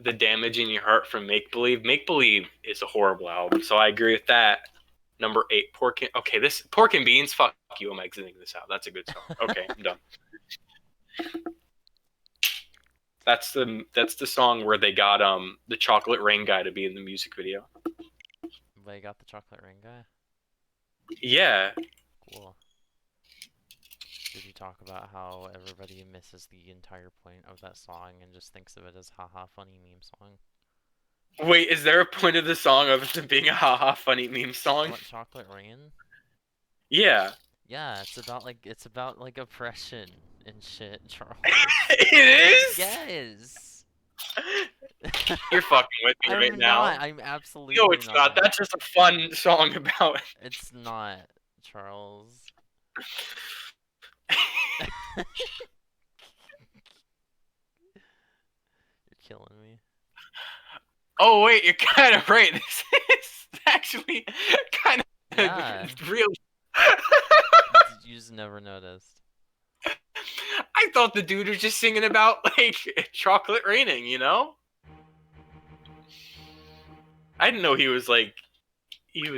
The Damage in Your Heart from Make Believe. Make Believe is a horrible album, so I agree with that. Number 8, Pork and Beans. Fuck you. I'm exiting this out. That's a good song. Okay, I'm done. That's the song where they got the Chocolate Rain guy to be in the music video. They got the Chocolate Rain guy? Yeah. Cool. Did you talk about how everybody misses the entire point of that song and just thinks of it as haha funny meme song? Wait, is there a point of the song other than being a haha funny meme song? What, Chocolate Rain? Yeah. Yeah, it's about like oppression and shit, Charles. It is? Yes. You're fucking with me right now. I'm absolutely No, it's not. That's just a fun song about it. It's not, Charles. You're killing me. Oh wait, you're kind of right. This is actually kind of real. You just never noticed. I thought the dude was just singing about like chocolate raining, you know? I didn't know he was like a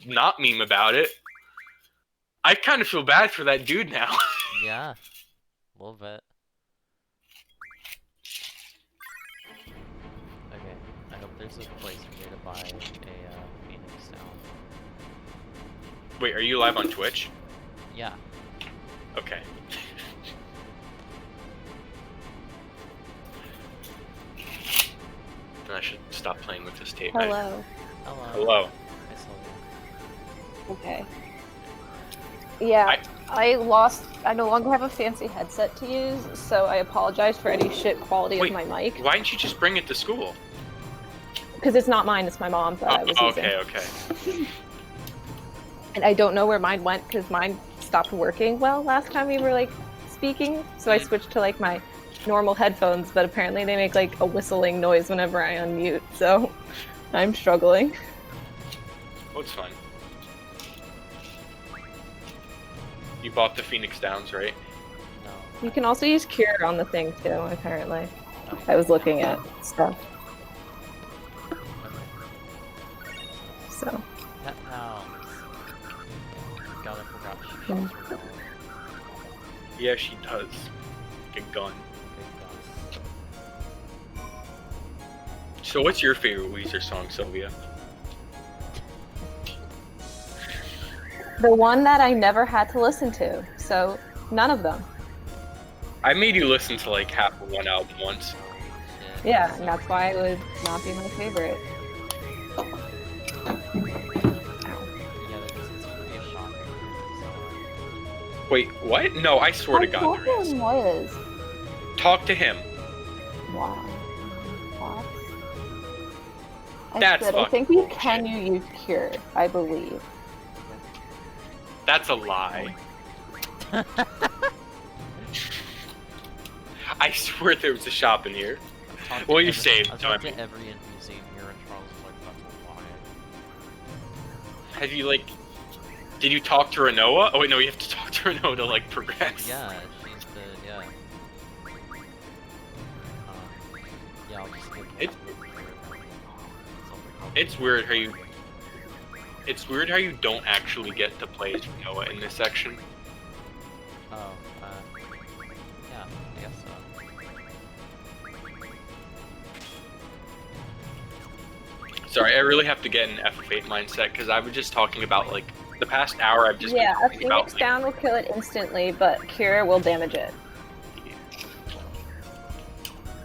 not meme about it. I kind of feel bad for that dude now. Yeah, a little bit. Okay, I hope there's a place for me to buy a Phoenix down. Wait, are you live on Twitch? Yeah. Okay. Then I should stop playing with this tape. Hello. Hello. Okay. Yeah, I no longer have a fancy headset to use, so I apologize for any shit quality of my mic. Why didn't you just bring it to school? Because it's not mine, it's my mom's that I was using. Okay. And I don't know where mine went, because mine stopped working well last time we were, like, speaking, so I switched to, like, my normal headphones, but apparently they make, like, a whistling noise whenever I unmute, so I'm struggling. Oh, it's fine. You bought the Phoenix Downs, right? No. You can also use Cure on the thing, too, apparently. I was looking at stuff. So. Pet pals. God, I forgot she shoots her gun. Yeah, she does. Like a gun. Big gun. So what's your favorite Weezer song, Sylvia? The one that I never had to listen to, so none of them. I made you listen to like half of one album once. Yeah, and that's why it would not be my favorite. Wait, what? No, I swear to God there is. Was. Talk to him. Wow. What? That's I think you can use Cure, I believe. That's a lie. I swear there was a shop in here. Well, you saved. I've talked to every NPC here in Charles is like, that's a lie. Have you like... Did you talk to Renoa? Oh wait, no, you have to talk to Renoa to like progress. Yeah, she's the... yeah. Yeah, I'll just get... It's weird how you... It's weird how you don't actually get to play as Renoa in this section. Oh, yeah, I guess so. Sorry, I really have to get an FF8 mindset because I was just talking about like the past hour. I've just a been about Phoenix down will kill it instantly, but Cure will damage it.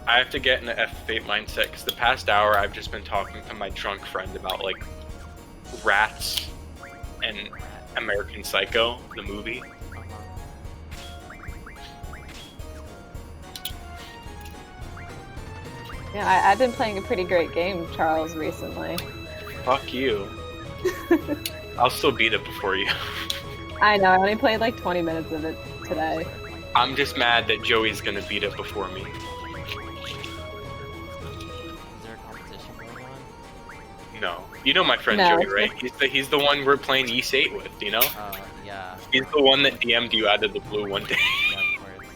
I have to get in the FF8 mindset because the past hour I've just been talking to my drunk friend about like Rats and American Psycho, the movie. Yeah, I've been playing a pretty great game, Charles, recently. Fuck you. I'll still beat it before you. I know, I only played like 20 minutes of it today. I'm just mad that Joey's gonna beat it before me. Is there a competition going on? No. You know my friend Joey, right? He's the one we're playing VIII with, you know? Yeah. He's the one that DM'd you out of the blue one day. Yeah, of course.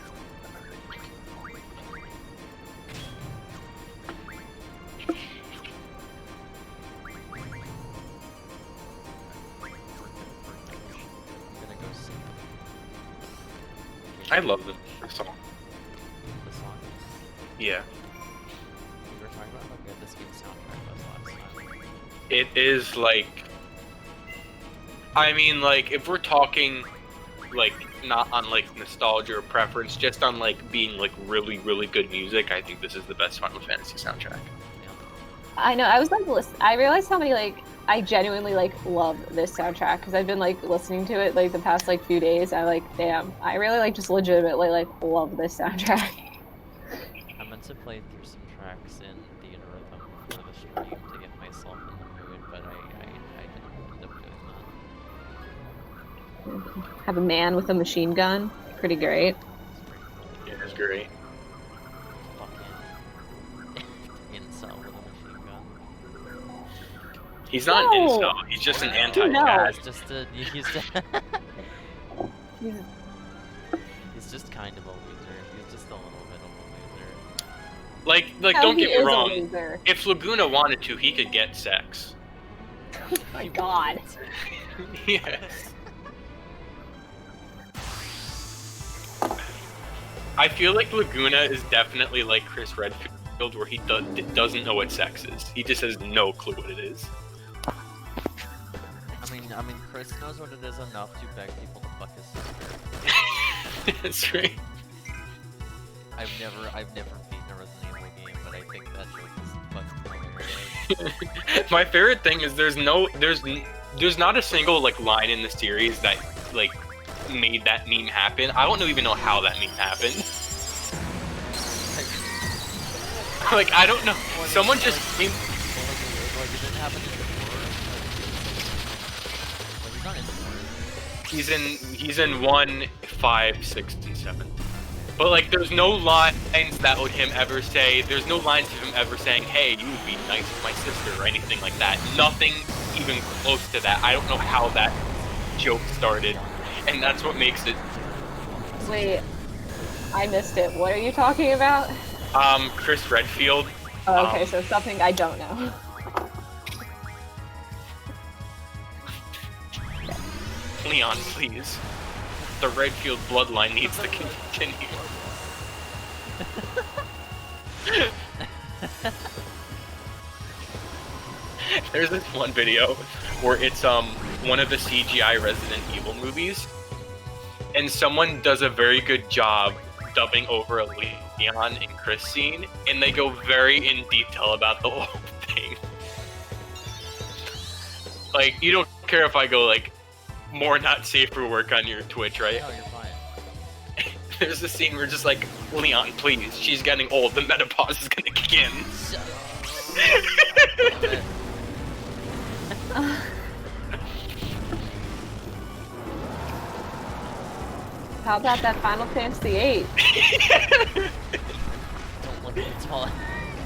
I love the song. The song. Yeah. We were talking about how good this game's soundtrack was last time. It is like, I mean, like, if we're talking, like, not on, like, nostalgia or preference, just on, like, being, like, really, really good music, I think this is the best Final Fantasy soundtrack. I know. I was like, I realized how many like I genuinely like love this soundtrack because I've been like listening to it like the past like few days. I'm like, damn, I really like just legitimately like love this soundtrack. I meant to play through some tracks in the rhythm for the stream to get myself in the mood, but I didn't end up doing that. Have a man with a machine gun. Pretty great. It's pretty cool. Yeah, it's great. Fucking incel with a machine gun. He's not an incel, he's just an anti-dad. He's just he's just kind of a loser. He's just a little bit of a loser. Like, No, don't he get me is a wrong, loser. if Laguna wanted to, he could get sex. Oh my god. Yes. I feel like Laguna is definitely like Chris Redfield, where he doesn't know what sex is. He just has no clue what it is. I mean, Chris knows what it is enough to beg people to fuck his sister. That's right. I've never beaten a Resident Evil game, but I think that joke is fucking hilarious. My favorite thing is there's not a single like line in the series that like made that meme happen. I don't even know how that meme happened. Like, I don't know. Someone just came. Like, it didn't happen in 4. Like, he's not in 4. He's in 1, 5, 6, and 7. But like, there's no lines that would him ever say. There's no lines of him ever saying, "Hey, you would be nice to my sister," or anything like that. Nothing even close to that. I don't know how that joke started, and that's what makes it. Wait, I missed it. What are you talking about? Chris Redfield. Oh, okay, so something I don't know. Leon, please. The Redfield bloodline needs to continue. There's this one video where it's one of the CGI Resident Evil movies, and someone does a very good job dubbing over a Leon and Chris scene, and they go very in detail about the whole thing. Like, you don't care if I go like more not safe for work on your Twitch, right? No, you're fine. There's a scene where just like, Leon, please, she's getting old, the menopause is gonna kick in. Shut up. How about that Final Fantasy VIII? Don't look at the tall.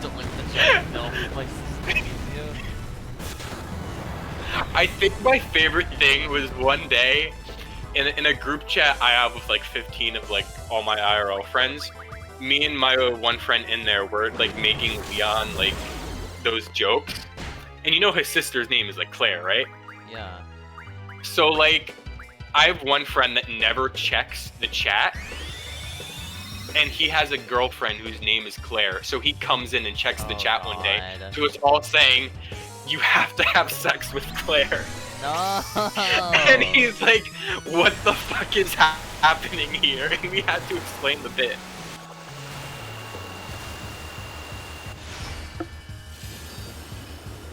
Don't look at the giant film places to meet you. I think my favorite thing was one day in a group chat I have with like 15 of like all my IRL friends. Me and my one friend in there were like making Leon like those jokes, and you know his sister's name is like Claire, right? Yeah. So like, I have one friend that never checks the chat, and he has a girlfriend whose name is Claire. So he comes in and checks the chat one day. God. So it's all saying, "You have to have sex with Claire." No. And he's like, "What the fuck is happening here?" And we had to explain the bit.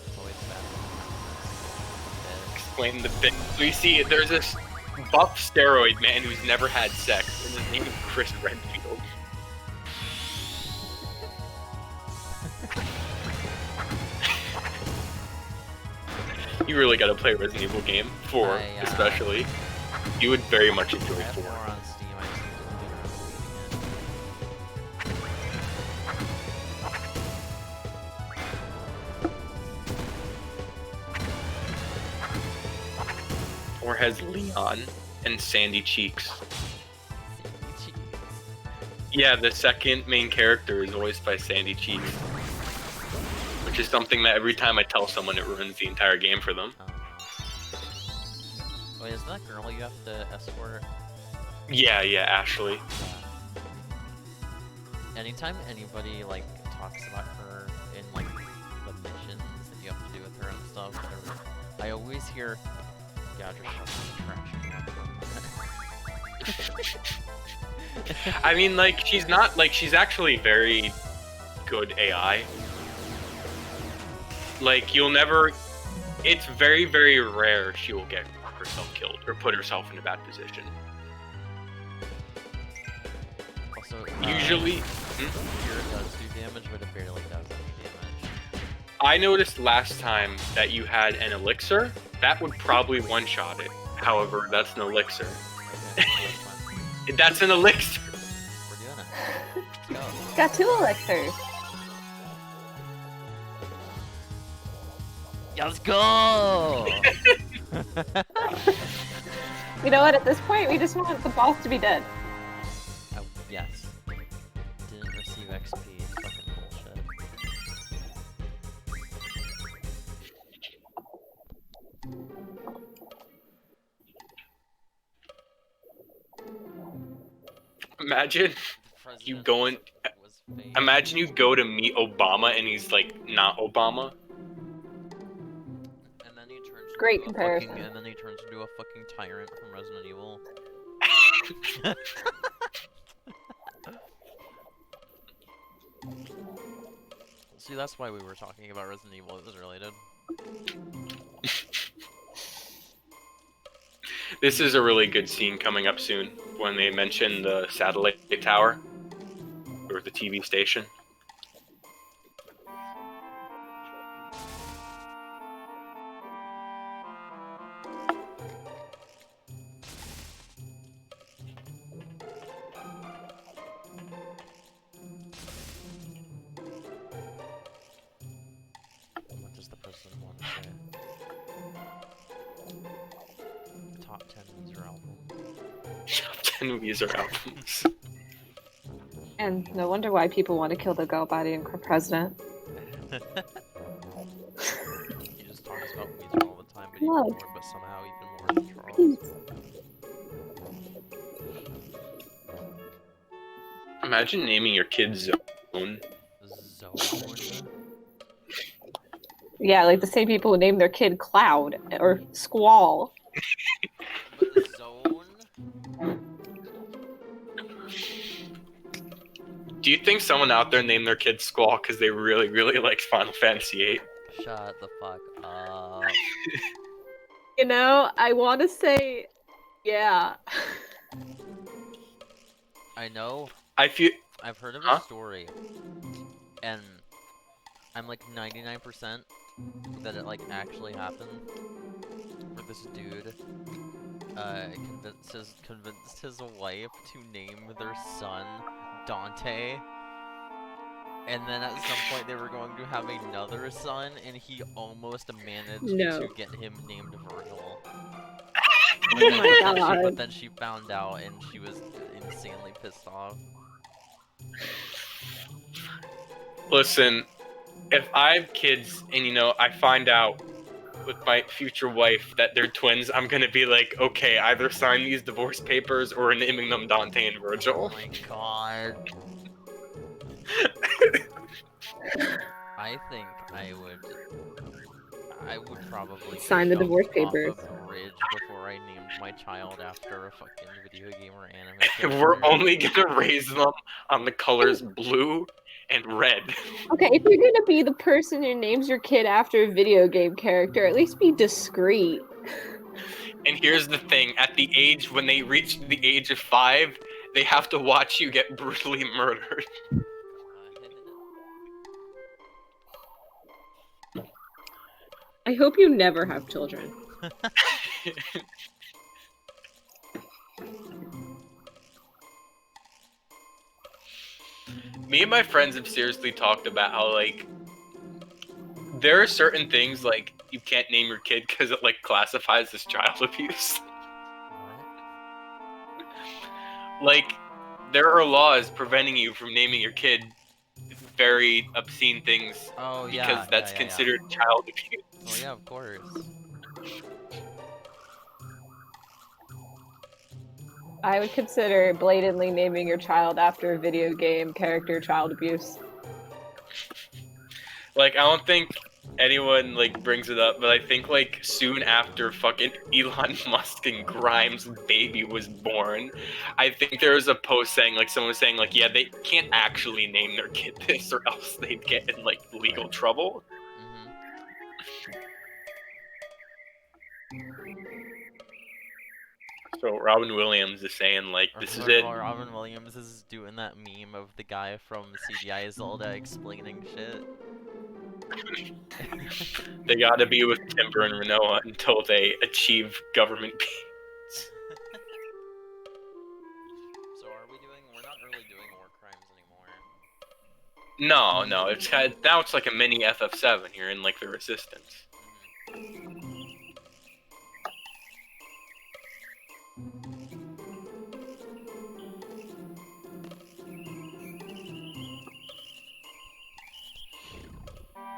It's always bad. Explain the bit. So you see, there's this buff steroid man who's never had sex, and his name is Chris Redfield. You really gotta play Resident Evil game 4, especially. You would very much enjoy I have 4. 4 on Steam. I just need to Or has Leon and Sandy Cheeks. Yeah, the second main character is voiced by Sandy Cheeks. Which is something that every time I tell someone, it ruins the entire game for them. Wait, is that girl you have to escort? Yeah, Ashley. Anytime anybody like talks about her in like the missions that you have to do with her and stuff, I always hear, "Yeah, just shove the trash in there." I mean, like, she's not, like, she's actually very good AI. Like, you'll never, it's very, very rare she will get herself killed or put herself in a bad position. Also, Usually, Fear does do damage, but it barely does any damage. I noticed last time that you had an elixir, that would probably one-shot it. However, that's an elixir. Okay, that's fine. That's an elixir! We're doing it. Let's go. Got 2 elixirs. Yeah, let's go! You know what? At this point, we just want the boss to be dead. Oh, yes. Didn't receive XP. Fucking bullshit. Imagine you going, imagine you go to meet Obama and he's like, not Obama. And then he turns Great into comparison. and then he turns into a fucking tyrant from Resident Evil. See, that's why we were talking about Resident Evil. It was related. This is a really good scene coming up soon when they mention the satellite tower or the TV station. What does the president want to say? Top 10 Weezer album. Top 10 Weezer albums. And no wonder why people want to kill the girl body and president. He just talks about Weezer all the time, but, Love. even more, but somehow even more than Charles. Imagine naming your kid Zone. Zone? Yeah, like the same people who name their kid Cloud or Squall. But Zone? Do you think someone out there named their kid Squall because they really, really liked Final Fantasy VIII? Shut the fuck up. You know, I want to say, yeah. I know. I've heard of Huh? a story, and I'm like 99% that it like actually happened. Where this dude convinced his wife to name their son Dante, and then at some point they were going to have another son, and he almost managed No. to get him named Virgil. Oh my god. But then she found out, and she was insanely pissed off. Listen, if I have kids and, you know, I find out with my future wife that they're twins, I'm gonna be like, okay, either sign these divorce papers or we're naming them Dante and Oh Virgil. my god. I think I would probably Sign the jump divorce off papers. a bridge before I named my child after a fucking video game or anime We're character. only gonna raise them on the colors blue and red. Okay, if you're gonna be the person who names your kid after a video game character, at least be discreet. And here's the thing, at the age, when they reach the age of 5, they have to watch you get brutally murdered. I hope you never have children. Me and my friends have seriously talked about how, like, there are certain things, like, you can't name your kid because it, like, classifies as child abuse. Like, there are laws preventing you from naming your kid very obscene things Oh yeah, because that's yeah. considered child abuse. Oh yeah, of course. I would consider blatantly naming your child after a video game character child abuse. Like, I don't think anyone like brings it up, but I think like soon after fucking Elon Musk and Grimes' baby was born, I think there was a post saying like someone was saying like, yeah, they can't actually name their kid this or else they'd get in like legal trouble. So Robin Williams is saying like, this is it. Robin Williams is doing that meme of the guy from CDI Zelda explaining shit. They gotta be with Timber and Renoa until they achieve government peace. So we're not really doing war crimes anymore. No, it's kind of, now it's like a mini FF7 here in like the Resistance.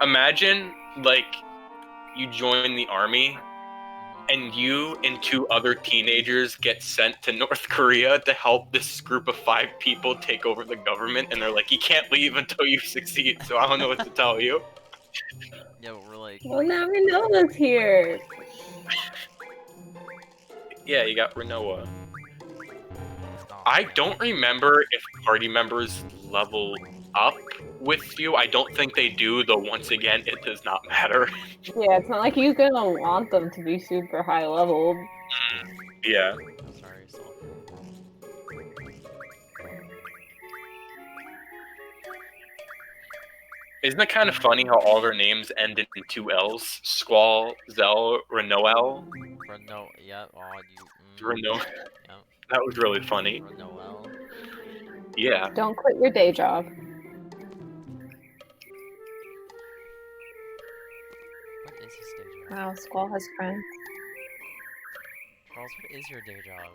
Imagine like you join the army and you and 2 other teenagers get sent to North Korea to help this group of 5 people take over the government, and they're like, you can't leave until you succeed, so I don't know what to tell you. Yeah, but we're like... Well, now Renoa's here! Yeah, you got Renoa. I don't remember if party members level up with you. I don't think they do, though once again, it does not matter. Yeah, it's not like you're gonna want them to be super high leveled. Yeah. Sorry, Saul. Isn't it kind of funny how all their names end in 2 L's? Squall, Zell, Renoel? Reno, yeah, Reno. Yeah. That was really funny. Renoel. Yeah. Don't quit your day job. What is his day job? Wow, Squall has friends. Charles, what is your day job?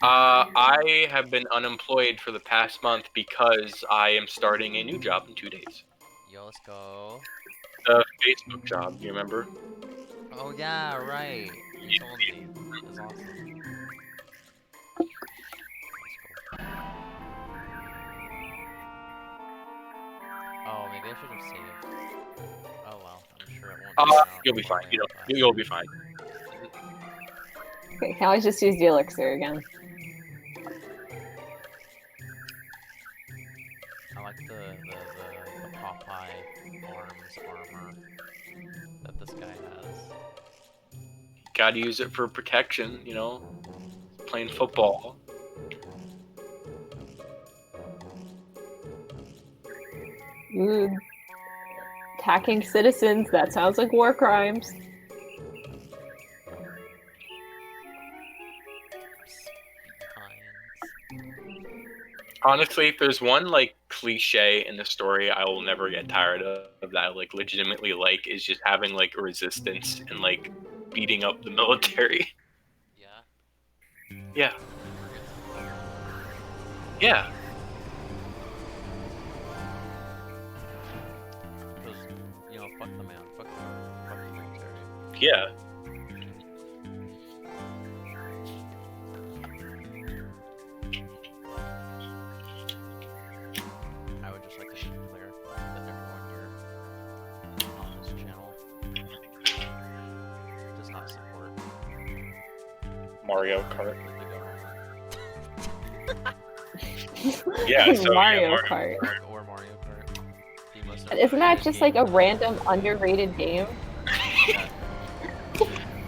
I have been unemployed for the past month because I am starting a new job in 2 days. Yo, let's go. The Facebook job, you remember? Oh yeah, right. You told me. That's awesome. Oh, maybe I should have saved. Oh well, I'm sure it won't. You'll be fine. You'll be fine. Okay, can I always just use the elixir again? I like the Popeye arms armor that this guy has. Gotta use it for protection, you know? Playing football. Ooh. Attacking citizens, that sounds like war crimes. Honestly, if there's one like cliche in the story I will never get tired of that I like legitimately like is just having like a resistance and like beating up the military. Yeah. Yeah. Yeah. Because, you know, fuck the man, fuck the military. Yeah. I would just like to clarify that everyone here on this channel does not support Mario Kart. the government. Yeah, so Mario yeah, Kart. Or Mario Kart. The most Isn't that overrated just game. like a random underrated game?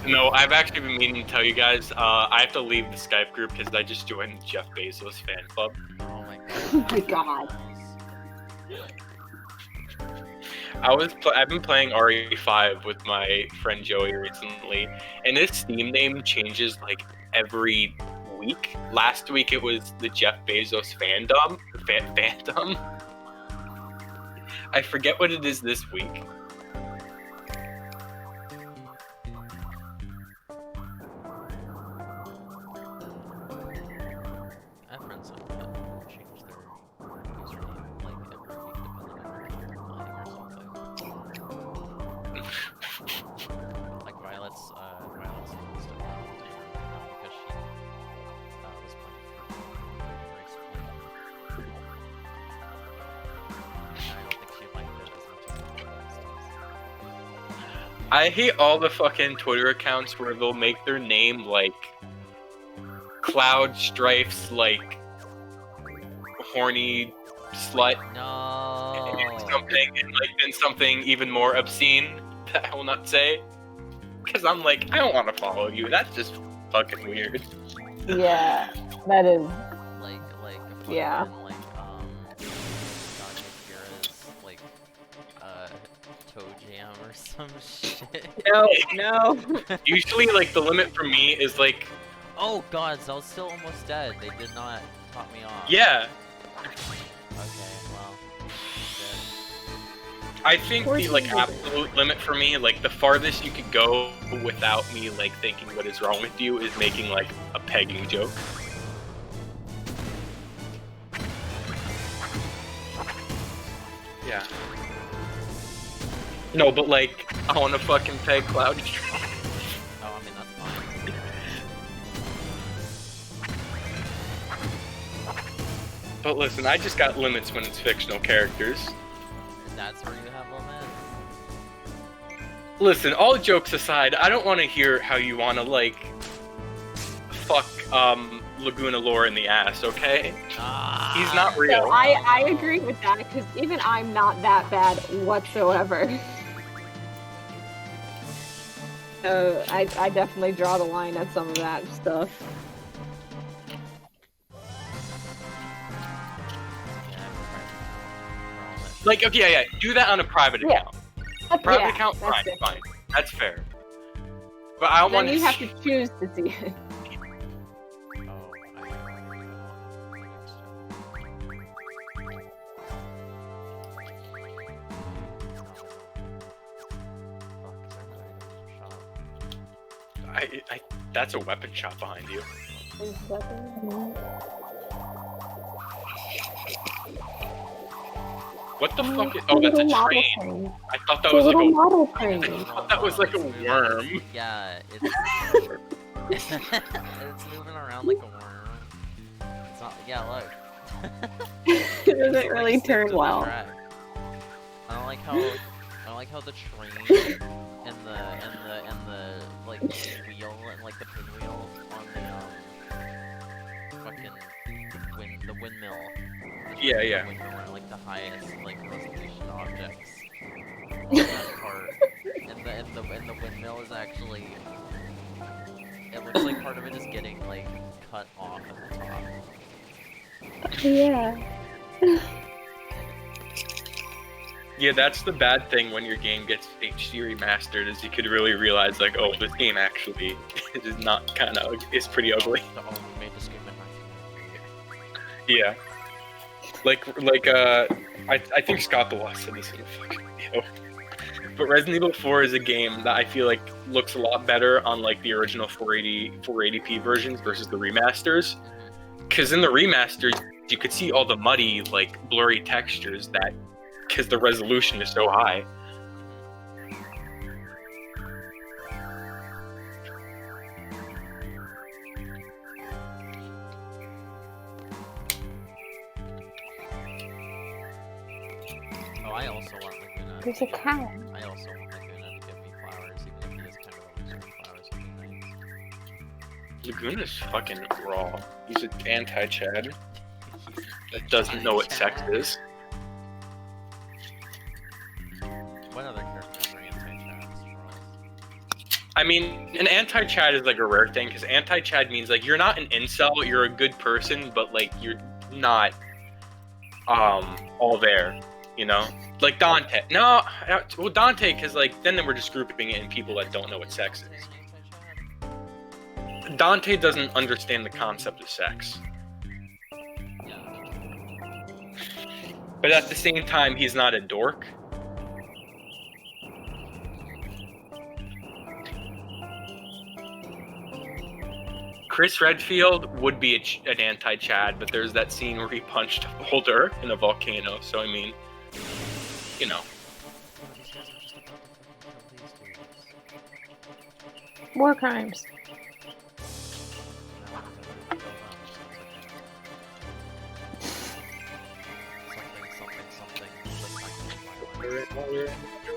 No, I've actually been meaning to tell you guys, I have to leave the Skype group because I just joined the Jeff Bezos fan club. Oh my god. Oh my god. I've been playing RE5 with my friend Joey recently, and his Steam name changes like every week. Last week it was the Jeff Bezos fandom. Phantom. I forget what it is this week. I have friends that change their username like every week depending on what they're playing or something. Like Violet's stuff because she I hate all the fucking Twitter accounts where they'll make their name like Cloud Strife's like horny slut No. something, and like then something even more obscene that I will not say. Because I'm like, I don't want to follow you. That's just fucking weird. Yeah, that is. Like a Yeah. fucking, like Dante Kira's like toe jam or some shit. No. Usually, like the limit for me is like, Oh gods, I was still almost dead. They did not top me off. yeah. Okay, well, shit. I think the like absolute limit for me, like the farthest you could go without me like thinking what is wrong with you, is making like a pegging joke. Yeah. No, but like I want to fucking peg Cloud. Oh, I mean, that's fine. But listen, I just got limits when it's fictional characters. That's where you have limits? Listen, all jokes aside, I don't want to hear how you want to like fuck Laguna Lore in the ass, okay? Ah, He's not real. So I agree with that because even I'm not that bad whatsoever. So I definitely draw the line at some of that stuff. Like, okay, yeah, do that on a private Yeah. account. Private account, that's fine, different. fine. That's fair. But I don't Then want you have to choose to see it. That's a weapon shop behind you. What the fuck? Oh, that's a train. I thought that was like a model I train. thought that was like a worm. Yeah, it's it's moving around like a worm. It's not. Yeah, look. It doesn't really Like, turn to the well. track. I don't like how the train and the like wheel and like the pinwheel on the windmill. Yeah, yeah. The windmill are like the highest like resolution objects. That part. And the windmill is actually, it looks like part of it is getting like cut off at the top. Yeah. Yeah, that's the bad thing when your game gets HD remastered, is you could really realize like, oh, this game actually is not kind of, is pretty ugly. The owner who made this game in 1990. Yeah. I think Scott the Lost said this in a fucking video. But Resident Evil 4 is a game that I feel like looks a lot better on like the original 480p versions versus the remasters. Because in the remasters, you could see all the muddy, like blurry textures that, because the resolution is so high. Oh, I also want Laguna. There's a cat. I also want Laguna to give me flowers, even if he is kind of a loser with flowers would be nice. Laguna's fucking raw. He's an anti-Chad that doesn't know what sex is. What other characters are anti-Chads for us? I mean, an anti-Chad is like a rare thing, because anti-Chad means like you're not an incel, you're a good person, but like you're not all there, you know? Like Dante. No, well Dante, because like then we're just grouping it in people that don't know what sex is. Dante doesn't understand the concept of sex. But at the same time, he's not a dork. Chris Redfield would be an anti-Chad, but there's that scene where he punched a boulder in a volcano, so I mean, you know. War crimes.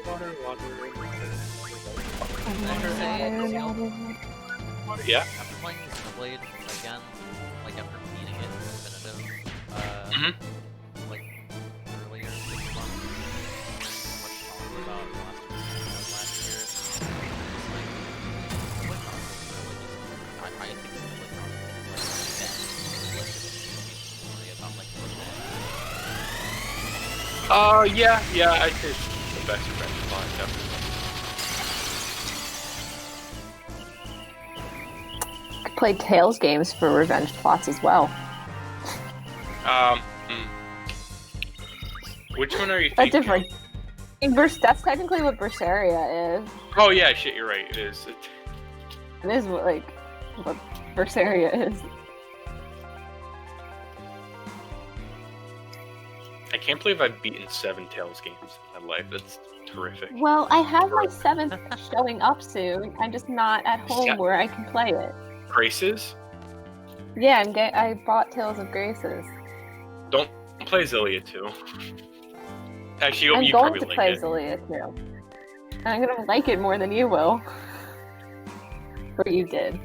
water, water. Yeah. After playing Xenoblade again, like after beating it definitive, like earlier this month, so much talk about last year. Just like, what consoles really just, I think Xenoblade consoles like about like Yeah, I think it's the best revenge plot, definitely. I played Tales games for revenge plots as well. Which one are you That's thinking? different. That's technically what Berseria is. Oh yeah, shit, you're right. It is. It is what Berseria is. I can't believe I've beaten 7 Tales games in my life. That's terrific. Well, I have my 7th showing up soon. I'm just not at home where I can play it. Graces? Yeah, I bought Tales of Graces. Don't play Zillia 2. Actually, I'm you going probably to like play it. Zillia too. And I'm gonna like it more than you will. Or you did.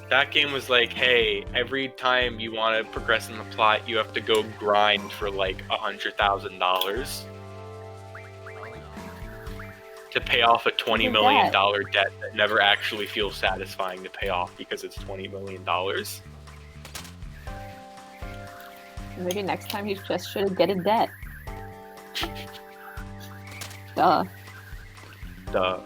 That game was like, hey, every time you want to progress in the plot, you have to go grind for like $100,000 to pay off a $20 million debt that never actually feels satisfying to pay off because it's $20 million. Maybe next time you just should get a debt. Duh. Duh.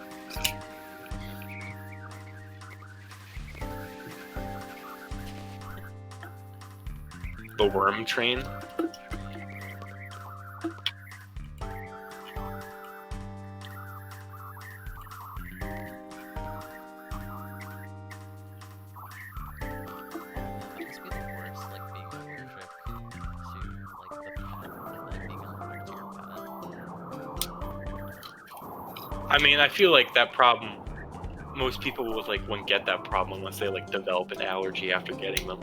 The worm train. I mean, I feel like that problem, most people wouldn't get that problem unless they develop an allergy after getting them.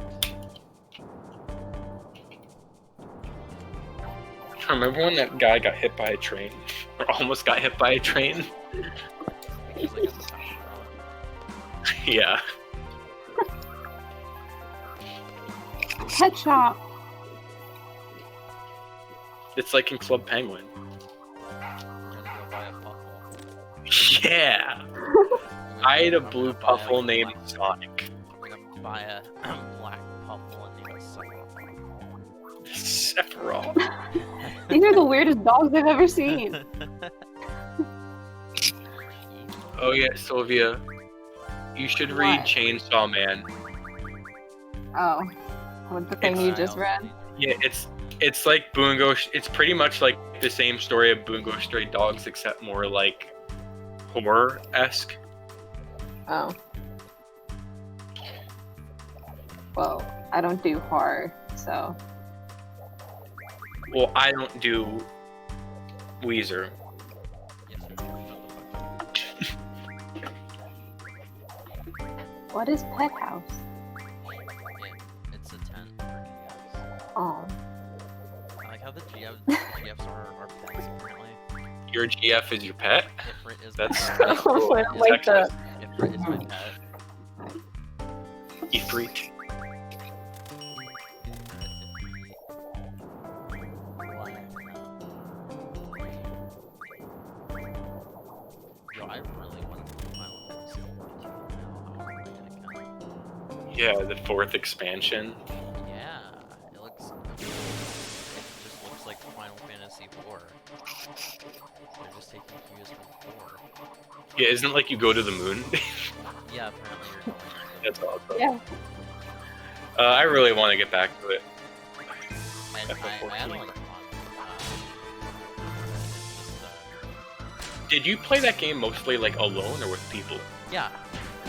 Remember when that guy got hit by a train? Or almost got hit by a train? Yeah. Pet shop. It's like in Club Penguin. We're gonna go buy a puffle. Yeah! I had a blue puffle named Sonic. We're gonna buy a black puffle and name it Sephiroth. These are the weirdest dogs I've ever seen. Oh yeah, Sylvia. You should read Chainsaw Man. Oh. What's the thing you just read? Yeah, it's like Bungo. It's pretty much like the same story of Bungo Stray Dogs, except more like horror-esque. Oh. Well, I don't do horror, so. Well, I don't do Weezer. What is Pet House? It's a tent for GFs. Oh. I like how the GFs are pets apparently. Your GF is your pet? Ifrit is That's my pet. cool. Like the... Ifrit is my pet. Ifrit. Yo, I really want to play Final Fantasy 14 now. I want to play it again. Yeah, the 4th expansion. Yeah, it just looks like Final Fantasy 4. They're just taking cues from 4. Yeah, isn't it like you go to the moon? Yeah, apparently you're going. That's awesome. Yeah. I really want to get back to it. I had a lot of fun. Did you play that game mostly alone or with people? Yeah.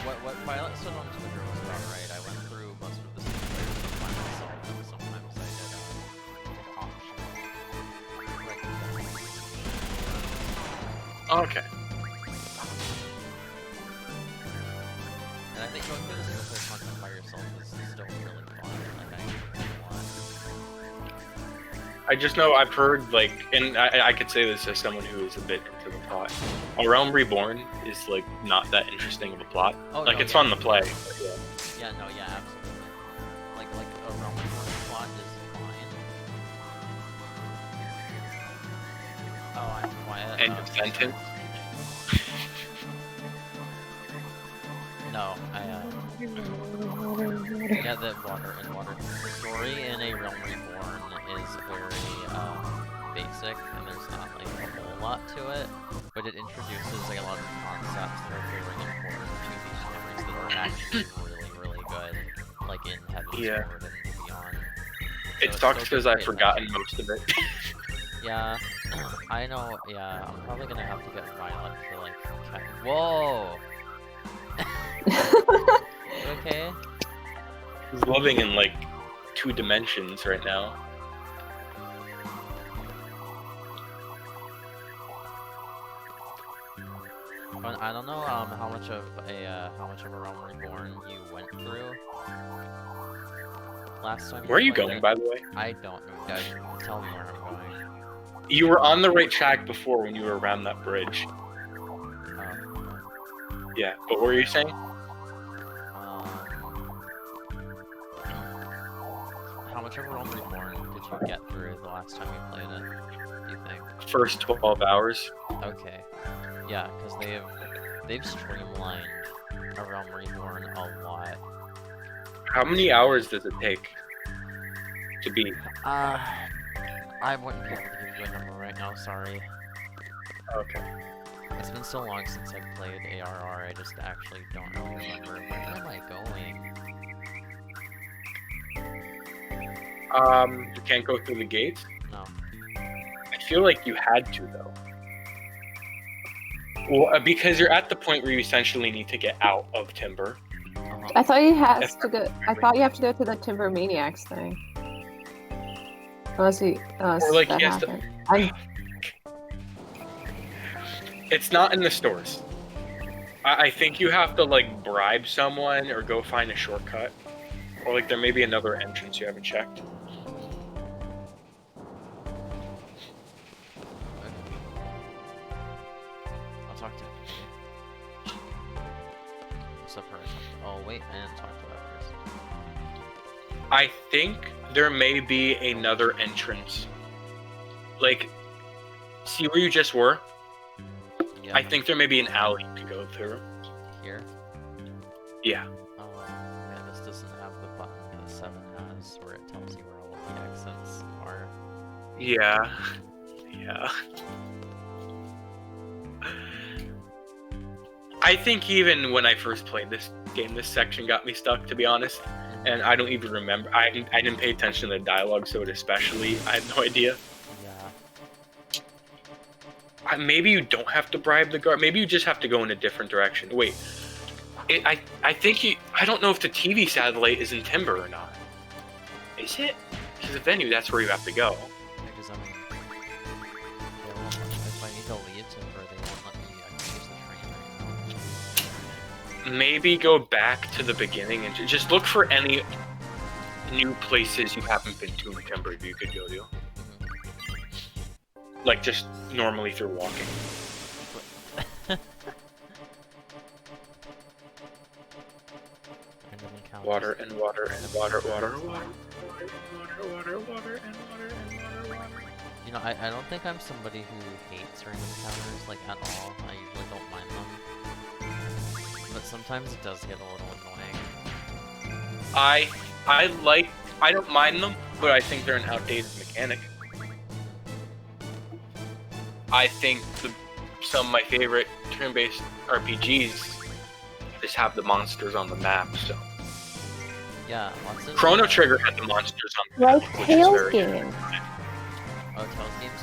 What Violet said on Twitter was about right. I went through most of the single players by myself, and sometimes I did Okay. And I think going through the single player content by yourself is still really fun. Like I enjoy it a lot. I just know I've heard like, and I could say this as someone who is a bit into the plot. A Realm Reborn is like not that interesting of a plot. Oh, Like no, it's yeah. fun to play. But yeah. Yeah, no, yeah, absolutely. Like a Realm Reborn plot is fine. Oh, I'm quiet. End of sentence. No, yeah, the water. The story in a Realm Reborn is very basic, and there's not like a whole lot to it, but it introduces like a lot of concepts that are very important to these stories that are actually really good, like in Heaven's Yeah. Sword and Beyond. So It it's sucks so because good to I've pay forgotten attention. most of it. Yeah, I know. Yeah, I'm probably gonna have to get Violet for like. Whoa. You okay? He's living in like 2 dimensions right now. I don't know how much of a Realm Reborn you went through last time. Where are you played going, it. by the way? I don't know, guys. Tell me where I'm going. You were on the right track before when you were around that bridge. Yeah, but what were you saying? How much of a Realm Reborn did you get through the last time you played it? Do you think? First 12 hours. Okay. Yeah, because they've streamlined a Realm Reborn a lot. How many hours does it take to beat? I wouldn't be able to give you a number right now, sorry. Okay. It's been so long since I've played ARR, I just actually don't really remember. Where am I going? You can't go through the gates? No. I feel like you had to, though. Well, because you're at the point where you essentially need to get out of Timber. I thought you have to go. I thought you have to go to the Timber Maniacs thing. Unless you. Or like, that he has to- happened. It's not in the stores. I think you have to, like, bribe someone or go find a shortcut. Or, like, there may be another entrance you haven't checked. I'll talk to him. What's up, her? Oh, wait, I didn't talk to that person. I think there may be another entrance. Like, see where you just were? Yeah. I think there may be an alley to go through. Here? Yeah. Oh, man, this doesn't have the button that 7 has, where it tells you where all of the exits are. Yeah. Yeah. I think even when I first played this game, this section got me stuck, to be honest. And I don't even remember. I didn't pay attention to the dialogue, so it especially, I had no idea. Yeah. Maybe you don't have to bribe the guard. Maybe you just have to go in a different direction. Wait. I think you... I don't know if the TV satellite is in Timber or not. Is it? Because the venue, that's where you have to go. Because, I mean, they won't let me, if I need to leave Timber, they won't let me use the train right now. Maybe go back to the beginning and just look for any new places you haven't been to in Timber you could go to. Like, just normally through walking. Water and water and water, water, water, water, water, water, and water, and water, water. You know, I don't think I'm somebody who hates random encounters, like, at all. I usually don't mind them. But sometimes it does get a little annoying. I don't mind them, but I think they're an outdated mechanic. I think some of my favorite turn-based RPGs just have the monsters on the map, so. Yeah, lots of... Chrono Trigger had the monsters on the Like map, which is Tales very games. Oh, Tales games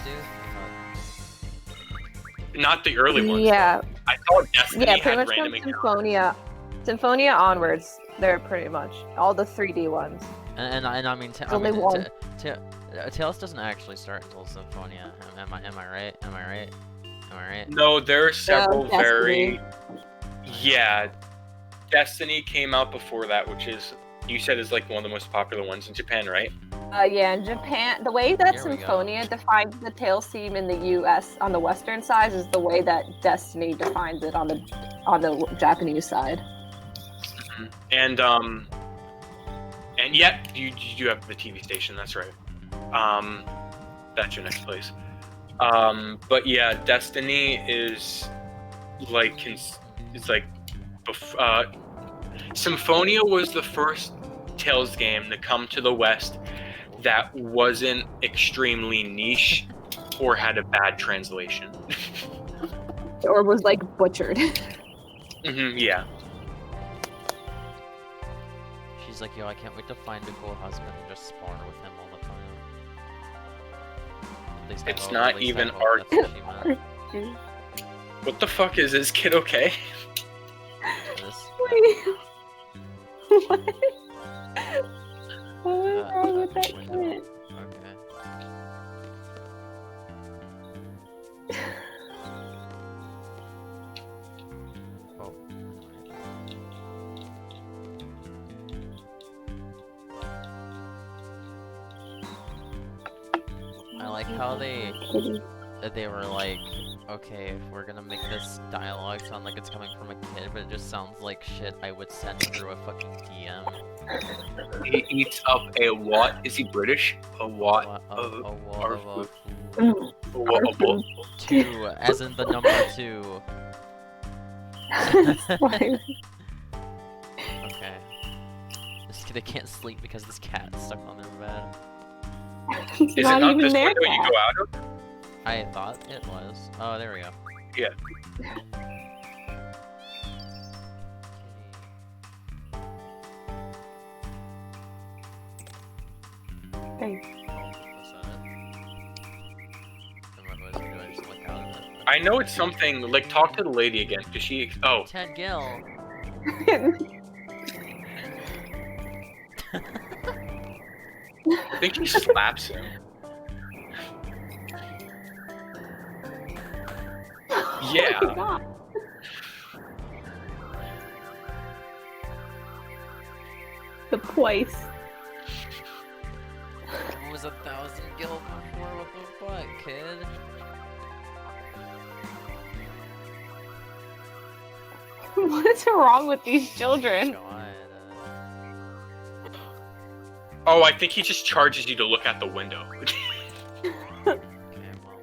do? Not the early ones. Yeah, I thought Destiny yeah, pretty had much random from encounters. Symphonia onwards. They're pretty much all the 3D ones. And I mean, Only one. Tales doesn't actually start until Symphonia. Am I right? Am I right? No, there are several Destiny. very... Yeah. Destiny came out before that, which is, you said is like one of the most popular ones in Japan, right? Yeah, in Japan, the way that Here we go. Symphonia defines the tail seam in the U.S. on the Western side is the way that Destiny defines it on the Japanese side. And yet you do have the TV station. That's right. That's your next place. But yeah, Destiny is like Symphonia was the first Tales game to come to the West that wasn't extremely niche or had a bad translation. Or was like butchered. Yeah. She's like, yo, I can't wait to find a cool husband and just spawn with him all the time. At least I It's hope- not at least I even hope art. that's what she meant. What the fuck is this kid okay? This- What? What was wrong with that window. kid? Okay. Oh. I like how they were like, okay, if we're gonna make this dialogue sound like it's coming from a kid, but it just sounds like shit I would send through a fucking DM. He eats up a what? Is he British? A what? A wall our of Mm. A what? A what? 2, as in the number 2. Fine. Okay. This kid can't sleep because this cat's stuck on their bed. It's Is it not not even this their window you cat. go out of? I thought it was. Oh, there we go. Yeah. Hey. Was that it? And what was he doing? Just look out of it. I know it's something like talk to the lady again because she. Oh, Ted Gill. I think he slaps him. Yeah. Oh my God. The twice. It was 1,000 gil before. What the fuck, kid? What is wrong with these children? God. Oh, I think he just charges you to look out the window. Okay, well.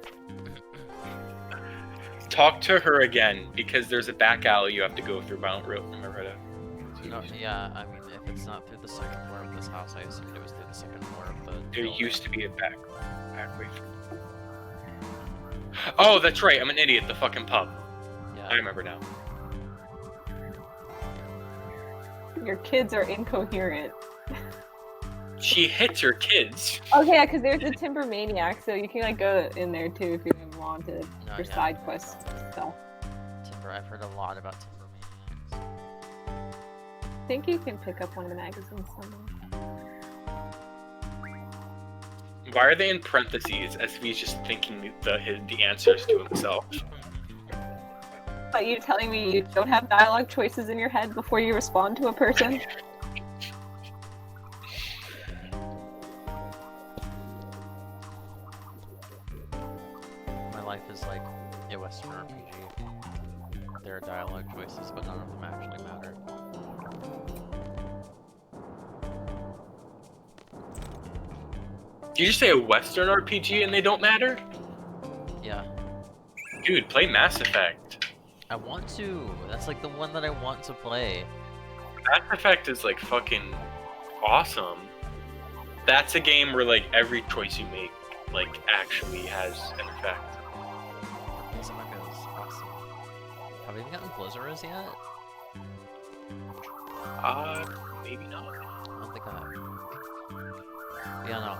Talk to her again because there's a back alley you have to go through. But I don't remember it. No, yeah, I mean, if it's not through the second floor of this house, I assumed it was through the second floor of the There building. used to be a back way through. Oh, that's right. I'm an idiot. The fucking pub. Yeah. I remember now. Your kids are incoherent. She hits her kids. Okay, yeah, because there's the Timber Maniac, so you can like go in there too if you wanted No, for yeah. side quest stuff. Timber, I've heard a lot about Timber Maniacs. I think you can pick up one of the magazines somewhere. Why are they in parentheses as if he's just thinking the answers to himself? But you telling me you don't have dialogue choices in your head before you respond to a person? My life is like a Western RPG. There are dialogue choices, but none of them actually matter. Did you just say a Western RPG and they don't matter? Yeah. Dude, play Mass Effect. I want to. That's like the one that I want to play. Mass Effect is like fucking awesome. That's a game where like every choice you make like actually has an effect. Mass Effect is awesome. Have we even gotten Blizzards yet? Maybe not. I don't think I have. Yeah, no,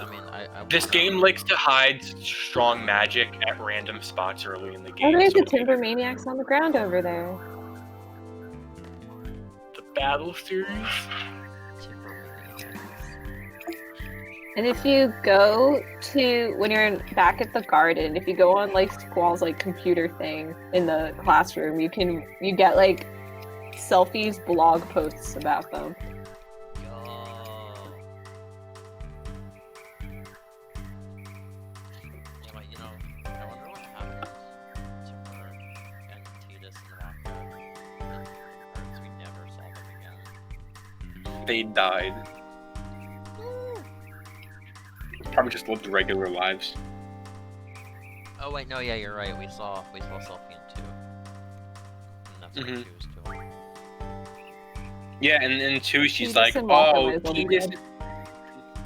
I mean, I This wanna- game likes to hide strong magic at random spots early in the Oh, game. there's so the Timber Maniacs on the ground over there. the battle series. Timber Maniacs. And if you go to when you're back at the garden, if you go on like Squall's like computer thing in the classroom, you get like selfies, blog posts about them. Yo. they died. Probably just lived regular lives. Oh wait, no, yeah, you're right. We saw Selfie in 2. And that's what 2 is doing. Yeah, and in 2 she's Tidus like, and Waka oh, might as well be Tidus. dead.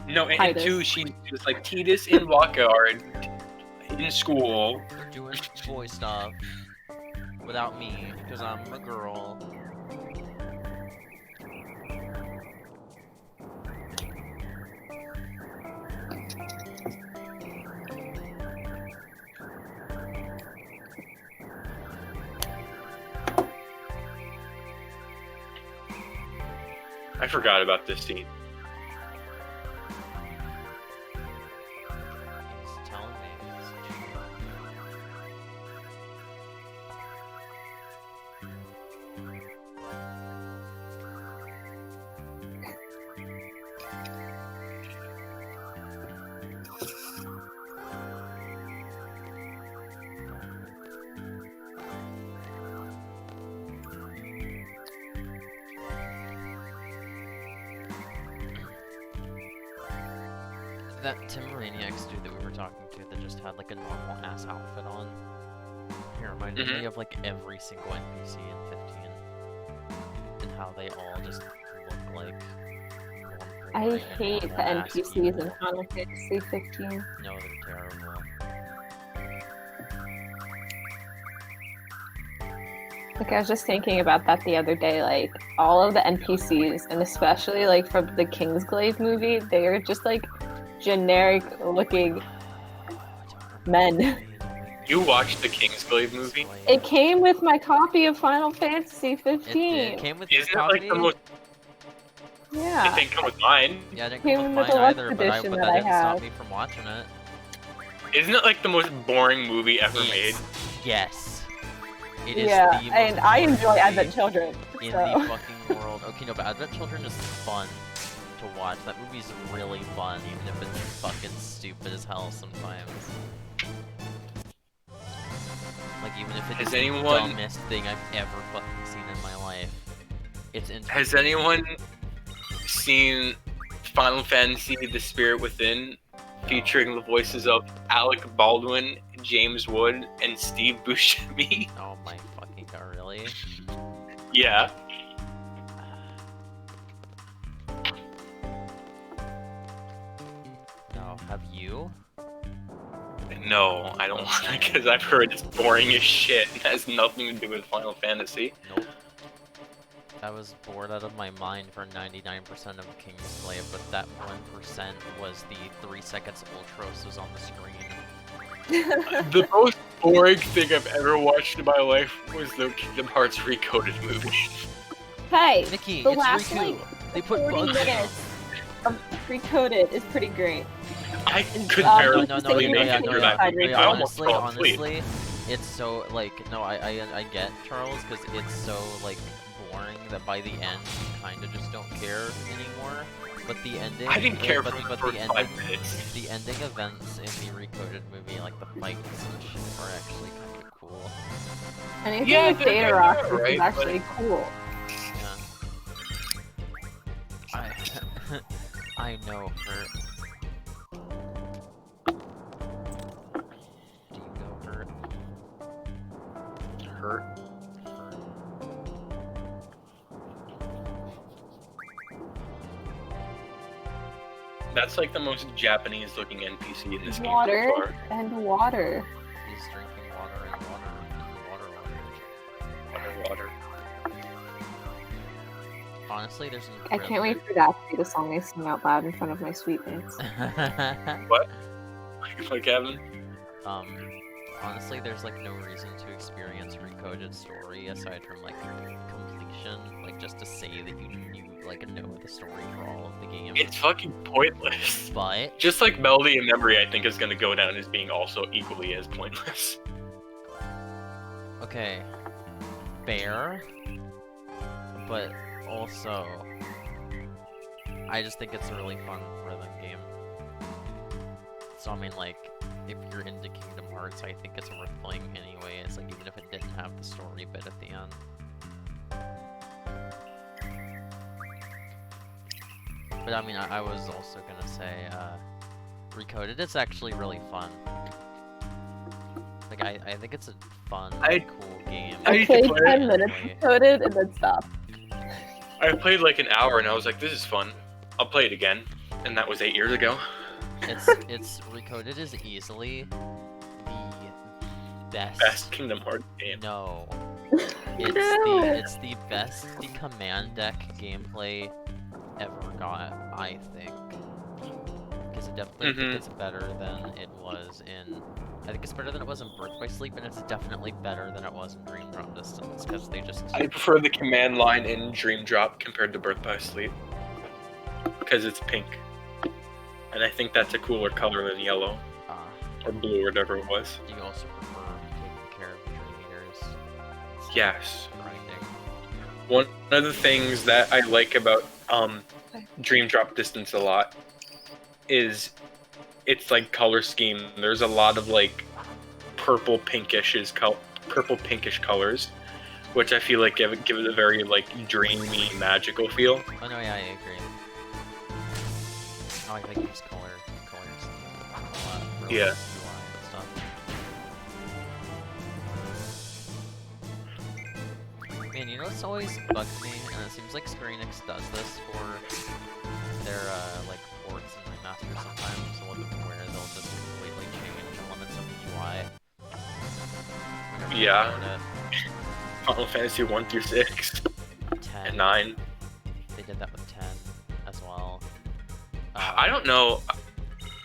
No, in Tidus. 2 she's like, Tidus and Waka are in school. They're doing boy stuff without me because I'm a girl. I forgot about this scene. He's telling me. That Timberaniacs dude that we were talking to that just had like a normal ass outfit on. He reminded me of like every single NPC in 15. And how they all just look like normal, I boring, hate the normal-ass NPCs people. in Final Fantasy 15. No, they're terrible. Like, I was just thinking about that the other day. Like, all of the NPCs, and especially like from the Kingsglaive movie, they are just like generic-looking men. You watched the Kingsglaive movie? It came with my copy of Final Fantasy It 15. came with your Isn't it like the copy? most? Yeah. It didn't come with mine. Yeah, it didn't Came come with with the mine Deluxe either, but edition that that I didn't stop have. me from watching it. Isn't it like the most boring movie ever made? Yes. It is Yeah, the most and I boring enjoy movie Advent Children. in So. the fucking world. Okay, no, but Advent Children is fun to watch. That movie's really fun, even if it's fucking stupid as hell sometimes. Like, even if it's Has the anyone- dumbest thing I've ever fucking seen in my life. It's interesting. Has anyone seen Final Fantasy: The Spirit Within, featuring the voices of Alec Baldwin, James Wood, and Steve Buscemi? Oh my fucking god, really? Yeah. No, have you? No, I don't want to, because I've heard it's boring as shit and has nothing to do with Final Fantasy. Nope. I was bored out of my mind for 99% of Kingsglaive, but that 1% was the 3 seconds Ultros was on the screen. The most boring thing I've ever watched in my life was the Kingdom Hearts Recoded movie. Hey, Nikki, the it's last Riku! like They put 40 bugs in them. minutes of Recoded is pretty great. I could No, barely no, really no, make yeah, it no, through yeah. that movie. I almost honestly, fell asleep. honestly, it's so, like, no, I get, Charles, because it's so, like, boring that by the end, you kind of just don't care anymore. But the ending, I didn't care but, for the but first the 5 ending, minutes. the ending events in the Recoded movie, like the fights and shit, are actually kind of cool. Anything Yeah, with they're Data Rock alright, is actually cool. Yeah. I know, Hurt. Do you know Hurt? Hurt. That's like the most Japanese looking NPC in this game Water so far. and water. He's drinking water and water. Water. Honestly, there's I can't wait for that to be the song I sing out loud in front of my sweet mates. What? Like Kevin? Honestly, there's like no reason to experience Recoded story aside from like completion, like just to say that you like know the story for all of the games. It's fucking pointless. But Just like Melody and Memory, I think is gonna go down as being also equally as pointless. okay, fair, but also I just think it's a really fun rhythm game. So I mean, like, if you're into Kingdom Hearts, I think it's worth playing anyways, like even if it didn't have the story bit at the end. But I mean, I was also gonna say, Recoded is actually really fun. Like, I think it's a fun, cool game. I used to played play 10 minutes of Coded and then stopped. I played like an hour and I was like, this is fun. I'll play it again. And that was 8 years ago. It's Recoded is easily the Best Kingdom Hearts game. No. No. It's the best command deck gameplay ever got, I think. Because it definitely think it's better than it was in... I think it's better than it was in Birth by Sleep, and it's definitely better than it was in Dream Drop Distance, because they just... I prefer the command line in Dream Drop compared to Birth by Sleep. Because it's pink. And I think that's a cooler color than yellow. Or blue, or whatever it was. Do you also prefer taking care of the Dream Eaters? Yes. Grinding. One of the things that I like about Dream Drop Distance a lot is its like color scheme. There's a lot of like purple pinkish colors, which I feel like give it a very like dreamy, magical feel. Oh no, yeah, I agree. I like use colors a lot. Really Yeah. UI and stuff. Man, you know what's always bugged me, and it seems like Square Enix does this for their like ports and remasters sometimes, where they'll just completely change elements of the UI. Whenever you Yeah. load it. Final Fantasy 1 through 6 10. and 9. They did that with 10 as well. I don't know.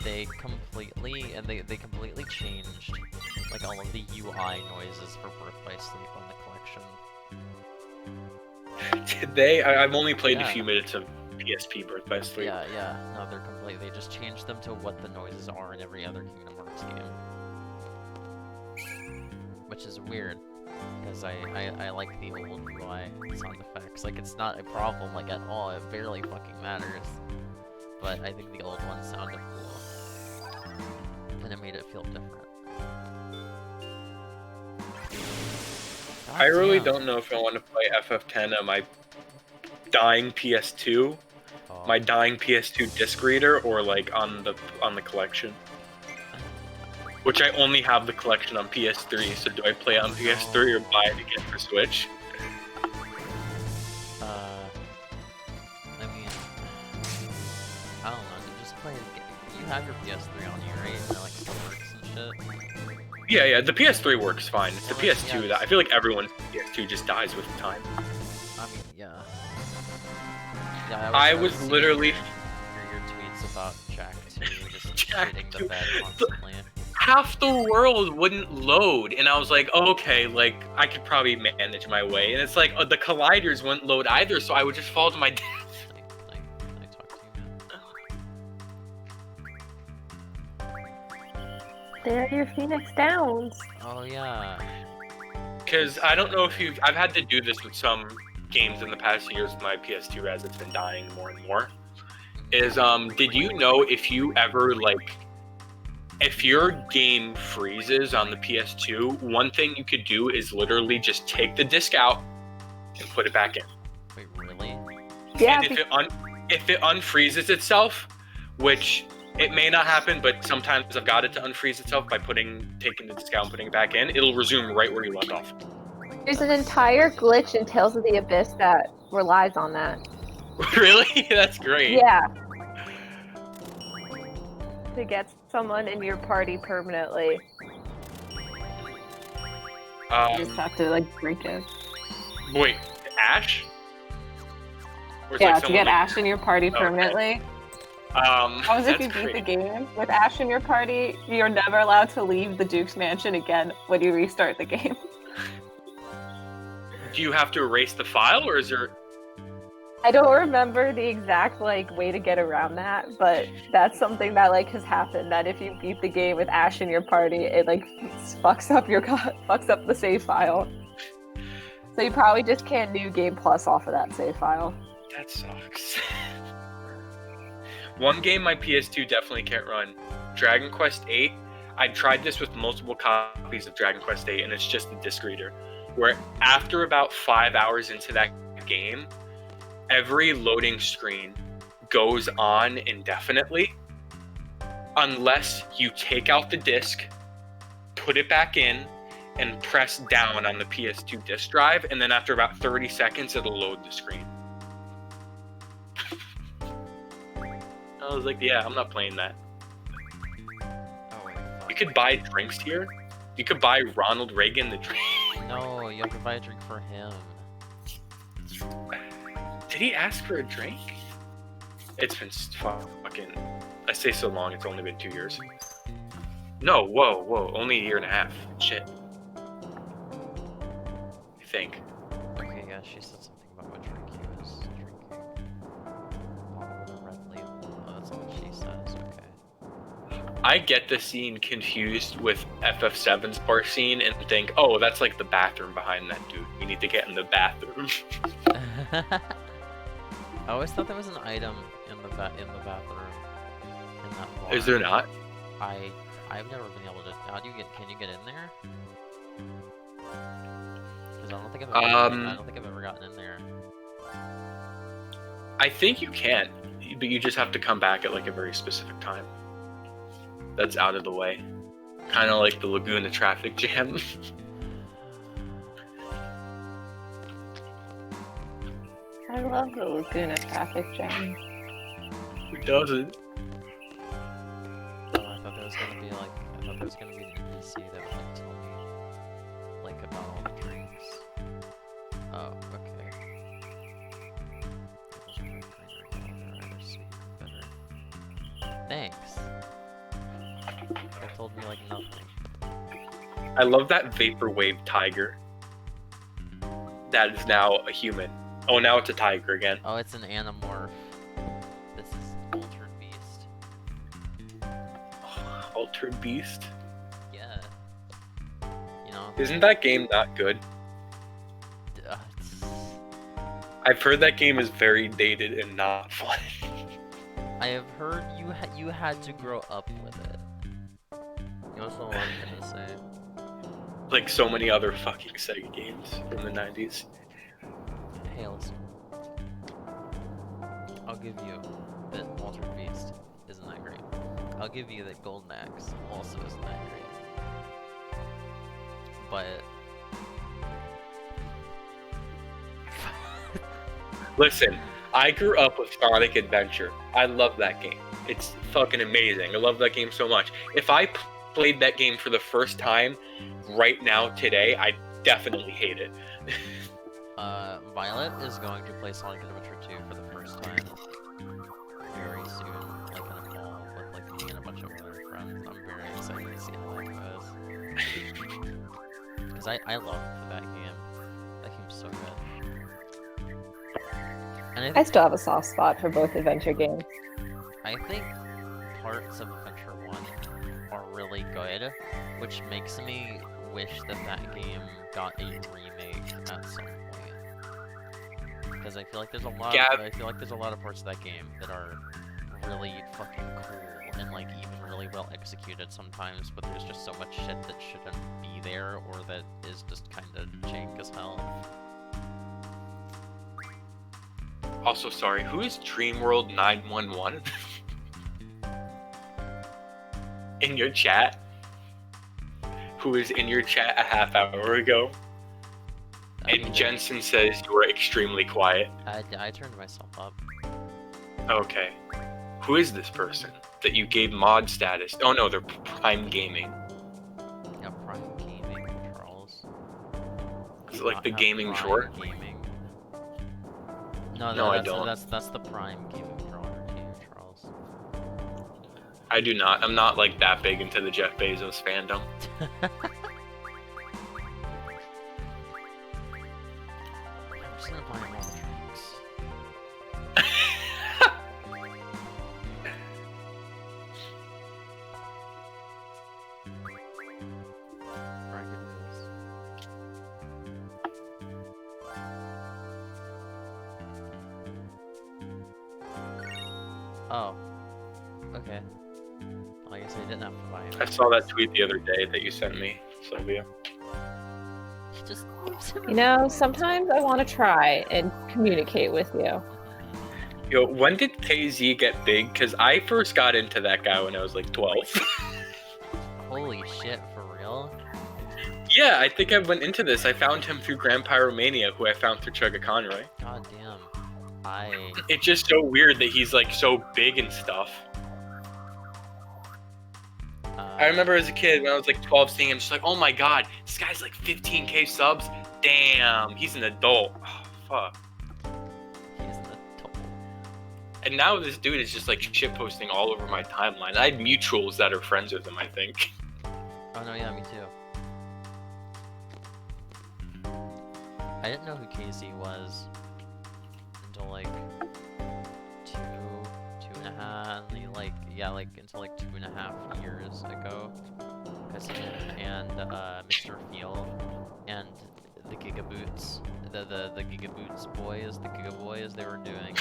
They completely changed like all of the UI noises for Birth by Sleep on the collection. Did they? I've only played a Yeah. few minutes of PSP Birth by Sleep. Yeah. No, they're completely. They just changed them to what the noises are in every other Kingdom Hearts game, which is weird because I like the old UI sound effects. Like it's not a problem like at all. It barely fucking matters. But I think the old one sounded cool, and it made it feel different. God I really damn. don't know if I want to play FF10 on my dying PS2, Oh. my dying PS2 disc reader, or like on the collection. Which I only have the collection on PS3, so do I play it on PS3 or buy it again for Switch? I mean, I don't know. You just play it. You have your PS3 on you, right? And it like still works and shit. Yeah, the PS3 works fine. It's the Well, PS2 yeah, that I feel like everyone's PS2 just dies with time. I mean, yeah. Yeah, I always was see literally your tweets about Jack 2 just Jack shitting the 2. bed constantly. half the world wouldn't load, and I was like, okay, like I could probably manage my way. And it's like the colliders wouldn't load either, so I would just fall to my death. Can I talk to you, man? There are your Phoenix Downs. Oh yeah. Because I don't know if I've had to do this with some games in the past years with my PS2 as it's been dying more and more. Is did you know if you ever if your game freezes on the PS2, one thing you could do is literally just take the disc out and put it back in. Wait, really? Yeah, And if it unfreezes itself, which it may not happen, but sometimes I've got it to unfreeze itself by taking the disc out and putting it back in, it'll resume right where you left off. there's an entire glitch in Tales of the Abyss that relies on that. Really? That's great. Yeah. To get someone in your party permanently, you just have to break it. Wait, Ash? Or it's Yeah, like to someone get Ash in your party permanently. How is if you that's beat the great. game with Ash in your party, you're never allowed to leave the Duke's mansion again when you restart the game. Do you have to erase the file, or is there? I don't remember the exact way to get around that, but that's something that has happened. That if you beat the game with Ash in your party, it fucks up the save file. So you probably just can't New Game Plus off of that save file. That sucks. One game my PS2 definitely can't run, Dragon Quest VIII. I tried this with multiple copies of Dragon Quest VIII, and it's just the disc reader. Where after about 5 hours into that game, every loading screen goes on indefinitely unless you take out the disc, put it back in, and press down on the PS2 disc drive, and then after about 30 seconds, it'll load the screen. I was like, yeah, I'm not playing that. Oh wait, fuck. You could buy drinks here. You could buy Ronald Reagan the drink. No, you have to buy a drink for him. Did he ask for a drink? It's been fucking... I say so long, it's only been 2 years. No, whoa, only a year and a half. Shit. I think. Okay, yeah, she said something about what drink he was drinking. Bottle with a red label. Oh, that's not what she says, okay. I get the scene confused with FF7's bar scene and think, oh, that's like the bathroom behind that dude. We need to get in the bathroom. I always thought there was an item in the bathroom in that bar. Is there not? I've never been able to. How do you get? Can you get in there? Because I don't think I've ever gotten in there. I think you can, but you just have to come back at like a very specific time. That's out of the way. Kind of like the Laguna traffic jam. I love the Laguna traffic jam. Who doesn't? Oh, I thought there was gonna be like, I thought there was gonna be an NPC that would like tell me, like about all the drinks. Oh, okay. Thanks. That told me like nothing. I love that Vaporwave tiger. That is now a human. Oh, now it's a tiger again. Oh, it's an Animorph. This is Altered Beast. Altered Beast? Yeah. You know? Isn't that game not good? It's- I've heard that game is very dated and not fun. I have heard you had to grow up with it. You know what I'm gonna say? Like so many other fucking Sega games from the 90s. Hey, listen. I'll give you that Altered Beast isn't that great. I'll give you that Golden Axe also isn't that great. But Listen, I grew up with Sonic Adventure. I love that game. It's fucking amazing. I love that game so much. If I played that game for the first time right now today, I'd definitely hate it. Violet is going to play Sonic Adventure 2 for the first time very soon, like in a fall, with like me and a bunch of other friends. I'm very excited to see how that goes. Because I love that game. That game's so good. And I still have a soft spot for both adventure games. I think parts of Adventure 1 are really good, which makes me wish that game got a remake at some point. Because I feel like there's a lot. I feel like there's a lot of parts of that game that are really fucking cool and like even really well executed sometimes, but there's just so much shit that shouldn't be there or that is just kind of jank as hell. Also, sorry, who is Dreamworld 911? In your chat? Who is in your chat a half hour ago? And Jensen says you were extremely quiet. I turned myself up. Okay. Who is this person that you gave mod status? Oh no, they're Prime Gaming. Yeah, Prime Gaming, Charles. Is it like the gaming drawer? Gaming. No, I don't. That's the Prime Gaming drawer to you, Charles. I do not. I'm not like that big into the Jeff Bezos fandom. I'm just gonna buy him all the drinks. Or I could do this. Oh. Okay. Well, I guess I didn't have to buy him. I saw that tweet the other day that you sent me, Sylvia. You know, sometimes I want to try and communicate with you. Yo, when did KZ get big? Because I first got into that guy when I was like 12. Holy shit, for real? Yeah, I think I went into this. I found him through Grand Pyromania, who I found through Chugga Conroy. God damn. It's just so weird that he's like so big and stuff. I remember as a kid when I was like 12 seeing him, just like, oh my god, this guy's like 15k subs. Damn, he's an adult. Oh, fuck. He's an adult. And now this dude is just like shitposting all over my timeline. I had mutuals that are friends with him, I think. Oh no, yeah, me too. I didn't know who KZ was until like two and a half, until like 2.5 years ago. Because him and Mr. Field and the Gigaboots, the Gigaboots boys, the Giga Boys, they were doing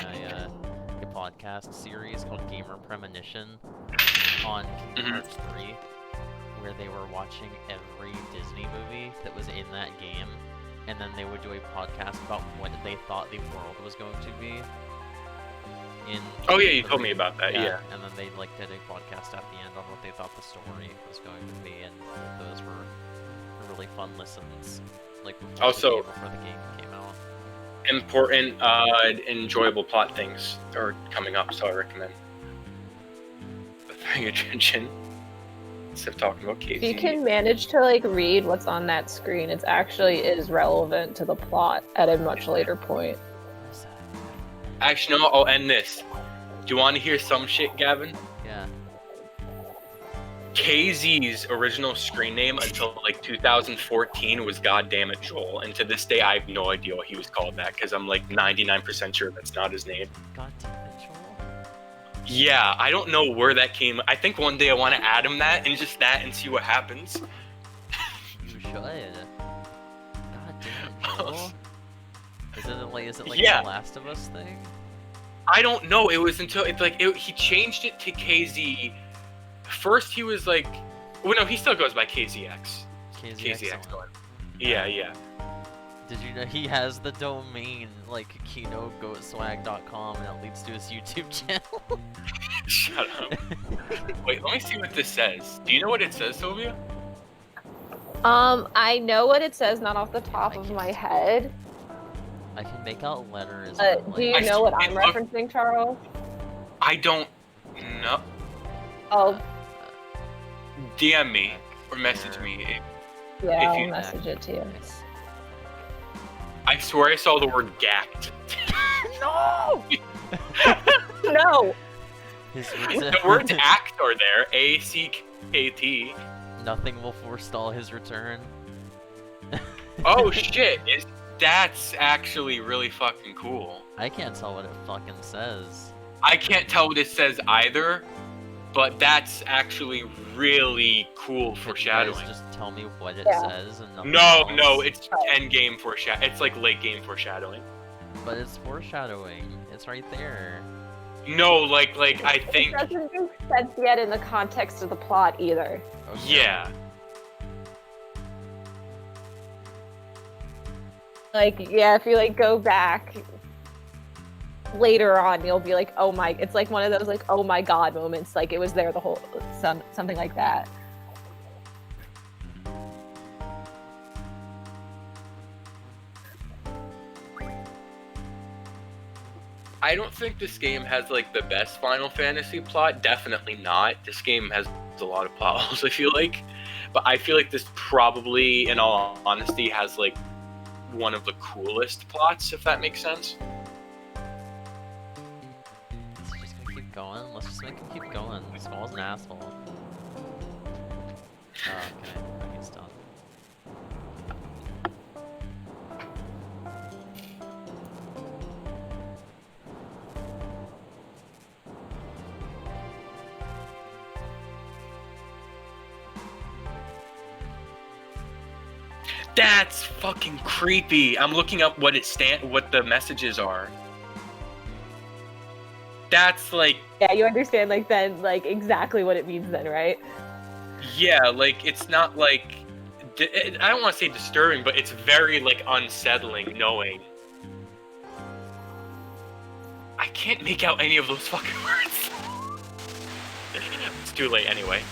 a podcast series called Gamer Premonition on Kingdom Hearts 3, where they were watching every Disney movie that was in that game, and then they would do a podcast about what they thought the world was going to be. Oh yeah, you told me about that, yeah. And then they like did a podcast at the end on what they thought the story was going to be, and those were really fun listens. Like before the game came out. Important, enjoyable plot things are coming up, so I recommend paying attention instead of talking about KZ. If you can manage to like read what's on that screen, it actually is relevant to the plot at a much later point. Actually, no, I'll end this. Do you want to hear some shit, Gavin? Yeah. KZ's original screen name until like 2014 was Goddammit Joel, and to this day I have no idea what he was called that, because I'm like 99% sure that's not his name. Goddammit Joel? Yeah, I don't know where that came. I think one day I want to add him that and just that and see what happens. You should. Goddammit Joel? Is it like Yeah. the Last of Us thing? I don't know. It was until he changed it to KZ. First he was like, well, no, he still goes by KZX. KZX going. Yeah. Did you know he has the domain like KinoGoatSwag.com, and that leads to his YouTube channel? Shut up. Wait, let me see what this says. Do you know what it says, Sylvia? I know what it says, not off the top of my head. I can make out letters. Do you know what I'm referencing, Charles? I don't know. Oh, DM me or message me. yeah, If you- I'll message it to you. I swear I saw the word gacked. No! No! The words act are there. ACKT. Nothing will forestall his return. Oh shit! That's actually really fucking cool. I can't tell what it fucking says. I can't tell what it says either, but that's actually really cool Could you foreshadowing. guys just tell me what it Yeah. says and nothing No, else? it's end game foreshadowing. It's like late game foreshadowing. But it's foreshadowing. It's right there. No, like I It think, doesn't make sense yet in the context of the plot either. Okay. yeah. Like, yeah, if you like go back later on, you'll be like, oh my, it's like one of those like, oh my god moments. Like it was there the whole, something like that. I don't think this game has like the best Final Fantasy plot. Definitely not. This game has a lot of plot holes, I feel like. But I feel like this probably, in all honesty, has like one of the coolest plots, if that makes sense. Let's just gonna keep going. Let's just make him keep going. Small's an asshole. Oh, okay. He's done. That's fucking creepy. I'm looking up what the messages are. That's like, Yeah, you understand like then like exactly what it means then, right? yeah, like it's not like, I don't want to say disturbing, but it's very like unsettling knowing. I can't make out any of those fucking words. It's too late anyway.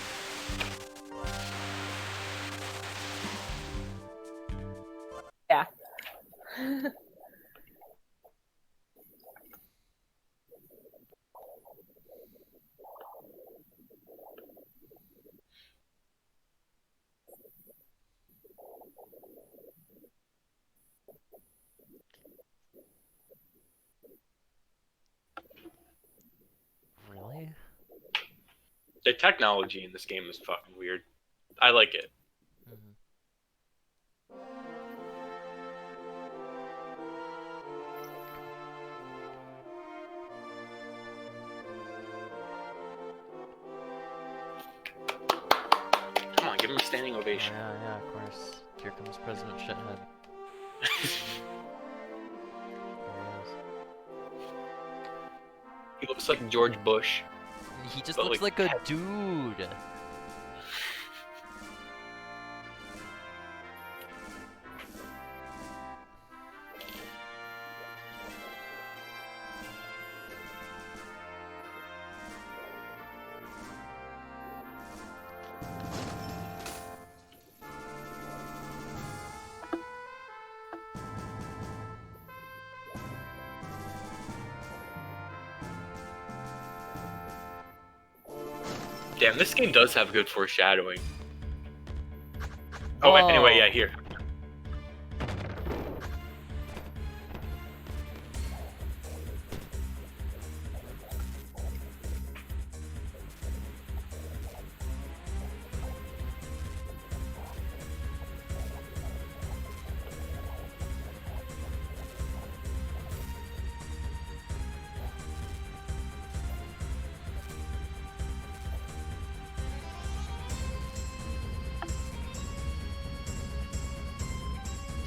Yeah. Really? The technology in this game is fucking weird. I like it. Mhm. Come on, give him a standing Oh, ovation. yeah, of course. Here comes President Shithead. There He looks like George Bush. he is. He just But, looks like, like a dude. Damn, this game does have good foreshadowing. Oh, anyway, yeah, Whoa. here.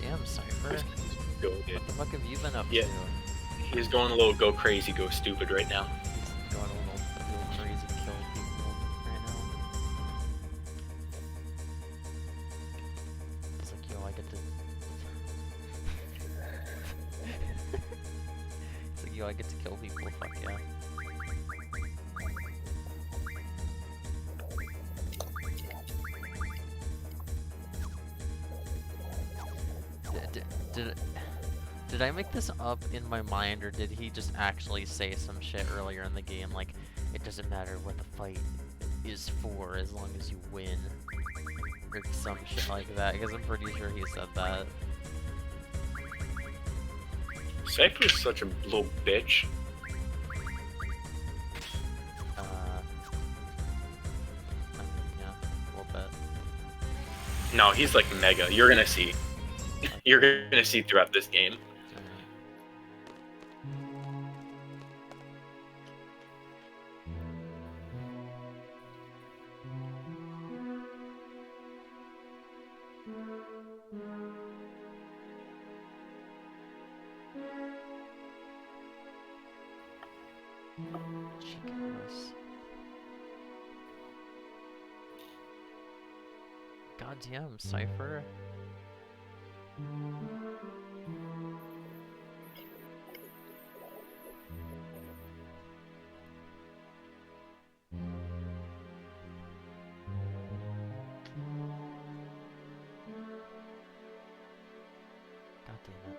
Damn, Cypher. Go, dude. What the fuck have you been up Yeah. to? He's going a little go crazy, go stupid right now. He's going a little crazy, kill people right now. He's like, yo, I get to. He's like, yo, I get to kill people. Fuck yeah. Did I make this up in my mind, or did he just actually say some shit earlier in the game, like, it doesn't matter what the fight is for as long as you win, or some shit like that, because I'm pretty sure he said that. Cypher's such a little bitch. I mean, yeah, a little bit. No, he's like mega. You're gonna see. You're gonna see throughout this game. Chicos. Goddamn, Cypher. God damn it.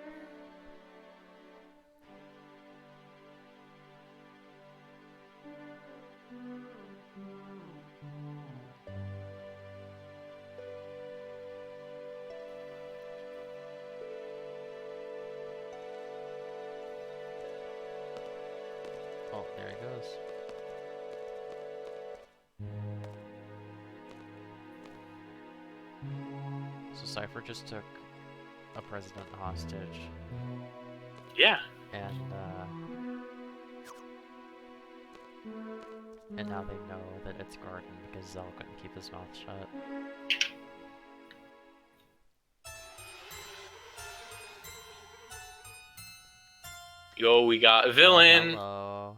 Oh, there he goes. So Cypher just took a president hostage, Yeah. and now they know that it's Garden because Zell couldn't keep his mouth shut. Yo, we got a villain. Hello.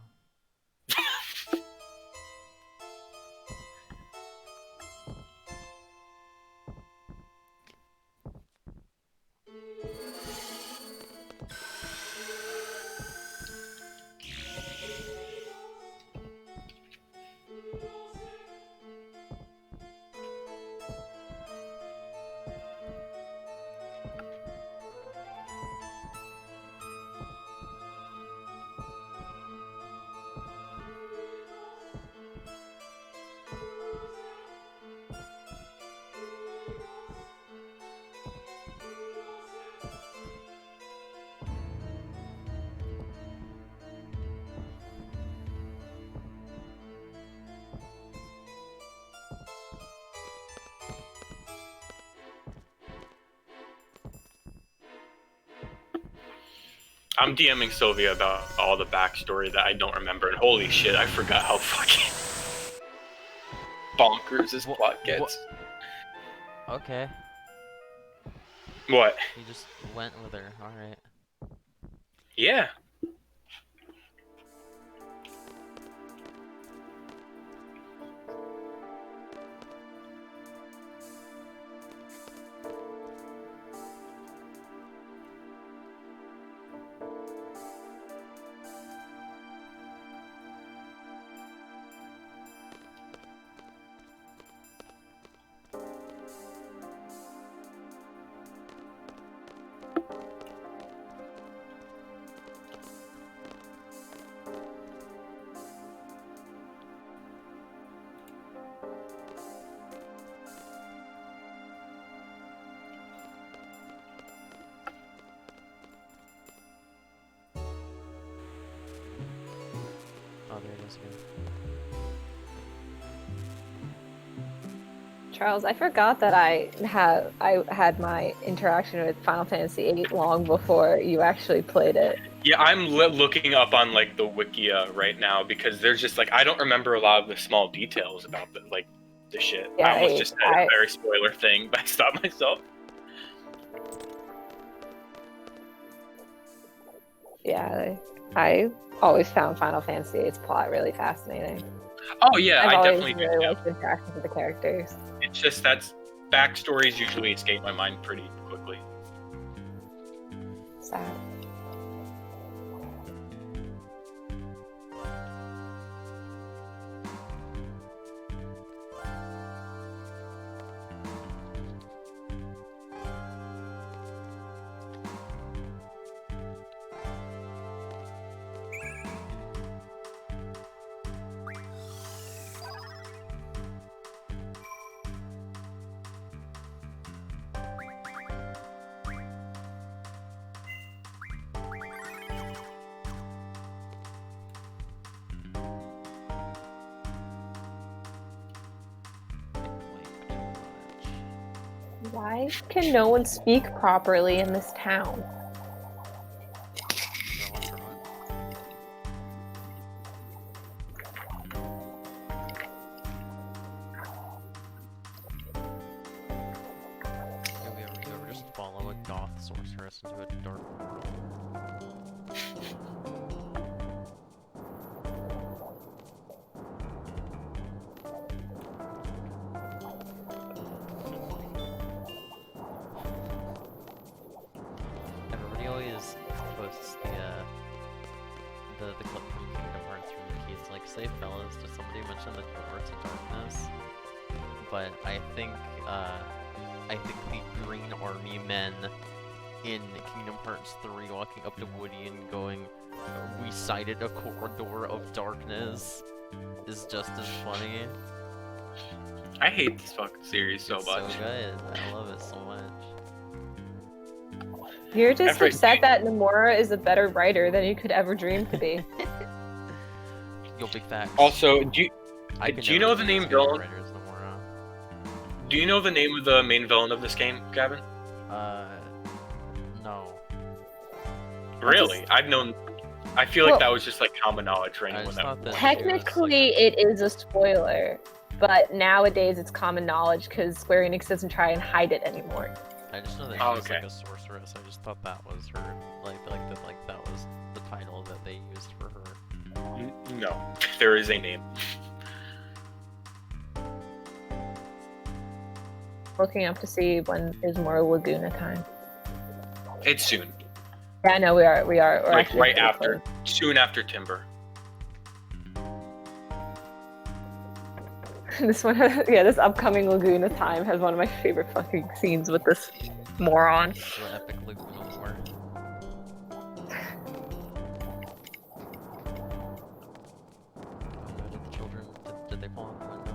I'm DMing Sylvia about all the backstory that I don't remember, and holy shit, I forgot how fucking bonkers this plot gets. Okay. What? You just went with her. Alright. Yeah. Oh, there it is again. Charles, I forgot that I had my interaction with Final Fantasy VIII long before you actually played it. Yeah, I'm looking up on like the Wikia right now because there's just like I don't remember a lot of the small details about the shit. Yeah, I almost just said a very spoiler thing, but I stopped myself. Yeah, I always found Final Fantasy VIII's plot really fascinating. Oh yeah, I've I always definitely do. really Too. liked the interactions with the characters. It's just that's backstories usually escape my mind pretty quickly. Sad. Why can no one speak properly in this town? Ever just follow a goth sorceress into a dark portal? Everybody always posts the clip from Kingdom Hearts from the kids like, say fellas, did somebody mention the door to darkness? But I think the Green Army men in Kingdom Hearts 3 walking up to Woody and going, "We sighted a corridor of darkness," is just as funny. I hate this fucking series so It's much. so good. I love it so much. You're just Every- upset that Nomura is a better writer than you could ever dream to be. Yo, big facts. Also, I could do you never know the be as name good a villain? writer as Nomura. Do you know the name of the main villain of this game, Gavin? No. Really? I feel like that was just like common knowledge for I anyone just that. thought that Technically, it is a spoiler, but nowadays it's common knowledge because Square Enix doesn't try and hide it anymore. I just know that Oh, she's okay. like a sorceress. I just thought that was her, that was the title that they used for her. No, there is a name. Looking up to see when is more Laguna time. It's soon, Yeah, no, we are. We're like actually right pretty after, soon after Timber. close. This one, this upcoming Laguna time has one of my favorite fucking scenes with this moron. The epic Laguna War. Did the children, did they fall out the window?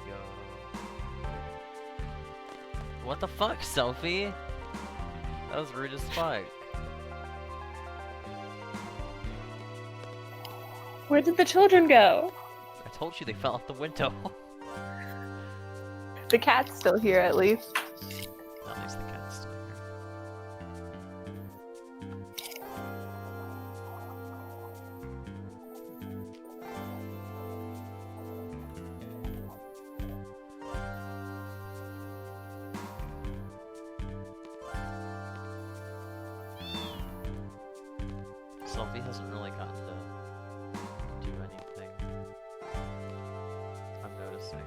Yo. What the fuck, Selfie? That was rude as fuck. Where did the children go? I told you they fell out the window. The cat's still here at least. At least the cat's still here. Selfie hasn't really gotten to do anything. I'm noticing.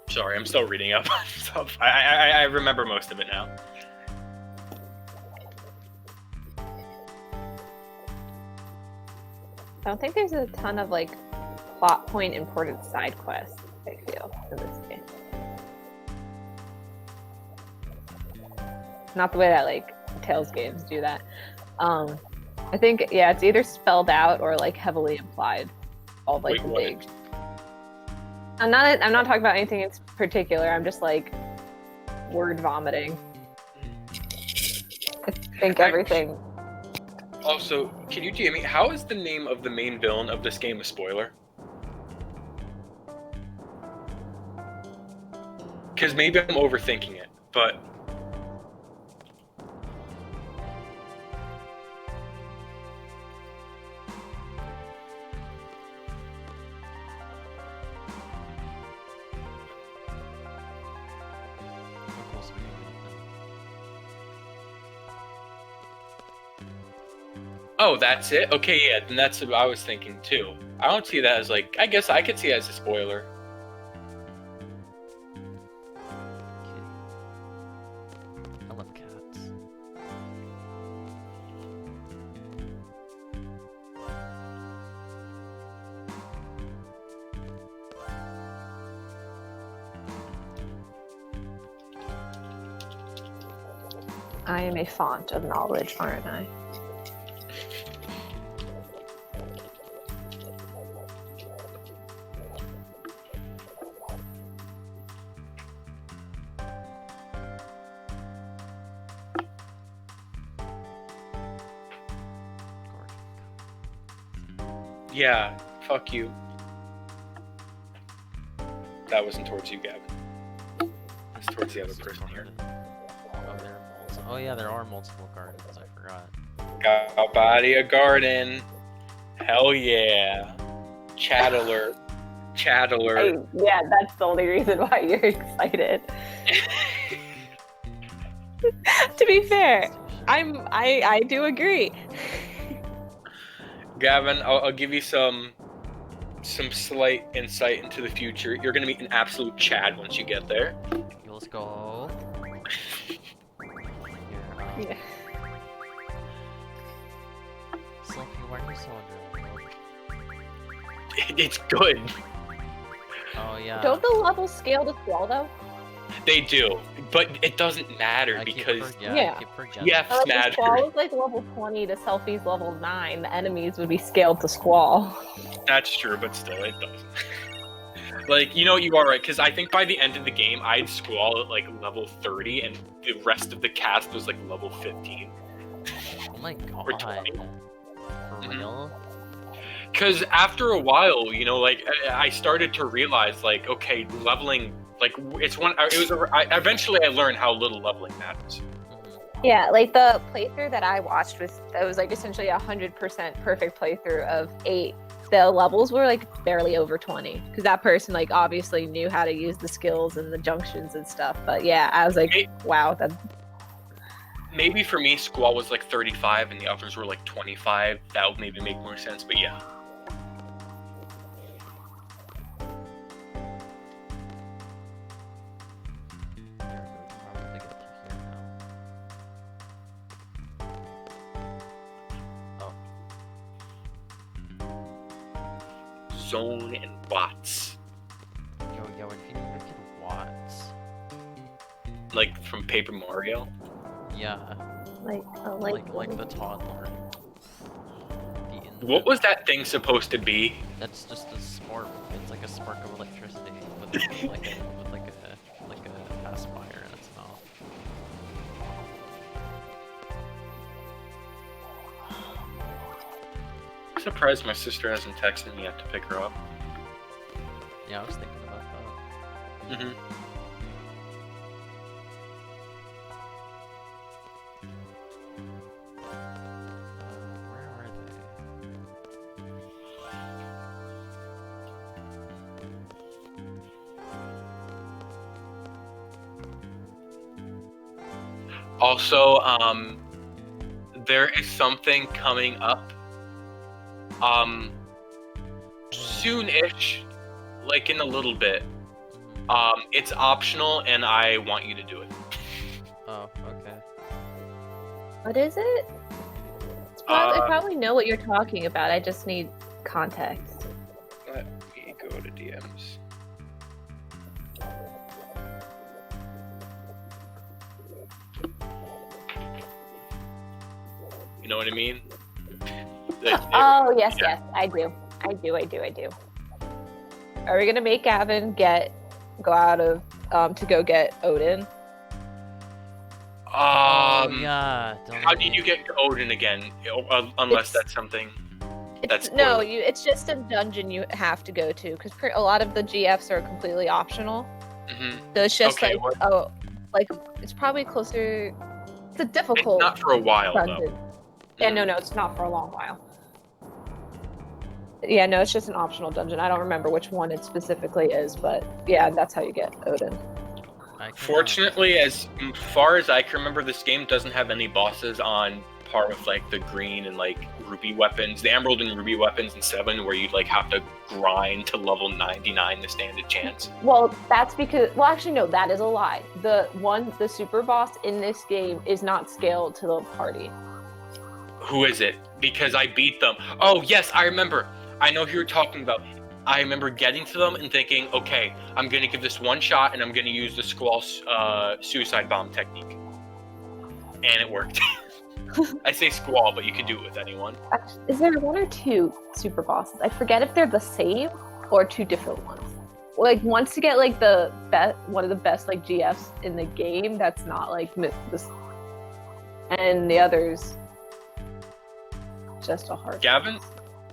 Sorry, I'm still reading up on stuff. I remember most of it now. I don't think there's a ton of like plot point important side quests, I feel, in this game. Not the way that like Tales games do that. I think yeah, it's either spelled out or like heavily implied. All of, like Wait, the what? big. I'm not talking about anything in particular. I'm just like word vomiting. I think everything. Also, can you tell me, how is the name of the main villain of this game a spoiler? Because maybe I'm overthinking it, but... How close are we getting Oh, that's it? Okay, yeah, then that's what I was thinking too. I don't see that as like, I guess I could see it as a spoiler. Kitty. I love cats. I am a font of knowledge, aren't I? Yeah, fuck you. That wasn't towards you, Gavin. It's towards the other person here. Oh yeah, there are multiple gardens. I forgot. Got body a garden. Hell yeah. Chat alert. Chat alert. Yeah, that's the only reason why you're excited. To be fair, I do agree. Gavin, I'll give you some slight insight into the future. You're gonna meet an absolute Chad once you get there. Okay, let's go. Here, Yeah. Slinky, why are you so underleveled? It's good. Oh yeah. Don't the levels scale to squall though? They do, but it doesn't matter I keep because Yeah. I keep forgetting. yes If matter. Squall is like level 20 to Selfie's level 9, the enemies would be scaled to Squall. That's true, but still, it doesn't. Like, you know, you are right, because I think by the end of the game, I'd Squall at like level 30, and the rest of the cast was like level 15. Oh my god. Or 20. For Mhm. real? Because after a while, you know, like I started to realize, like, okay, leveling, like it's one. Eventually, I learned how little leveling matters. Yeah, like the playthrough that I watched was like essentially 100% perfect playthrough of 8. The levels were like barely over 20 because that person like obviously knew how to use the skills and the junctions and stuff. But yeah, I was like, wow, that. Maybe for me, Squall was like 35 and the others were like 25. That would maybe make more sense, but yeah. There, we can probably get to here now. Zone and Watts. Yo, if you need to get Watts. Like from Paper Mario. Yeah, Like the toddler. What was that thing supposed to be? That's just a spark. It's like a spark of electricity with like a pacifier in its mouth. surprised my sister hasn't texted me yet to pick her up. Yeah, I was thinking about that. Mm-hmm. Where are Also, there is something coming up, soon-ish, like in a little bit. It's optional, and I want you to do it. Oh, okay. What is it? I probably know what you're talking about. I just need context. Let me go to DMs. You know what I mean? Oh, yes, yes. I do. I do. Are we gonna make Gavin go out of to go get Odin? Oh, yeah. How did you get to Odin again? Unless that's something. That's spoiler. It's just a dungeon you have to go to because a lot of the GFs are completely optional. Mm-hmm. So it's just Okay, it's probably closer. It's a difficult. It's not for a while dungeon. though. Yeah, no, it's not for a long while. Yeah, no, it's just an optional dungeon. I don't remember which one it specifically is, but yeah, that's how you get Odin. Fortunately, as far as I can remember, this game doesn't have any bosses on par with like the green and like ruby weapons, the emerald and ruby weapons in 7, where you like have to grind to level 99 to stand a chance. Well, that's because actually no, that is a lie. The super boss in this game is not scaled to the party. Who is it? Because I beat them. Oh yes, I remember. I know who you're talking about. I remember getting to them and thinking, okay, I'm gonna give this one shot and I'm gonna use the Squall suicide bomb technique. And it worked. I say Squall, but you can do it with anyone. Is there one or two super bosses? I forget if they're the same or two different ones. Like once you get like one of the best like GFs in the game, that's not like this, and the others just a hard.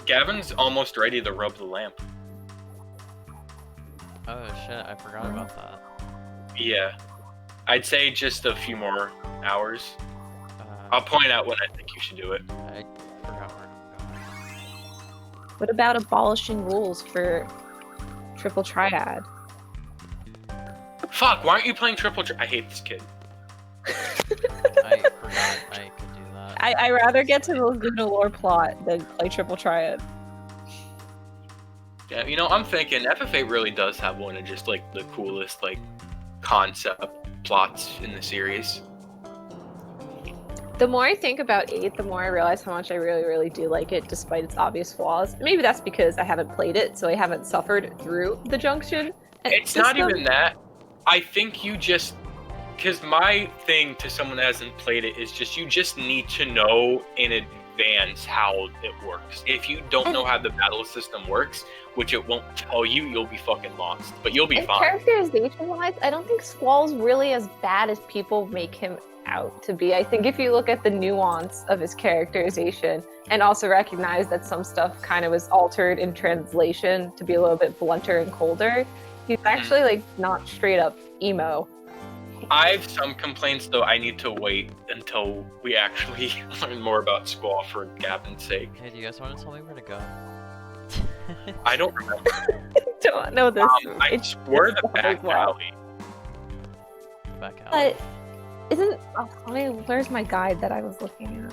Gavin's almost ready to rub the lamp. Oh shit, I forgot about that. Yeah. I'd say just a few more hours. I'll point out when I think you should do it. I forgot where I'm going. What about abolishing rules for Triple Triad? Fuck, why aren't you playing Triple Triad? I hate this kid. I forgot I could do that. I rather get to the Laguna lore plot than play Triple Triad. Yeah, you know, I'm thinking FF8 really does have one of just like the coolest like concept plots in the series. The more I think about 8, the more I realize how much I really, really do like it, despite its obvious flaws. Maybe that's because I haven't played it, so I haven't suffered through the junction. It's not even that. I think you just... Because my thing to someone that hasn't played it is just you just need to know in advance how it works. If you don't know how the battle system works, which it won't tell you, you'll be fucking lost. But you'll be fine. Characterization-wise, I don't think Squall's really as bad as people make him out to be. I think if you look at the nuance of his characterization and also recognize that some stuff kind of was altered in translation to be a little bit blunter and colder, he's actually like not straight up emo. I have some complaints, though. I need to wait until we actually learn more about Squall for Gavin's sake. Hey, do you guys want to tell me where to go? I don't remember. I don't know this. I swear the back alley. Back out. But isn't... Oh, where's my guide that I was looking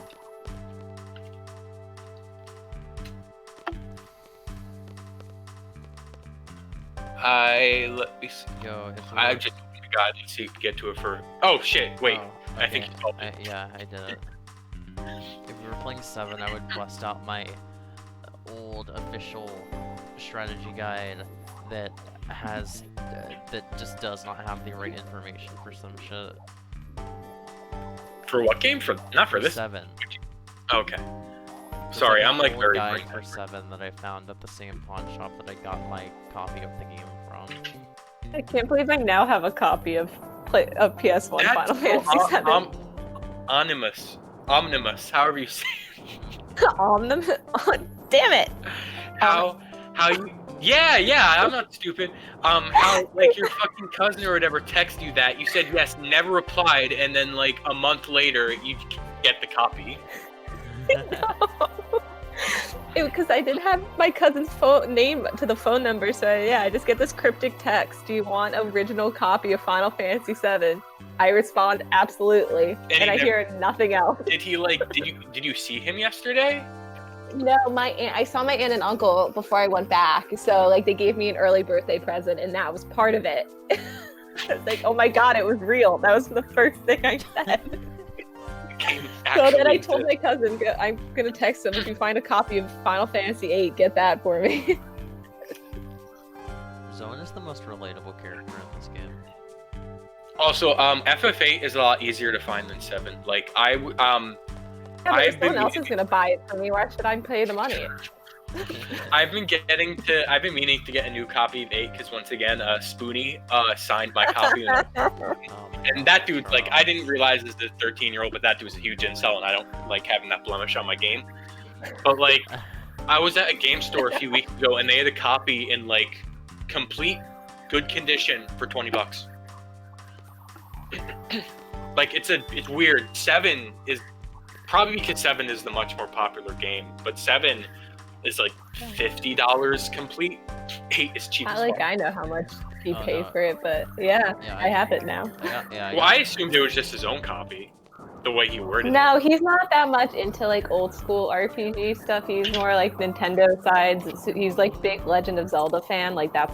at? Let me see. Yo, if we I were- just got to see get to it for. Oh shit! Wait, Oh, I think okay. you told me. Yeah, I did it. If we were playing 7, I would bust out my old official strategy guide that has that just does not have the right information for some shit. For what game? For not for this. 7. Okay. There's Sorry, an I'm like old very guide brain for dead. 7 that I found at the same pawn shop that I got my copy of the game from. I can't believe I now have a copy of PS1 Final Fantasy VII. Omnimus, however you say it. Omnimus. Damn it! How you? Yeah, I'm not stupid. How like your fucking cousin or whatever texted you that you said yes, never replied, and then like a month later you get the copy. Because I didn't have my cousin's phone name to the phone number, so I just get this cryptic text. Do you want original copy of Final Fantasy VII? I respond absolutely, and I hear nothing else. Did he like? Did you see him yesterday? No, I saw my aunt and uncle before I went back, so like they gave me an early birthday present, and that was part of it. I was like, oh my god, it was real. That was the first thing I said. So then I told my cousin, I'm gonna text him, if you find a copy of Final Fantasy VIII, get that for me. Zoan is the most relatable character in this game. Also, FF8 is a lot easier to find than 7. Like If someone else is gonna buy it for me, why should I pay the money? I've been meaning to get a new copy of 8 because once again, Spoonie signed my copy, and that dude, like, I didn't realize as a 13-year-old, but that dude was a huge incel, and I don't like having that blemish on my game. But like, I was at a game store a few weeks ago, and they had a copy in like complete good condition for $20. Like, it's weird. 7 is probably because 7 is the much more popular game, but 7 is like $50 complete. 8 is cheap. Not like I know how much he paid for it, but yeah, I have it now. I assumed it was just his own copy, the way he worded it. No, he's not that much into like old school RPG stuff. He's more like Nintendo sides. He's like big Legend of Zelda fan, like that.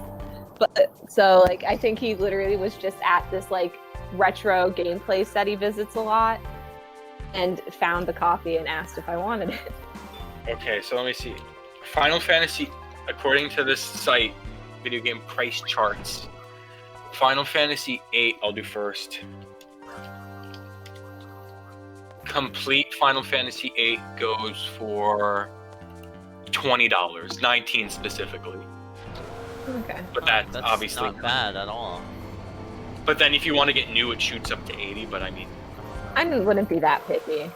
But so like I think he literally was just at this like retro game place that he visits a lot, and found the copy and asked if I wanted it. Okay, so let me see. Final Fantasy, according to this site, video game price charts. Final Fantasy VIII, I'll do first. Complete Final Fantasy VIII goes for $20, $19 specifically. Okay. But that's obviously not bad at all. But then if you want to get new, it shoots up to 80. But I mean, I wouldn't be that picky.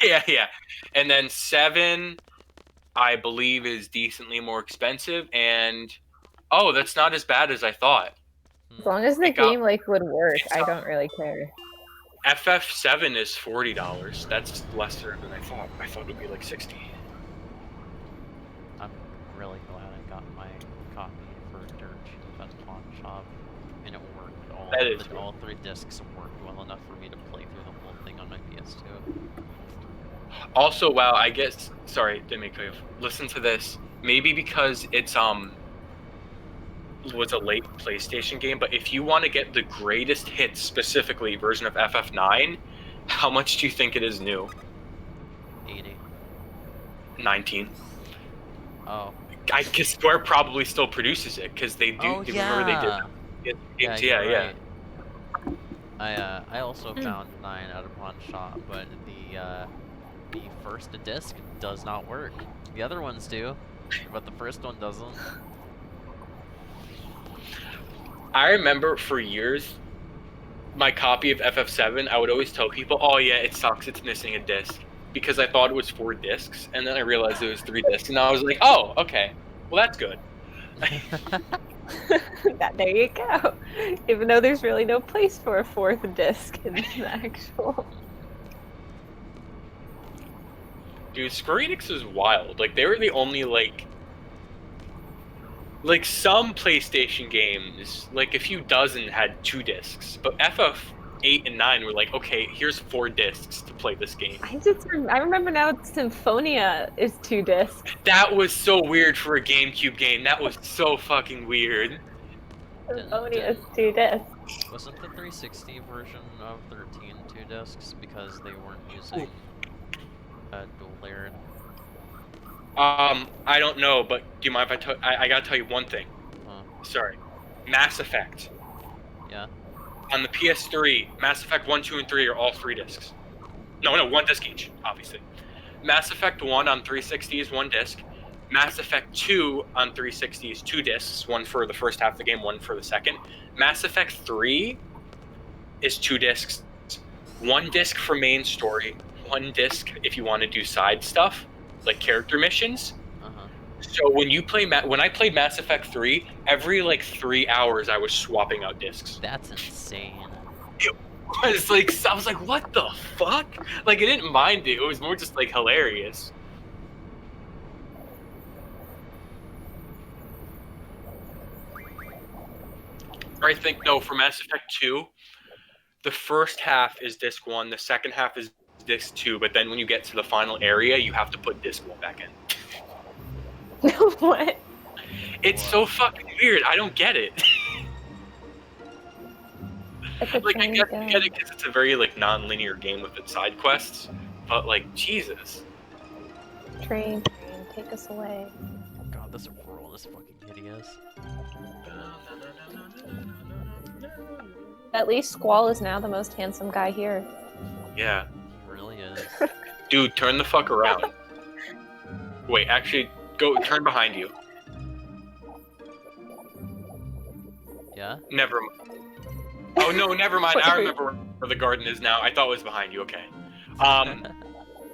Yeah. And then 7, I believe, is decently more expensive, and that's not as bad as I thought. As long as the game like would work, I don't really care. FF7 is $40. That's lesser than I thought. I thought it would be like 60. I'm really glad I got my copy for dirt cheap at the pawn shop, and it worked. All 3 discs worked well enough for me to play through the whole thing on my PS2. Also, wow, I guess, sorry, didn't mean to cut you off. Listen to this. Maybe because it's was a late PlayStation game, but if you want to get the greatest hits, specifically version of FF9, how much do you think it is new? 80. 19. Oh. I guess Square probably still produces it because they do. Remember they did. Yeah. I also found 9 at a pawn shop, but the first disc does not work. The other ones do, but the first one doesn't. I remember for years, my copy of FF7, I would always tell people, oh yeah, it sucks, it's missing a disc. Because I thought it was 4 discs, and then I realized it was 3 discs, and I was like, oh, okay, well that's good. There you go. Even though there's really no place for a 4th disc in the actual... Dude, Square Enix is wild. Like, they were the only, like some PlayStation games, like a few dozen had 2 discs, but FF8 and 9 were like, okay, here's 4 discs to play this game. I remember now Symphonia is 2 discs. That was so weird for a GameCube game. That was so fucking weird. Symphonia is 2 discs. Wasn't the 360 version of 13 2 discs because they weren't using dual layered? I don't know, but do you mind if I gotta tell you one thing. Sorry. Mass Effect. Yeah. On the PS3, Mass Effect 1, 2, and 3 are all 3 discs. No, 1 disc each, obviously. Mass Effect 1 on 360 is 1 disc. Mass Effect 2 on 360 is 2 discs, 1 for the first half of the game, 1 for the second. Mass Effect 3 is 2 discs. 1 disc for main story, 1 disc if you want to do side stuff, like character missions. So when I played Mass Effect 3, every like 3 hours I was swapping out discs. That's insane. It's like I was like, what the fuck? Like I didn't mind it. It was more just like hilarious. I think no, for Mass Effect 2, the first half is disc 1, the second half is disc 2, but then when you get to the final area, you have to put disc 1 back in. What? It's so fucking weird. I don't get it. It's a Like I train get going. it because it's a very like non-linear game with its side quests, but like Jesus. Train, take us away. God, this world is fucking hideous. At least Squall is now the most handsome guy here. Yeah, He really is. dude, turn the fuck around. Wait, actually, go turn behind you. Yeah? Never. Oh no, never mind. I remember where the garden is now. I thought it was behind you. Okay.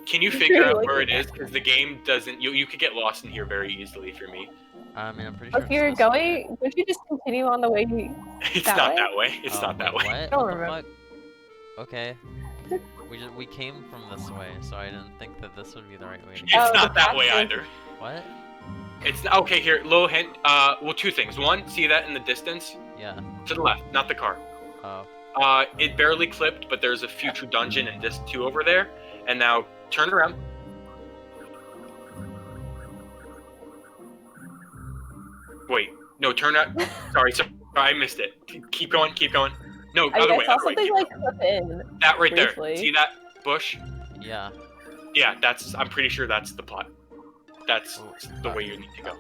Can you figure out where it is? Because the game doesn't. You could get lost in here very easily if you're me. I mean, I'm pretty sure If you're it's supposed to be- going, would you just continue on the way you... It's That not way? that way. It's Oh, not that wait, way. What? don't What the remember. fuck? Okay. We came from this way, so I didn't think that this would be the right way to It's go. Oh, not the that way path is- either. What? It's okay. Here, little hint. Well, two things. One, see that in the distance Yeah. to the left, not the car. Oh. It barely clipped, but there's a future dungeon in disc 2 over there. And now turn around. Wait, no, turn out. Sorry, I missed it. Keep going, keep going. No, I other mean, way, I saw other way. something Keep like going. clip in. That right briefly. there. See that bush? Yeah. Yeah, I'm pretty sure that's the plot. That's the way you need to go.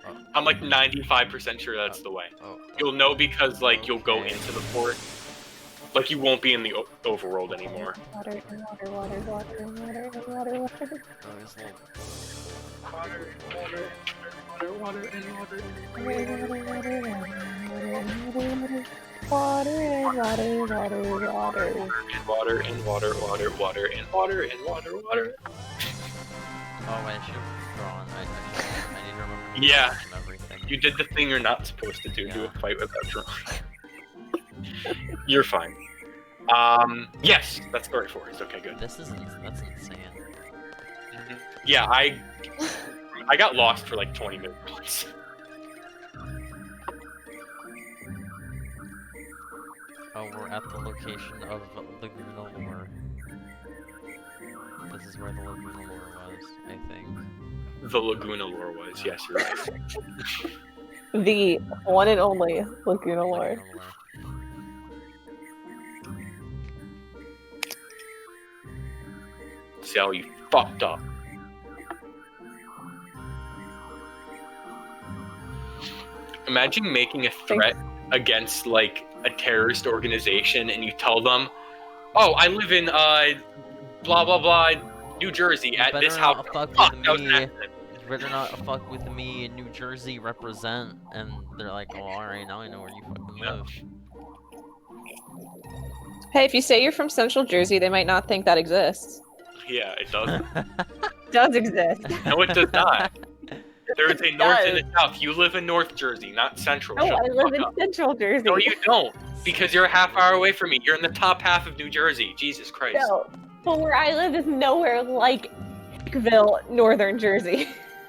Oh. I'm like 95% sure that's the way. Oh. You'll know because like you'll go Okay. into the port. Like you won't be in the overworld anymore. Water, and water, water, water, and water, and water, water. Oh, this little... Water, water, water, water, and water. Water, and water, water, water. And water, and water, water, water, and water, and water, water. Oh, I should have drawn. I need to remember the Yeah. names and everything. You did the thing you're not supposed to do. Do Yeah. a fight without drawing. You're fine. Yes, that's story 4. It's okay, good. That's insane. Yeah, I got lost for like 20 minutes once. Oh, we're at the location of Laguna Lore. This is where the Laguna Lore was, I think. The Laguna lore was, yes, you're right. The one and only Laguna Lore. Laguna Lore. See how you fucked up. Imagine making a threat against like a terrorist organization and you tell them, "Oh, I live in blah blah blah, New Jersey at better this not house." fuck Fuck, with that was me. an accident. You better not fuck with me in New Jersey represent. And they're like, oh, alright, now I know where you fucking Yeah. live. Hey, if you say you're from Central Jersey, they might not think that exists. Yeah, it does. Does exist. No, it does not. There is a north and does. a south. You live in North Jersey, not Central. No, Shut I the live fuck in up. Central Jersey. No, you don't. Because you're a half hour away from me. You're in the top half of New Jersey. Jesus Christ. No, but where I live is nowhere like Hickville, Northern Jersey.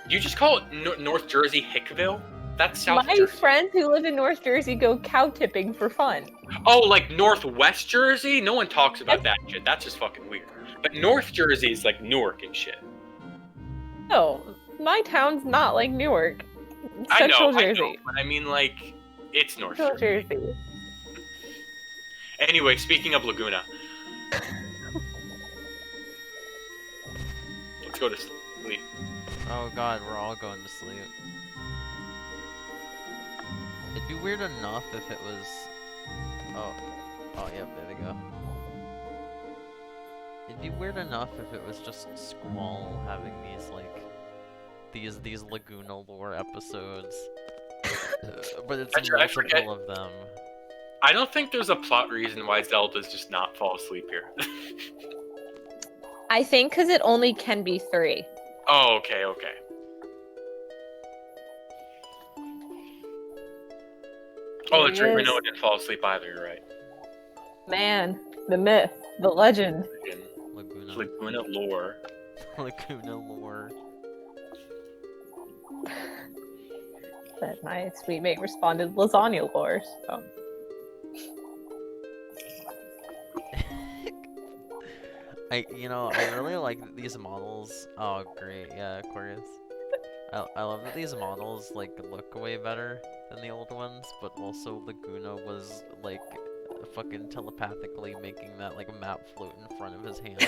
You just call it North Jersey Hickville? That's South My Jersey. friends who live in North Jersey go cow tipping for fun. Oh, like Northwest Jersey? No one talks about that shit. That's just fucking weird. But North Jersey is like Newark and shit. No, my town's not like Newark. I Central know, Jersey. but I mean like, it's North Central Jersey. Jersey. Anyway, speaking of Laguna. Let's go to sleep. Oh god, we're all going to sleep. It'd be weird enough if it was... Oh, yep, there they go. It'd be weird enough if it was just Squall having these, like... These Laguna Lore episodes. But it's Actually, I forget- multiple of them. I don't think there's a plot reason why Zelda's just not fall asleep here. I think because it only can be 3. Oh, okay, okay. Oh, There that's he right. We is. know it didn't fall asleep either. You're right. Man, the myth, the legend. Laguna. Laguna lore. Laguna lore. But my sweet mate responded lasagna lore. So. I really like these models. Oh, great. Yeah, Aquarius. I love that these models, like, look way better than the old ones, but also Laguna was, like, fucking telepathically making that, like, map float in front of his hand.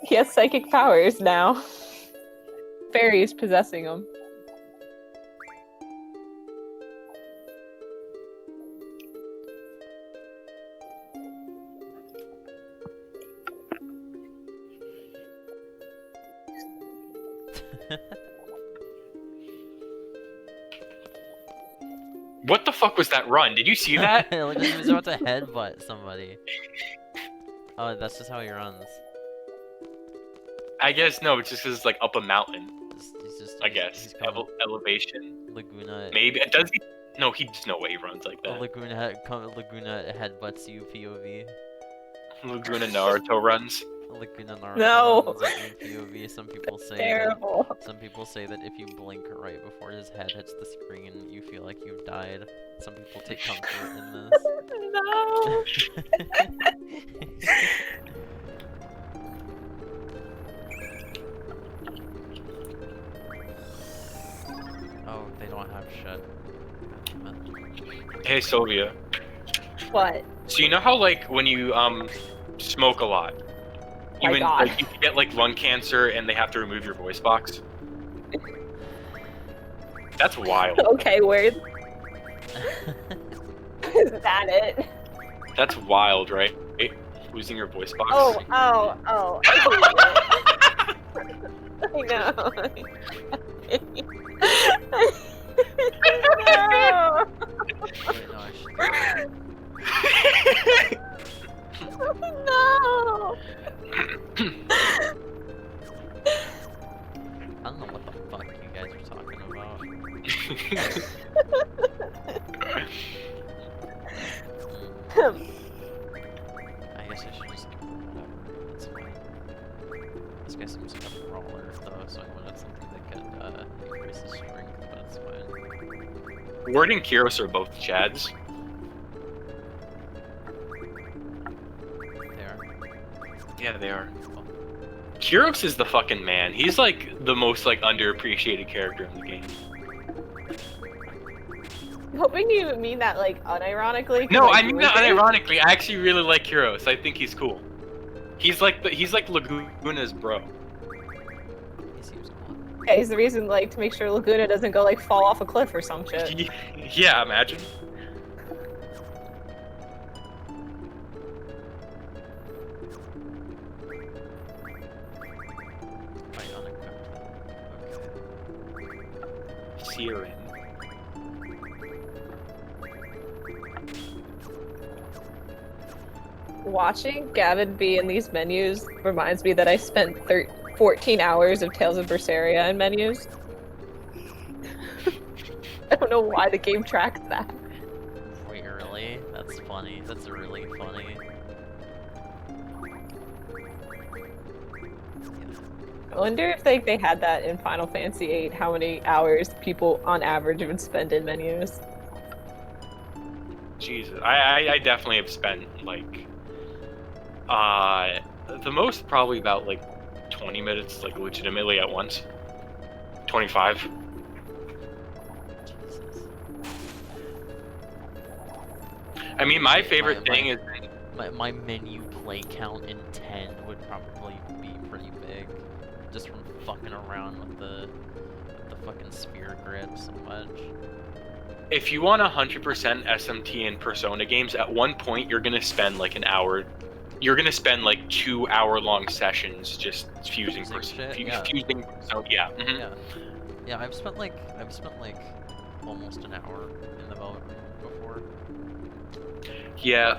He has psychic powers now. Fairies possessing him. What the fuck was that run? Did you see that? Look, he was about to headbutt somebody. Oh, that's just how he runs. I guess no, it's just 'cause it's like up a mountain. I guess He's coming. elevation. Laguna. Maybe does he? No, there's no way he runs like that. Laguna headbutts you, POV. Laguna Naruto runs. Laguna Naruto No. runs at you, POV. Some people say Terrible. Some people say that if you blink right before his head hits the screen, you feel like you've died. Some people take comfort in this. No. Oh, they don't have shit. Hey Sylvia. What? So you know how like when you smoke a lot, My God. like, you can get like lung cancer and they have to remove your voice box. That's wild. Okay, where is that it? That's wild, right? Losing your voice box. Oh. I know. No. Wait, no, I should. No. I don't know what the fuck you guys are talking about. I guess I should just give him whatever. That's fine. This guy seems like a brawler, though, so I wanted something that could increase his strength, but it's fine. Ward and Kyros are both Chads. There. Yeah, they are. Kyros is the fucking man. He's like the most like underappreciated character in the game. I'm hoping you mean that like unironically. 'cause No, I I mean that really do. unironically. I actually really like Kyros. I think he's cool. He's like Laguna's bro. He seems cool. Yeah, he's the reason like to make sure Laguna doesn't go like fall off a cliff or some shit. Yeah, imagine. Right, unequipped. Okay. Siren. Watching Gavin be in these menus reminds me that I spent 14 hours of Tales of Berseria in menus. I don't know why the game tracks that. Wait, really? That's funny. That's really funny. I wonder if they had that in Final Fantasy VIII, how many hours people on average would spend in menus. Jesus, I definitely have spent like the most probably about like 20 minutes like legitimately at once. 25. Jesus. I mean, my favorite My- thing is My menu play count in 10 would probably be pretty big. Just from fucking around with the fucking spear grid so much. if you want 100% SMT in Persona games, at one point you're gonna spend like an hour. You're gonna spend like 2-hour-long sessions just fusing Fusing Persona. shit, yeah. Fusing Persona, yeah. Mhm. Yeah. Yeah, I've spent like almost an hour in the Velvet Room before. Yeah.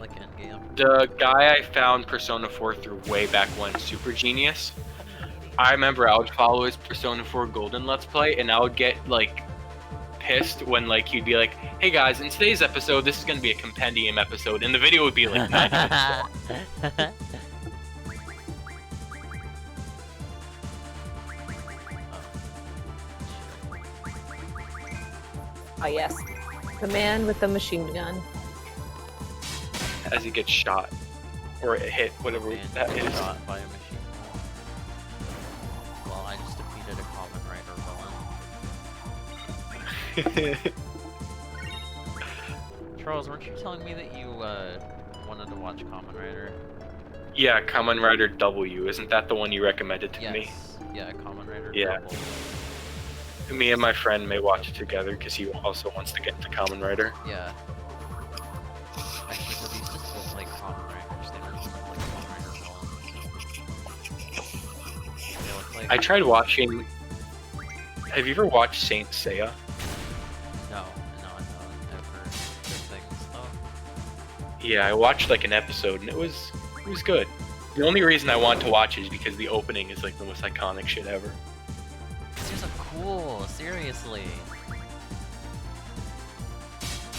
Like endgame. The guy I found Persona 4 through way back when, Super Genius. I remember I would follow his Persona 4 Golden Let's Play, and I would get like pissed when like he'd be like, "Hey guys, in today's episode, this is gonna be a compendium episode," and the video would be like 9 minutes long. Oh yes, the man with the machine gun. As he gets shot or hit, whatever Man that gets is. shot by a machine gun. Well, I just defeated a Common Rider villain. Charles, weren't you telling me that you wanted to watch Common Rider? Yeah, Kamen Rider W. Isn't that the one you recommended to me? Yeah, Common Rider Yeah. Double. Me and my friend may watch it together because he also wants to get into Kamen Rider. Yeah. Actually, so these just look like Common Riders. They don't look like Common Rider villains. They look like... I tried watching. Have you ever watched Saint Seiya? No, I haven't. I've heard good things though. Yeah, I watched like an episode and it was good. The only reason I want to watch it is because the opening is like the most iconic shit ever. These are cool, seriously.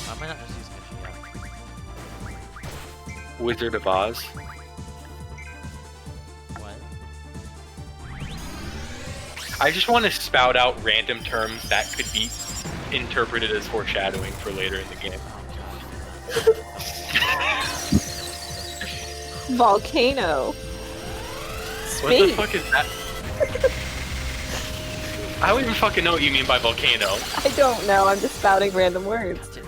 Why am I not just using a Wizard of Oz. What? I just want to spout out random terms that could be interpreted as foreshadowing for later in the game. Volcano. What the Space. fuck is that? I don't even fucking know what you mean by volcano. I don't know. I'm just spouting random words. Dude,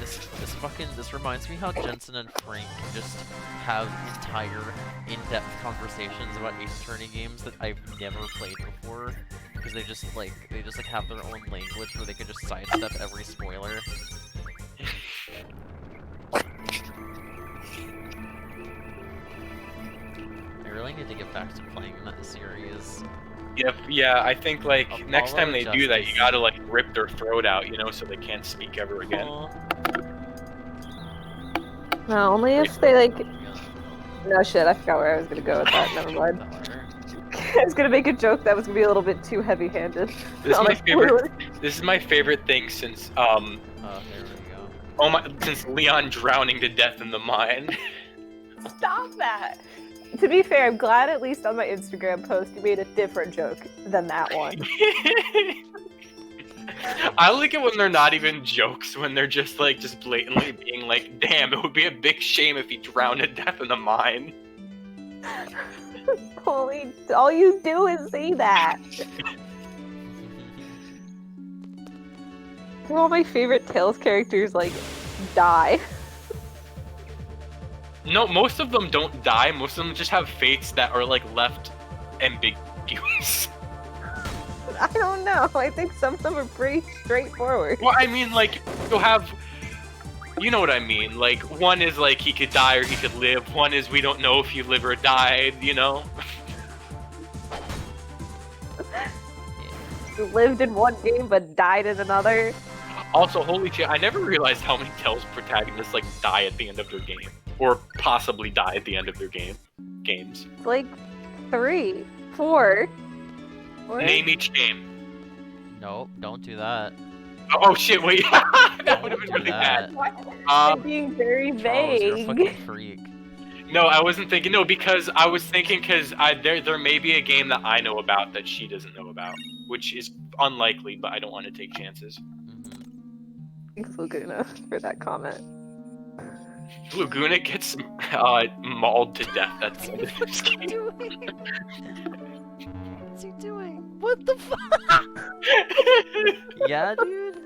this reminds me how Jensen and Frank just have entire in-depth conversations about Ace Attorney games that I've never played before, because they just have their own language where they can just sidestep every spoiler. I really need to get back to playing that series. Yep, yeah, I think like next Apollo time they do that, you Justice. gotta like rip their throat out, you know, so they can't speak ever again. Aw. No, only if they like. No shit. I forgot where I was gonna go with that. Never mind. Daughter. I was gonna make a joke that was gonna be a little bit too heavy-handed. This is On my a favorite. spoiler. This is my favorite thing since Oh, there we go. since Leon drowning to death in the mine. Stop that. To be fair, I'm glad at least on my Instagram post you made a different joke than that one. I like it when they're not even jokes, when they're just blatantly being like, damn, it would be a big shame if he drowned to death in the mine. All you do is say that. All my favorite Tales characters like die. No, most of them don't die. Most of them just have fates that are like left ambiguous. I don't know. I think some of them are pretty straightforward. Well, I mean, like, you'll have... You know what I mean. Like, one is like, he could die or he could live. One is, we don't know if he lived or died, you know? You lived in one game but died in another. Also, holy shit, I never realized how many Tales protagonists, like, die at the end of their game. Or possibly die at the end of their games. Like 3, 4. Name each game. Nope, don't do that. Oh shit, wait. That would have been Do really that. bad. I'm being very Charles, you're a vague. fucking freak. No, I wasn't thinking. No, because I was thinking there may be a game that I know about that she doesn't know about, which is unlikely, but I don't want to take chances. Mhm. Thanks, Laguna, for that comment. Laguna gets mauled to death at the end of this game. What's he doing? What the fuck? Yeah, dude.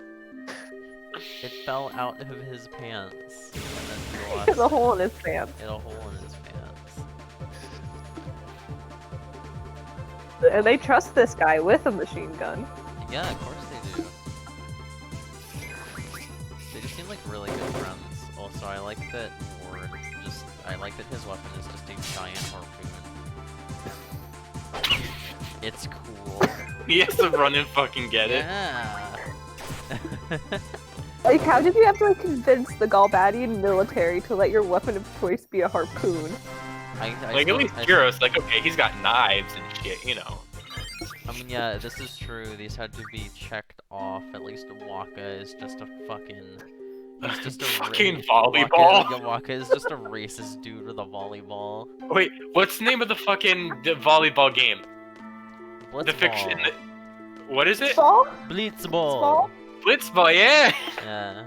It fell out of his pants. And then he There's a lost hole in his pants. it a hole in his pants. And they trust this guy with a machine gun. Yeah, of course they do. They just seem like really good friends. Also, I like that I like that his weapon is just a giant harpoon. It's cool. He has to run and fucking get it. Yeah. Like, how did you have to convince the Galbadian military to let your weapon of choice be a harpoon? Like, at least Hero's like, okay, he's got knives and shit, you know. I mean, yeah, this is true. These had to be checked off. At least Waka is just a fucking. He's just a Fucking volleyball. Waka is just a racist dude with a volleyball. Wait, what's the name of the volleyball game? Blitzball. The fiction. What is it? Ball? Blitzball. Blitzball, yeah! Yeah.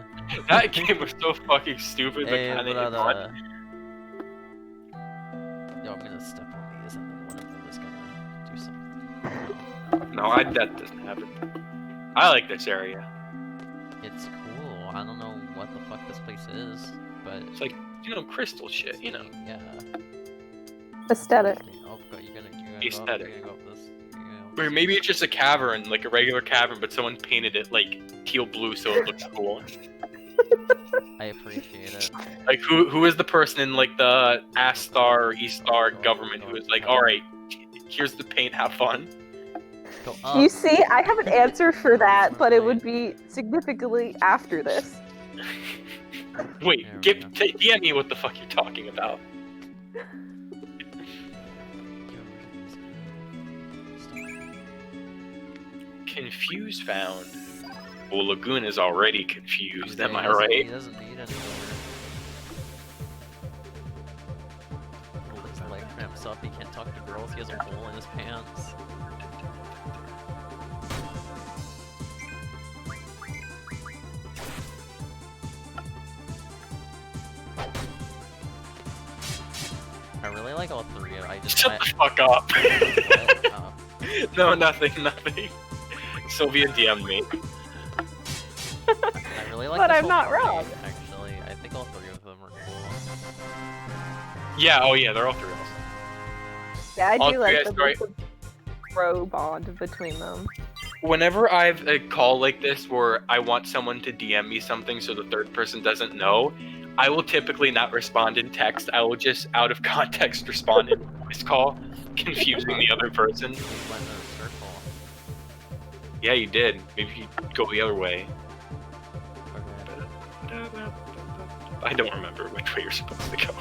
That game was so fucking stupid, but Hey, kinda but, fun. Yo, I'm gonna step on these and then one of them is gonna do something. No, that doesn't happen. I like this area. It's cool. I don't know what the fuck this place is, but It's like, crystal shit, yeah. Aesthetic. Oh, God, you're gonna Aesthetic. You're gonna go up this. Or maybe it's just a cavern, like a regular cavern, but someone painted it like teal blue so it looks cool. I appreciate it. Like who is the person in like the Astar or Eastar government who is like, all right, here's the paint, have fun. Go up. You see, I have an answer for that, but it would be significantly after this. Wait, There we go. DM me what the fuck you're talking about. Confused found. Well, Lagoon is already confused, am I He right? doesn't need any Holds his leg cramps up. He can't talk to girls. He has a hole in his pants. I really like all three of. I just. Shut the fuck up. Oh. No, nothing. Sylvia DM'd me. I really like But this I'm whole not party, wrong. Actually, I think all three of them are cool. Yeah, oh yeah, they're all three of us. Yeah, I All do three like guys, the bro bond between them. Whenever I have a call like this where I want someone to DM me something so the third person doesn't know, I will typically not respond in text. I will just out of context respond in voice call, confusing the other person. We went in a circle. Yeah, you did. Maybe you go the other way. Okay. I don't remember which way you're supposed to go.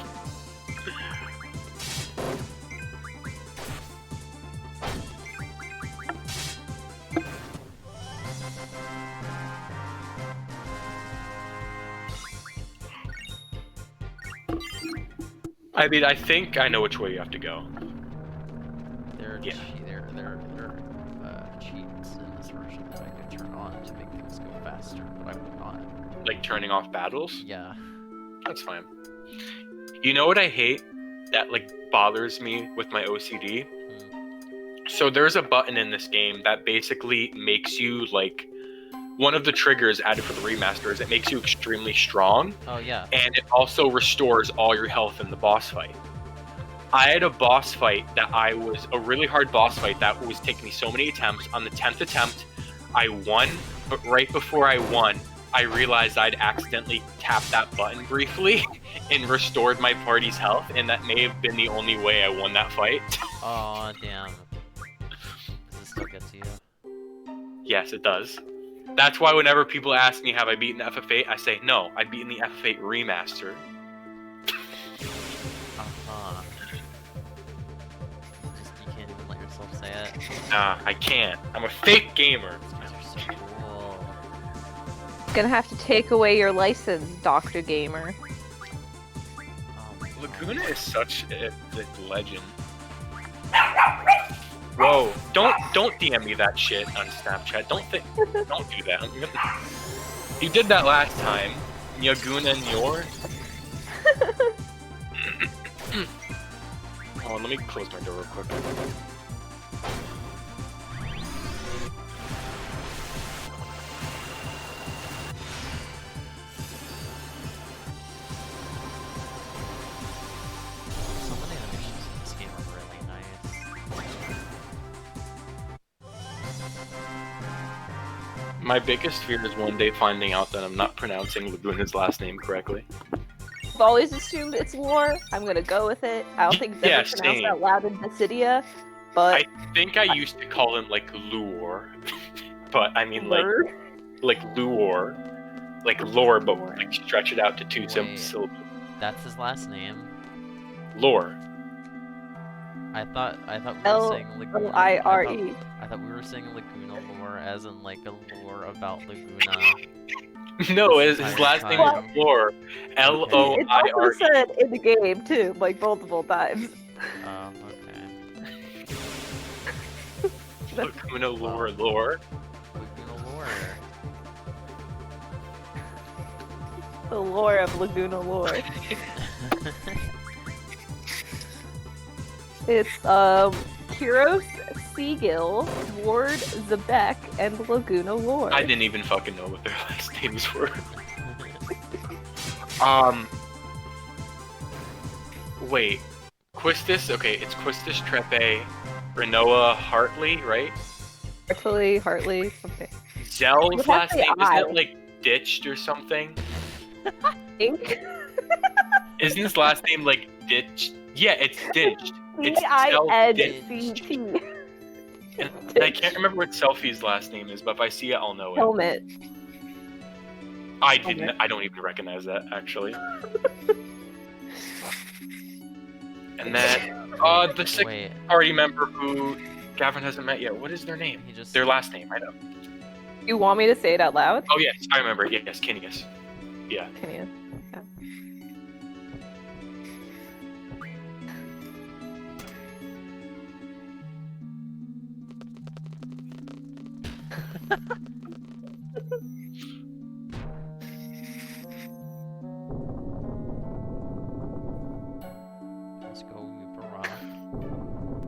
I mean, I think I know which way you have to go. There are, Yeah. cheats in this version that I could turn on to make things go faster, but I will not. Like turning off battles? Yeah. That's fine. You know what I hate that like bothers me with my OCD? So there's a button in this game that basically makes you like one of the triggers added for the remaster is it makes you extremely strong, Oh yeah. and it also restores all your health in the boss fight. I had a boss fight that a really hard boss fight that was taking me so many attempts. On the 10th attempt, I won, but right before I won, I realized I'd accidentally tapped that button briefly and restored my party's health, and that may have been the only way I won that fight. Oh damn. Does it still get to you? Yes, it does. That's why whenever people ask me, have I beaten FF8, I say, no, I've beaten the FF8 remaster. Uh-huh. You can't even let yourself say it. Nah, I can't. I'm a fake gamer. These guys are so cool. Gonna have to take away your license, Dr. Gamer. Laguna is such a legend. Whoa! Don't DM me that shit on Snapchat. Don't do that. You did that last time. Yaguna and Yor. Oh, let me close my door real quick. Some of the animations in this game are really nice. My biggest fear is one day finding out that I'm not pronouncing Laguna's last name correctly. I've always assumed it's Lore. I'm gonna go with it. I don't think it's Yeah, ever pronounced same. out loud in Dissidia, but I think I used to call him like Luor, but I mean Lure. like Luor, like lore, but Lore. like stretch it out to two Wait. syllables. That's his last name? Lore. I thought we were saying Laguna. Lire. I thought we were saying Laguna lore as in like a lore about Laguna. No, This his entire last name time. is Lore. It's also Loire. said in the game too, like multiple times. Oh, okay. Laguna Lore. Laguna lore. The lore of Laguna lore. It's Kiros, Seagill, Ward, Zebek, and Laguna lore. I didn't even fucking know what their last names were. Wait. Quistis? Okay, it's Quistis, Trepe, Renoa, Hartley, right? Hartley, something. Zell's What last about name, the isn't I? it like Ditched or something? Ink. Isn't his last name like Ditched? Yeah, it's Ditched. It's spelled D-I-N-C-T. And I can't remember what Selfie's last name is, but if I see it, I'll know it. Helmet. I don't even recognize that, actually. And then, the sixth Wait, party member who Gavin hasn't met yet. What is their name? he just Their last name, I know. You want me to say it out loud? Oh, yes, I remember. Yes, Kinius. Yeah. Can you? Let's go Parana.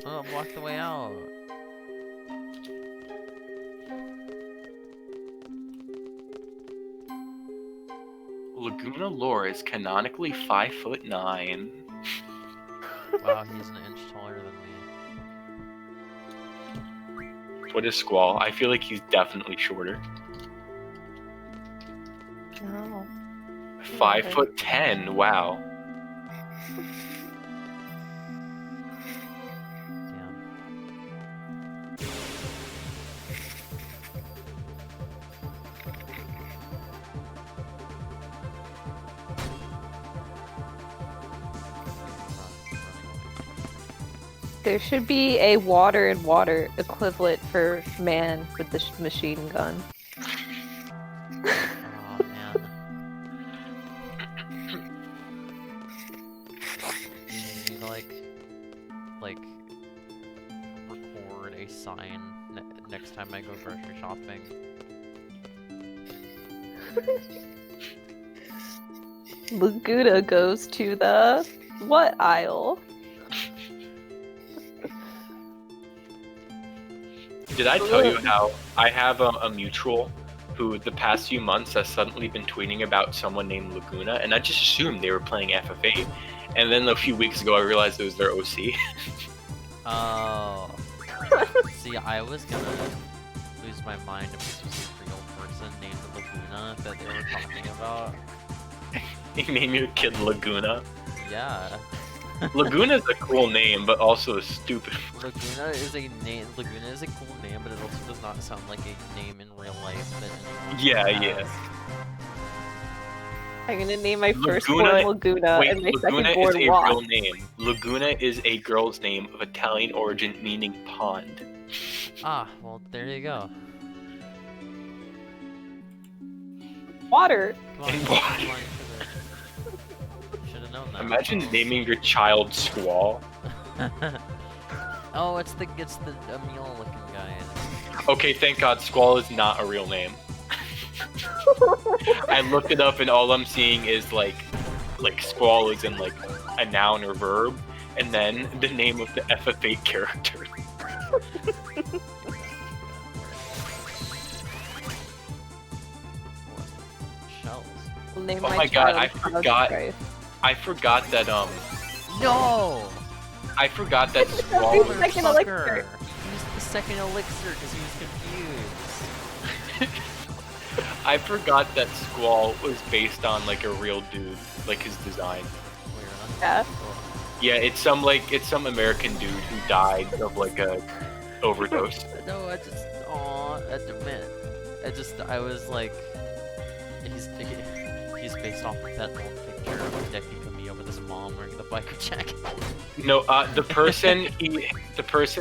Oh, block the way out. Laguna Lore is canonically 5'9". Wow, he's an inch taller than me. What is Squall? I feel like he's definitely shorter. Oh. 5'10". Wow. Damn. There should be a water and water equivalent for man with the machine gun. Oh man. You need to like record a sign next time I go grocery shopping. Laguna goes to the what aisle? Did I tell you how I have a mutual who the past few months has suddenly been tweeting about someone named Laguna, and I just assumed they were playing FF8. And then a few weeks ago I realized it was their OC. Oh. See, I was gonna lose my mind if this was a real person named Laguna that they were talking about. You name your kid Laguna. Yeah. Laguna is a cool name, but also a stupid. Laguna is a name. Laguna is a cool name, but it also does not sound like a name in real life that anyone Yeah, has. yeah. I'm gonna name my Laguna- firstborn Laguna Wait, and my Laguna is secondborn a Wasp. real name. Laguna is a girl's name of Italian origin meaning pond. Ah, well, there you go. Water. Come on, And come water. on, you should have known that. Imagine naming your child Squall. Oh, it's the Emil looking guy. Okay, thank God, Squall is not a real name. I looked it up and all I'm seeing is like Squall is in like a noun or verb, and then the name of the FF8 character. Shells. I'll name Oh my my God, child I Jesus forgot. Christ. I forgot that No! I forgot that He's Squall. the second elixir. He used the second elixir because he was confused. I forgot that Squall was based on like a real dude, like his design. Weird, huh? Yeah. Cool. Yeah, it's some American dude who died of like a overdose. No, I was like, he he's based off of that old picture of Hideki Kamiya with his mom wearing the biker jacket. No, the person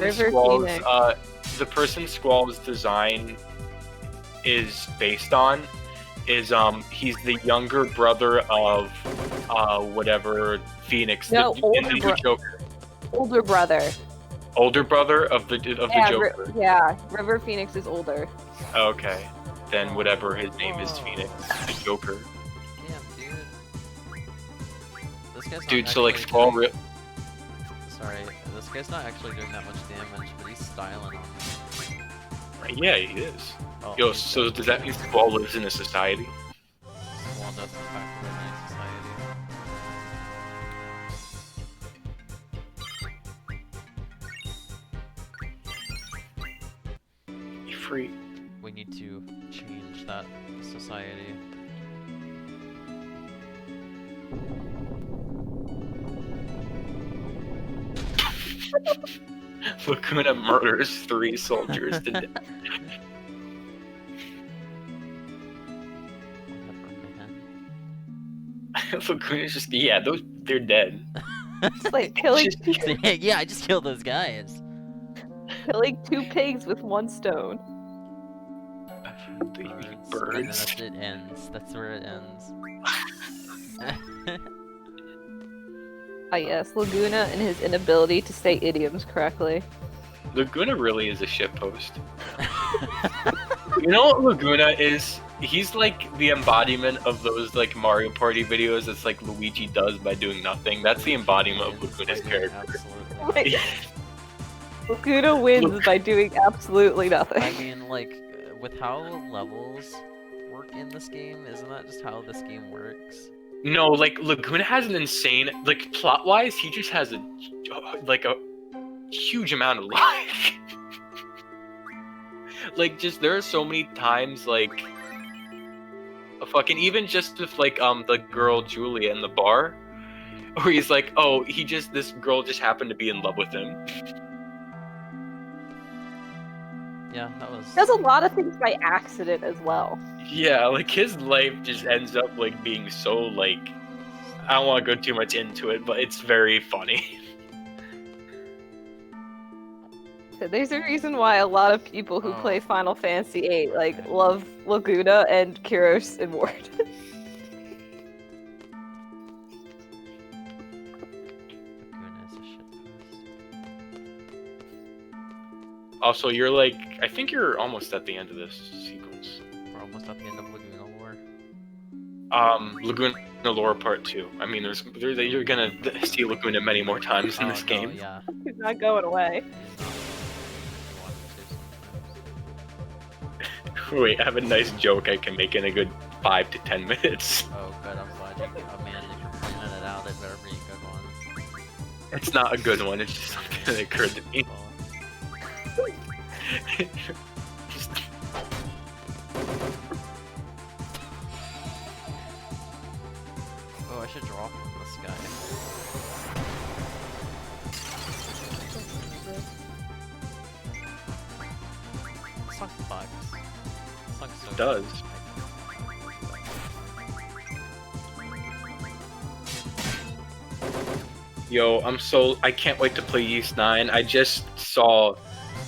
River Squall's Phoenix. the person Squall's design is based on is he's the younger brother of whatever Phoenix, No, the older new Joker. Older brother. Older brother of the Yeah, Joker. River Phoenix is older. Okay, then whatever his name is, Phoenix, the Joker. Damn, dude. This guy's not Dude, so like actually Squall. doing- Sorry, this guy's not actually doing that much damage, but he's styling on me. Yeah, he is. Oh, Yo, he's so got- does that mean Squall lives in a society? Squall does in fact live in a society. You free. We need to change that society. Lacuna murders 3 soldiers to death. Whatever, man. Lacuna's just they're dead. It's like killing, Yeah, I just killed those guys. killing 2 pigs with 1 stone. They eat And then birds. it ends. That's where it ends. Ah yes, Laguna and his inability to say idioms correctly. Laguna really is a shitpost. You know what Laguna is? He's like the embodiment of those like Mario Party videos that's like Luigi does by doing nothing. That's the embodiment of Laguna's character. Absolutely. Wait. Laguna wins by doing absolutely nothing. I mean, like, with how levels work in this game, isn't that just how this game works? No, like Laguna has an insane like plot-wise, he just has a huge amount of life. Like just there are so many times like fucking even just with like the girl Julia in the bar where he's like, oh, this girl just happened to be in love with him. Yeah, that was. He does a lot of things by accident as well. Yeah, like his life just ends up like being so like I don't want to go too much into it, but it's very funny. So there's a reason why a lot of people who play Final Fantasy VIII like love Laguna and Kyros and Ward. Laguna is a shitpost. Also, you're like I think you're almost at the end of this sequence. We're almost at the end of Laguna lore. Laguna Lore Part 2. I mean, you're gonna see Laguna many more times in this no, game. Yeah. He's not going away. He's not. You want him to sometimes. Wait, I have a nice joke I can make in a good 5 to 10 minutes. Oh, good. I'm glad you. Oh man, if you're planning it out, it better be a good one. It's not a good one, it's just something that occurred to me. Well, Just- oh, I should draw from this guy. This song bugs. This song's so does. Yo, I can't wait to play Yeast 9. I just saw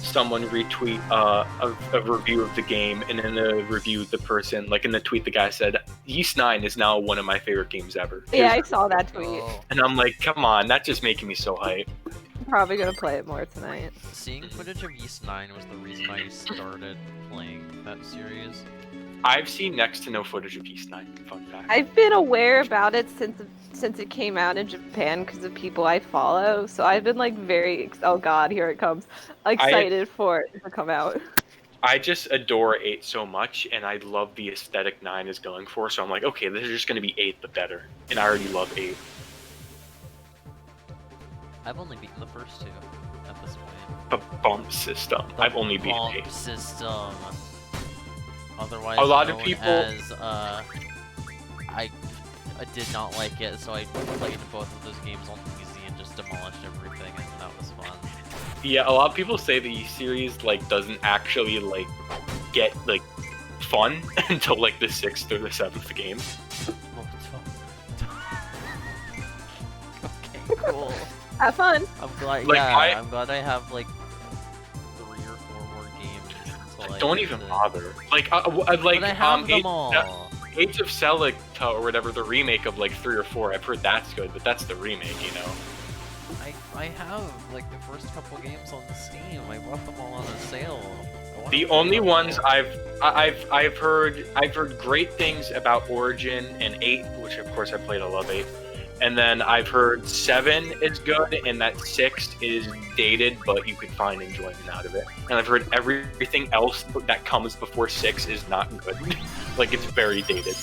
someone retweet a review of the game, and in the review, the person, like in the tweet, the guy said, Yeast 9 is now one of my favorite games ever. Yeah, I saw that tweet. Oh, And I'm like, come on, that's just making me so hype. I'm probably gonna play it more tonight. seeing footage of Yeast 9 was the reason I started playing that series. I've seen next to no footage of Yeast 9, fun fact. I've been aware about it since it came out in Japan because of people I follow. So I've been like oh god, here it comes, excited for it to come out. I just adore 8 so much, and I love the aesthetic 9 is going for, so I'm like, okay, this is just going to be 8 but better. And I already love 8. I've only beaten the first 2 at this point. The bump system. I've only beaten Bump 8. system. Otherwise A lot of known people- as, I did not like it, so I played both of those games on easy and just demolished everything, and that was fun. Yeah, a lot of people say the series like doesn't actually like get like fun until like the 6th or the 7th game. Well, cool. Have fun. I'm glad. Like, Yeah, I'm glad I have like 3 or 4 more games until I Don't get even to... bother. Like, But I have them all. Age of Select or whatever, the remake of like 3 or 4. I've heard that's good, but that's the remake, you know. I have like the first couple games on Steam. I bought them all on a sale. I wanna The play only them ones all. I've heard great things about Origin and 8, which of course I played. I love 8. And then I've heard 7 is good, and that 6 is dated, but you could find enjoyment out of it. And I've heard everything else that comes before 6 is not good. Like, it's very dated.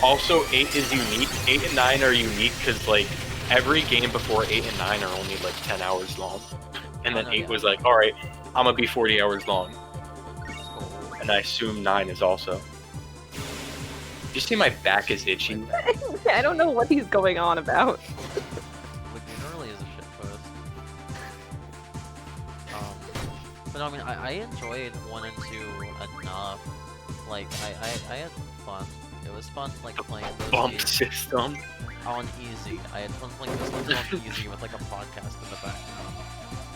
Also, 8 is unique. 8 and 9 are unique because, like, every game before 8 and 9 are only, like, 10 hours long. And then 8 was like, alright, I'm gonna be 40 hours long. And I assume 9 is also. You see my back is itchy? I don't know what he's going on about. Laguna really is a shitpost. But no, I mean, I enjoyed 1 and 2 enough. Like, I had fun. It was fun, like, playing those Bump games system. on easy. I had fun playing those games on easy with, like, a podcast in the background.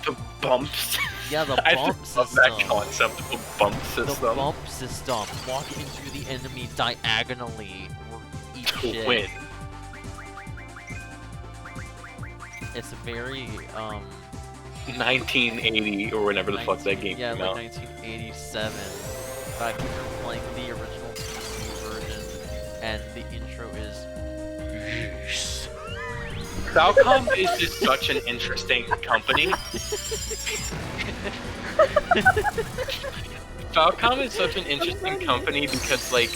The bumps. Yeah, the I bump just love system. that concept of a bump The system. bump system. Walk into the enemy diagonally or eat shit. Win. It's very, 1980 or whenever the fuck that game yeah, came like out. 1987. Back when you're playing the original PC version, and the intro is yes. Falcom is just such an interesting company. Falcom is such an interesting company because, like,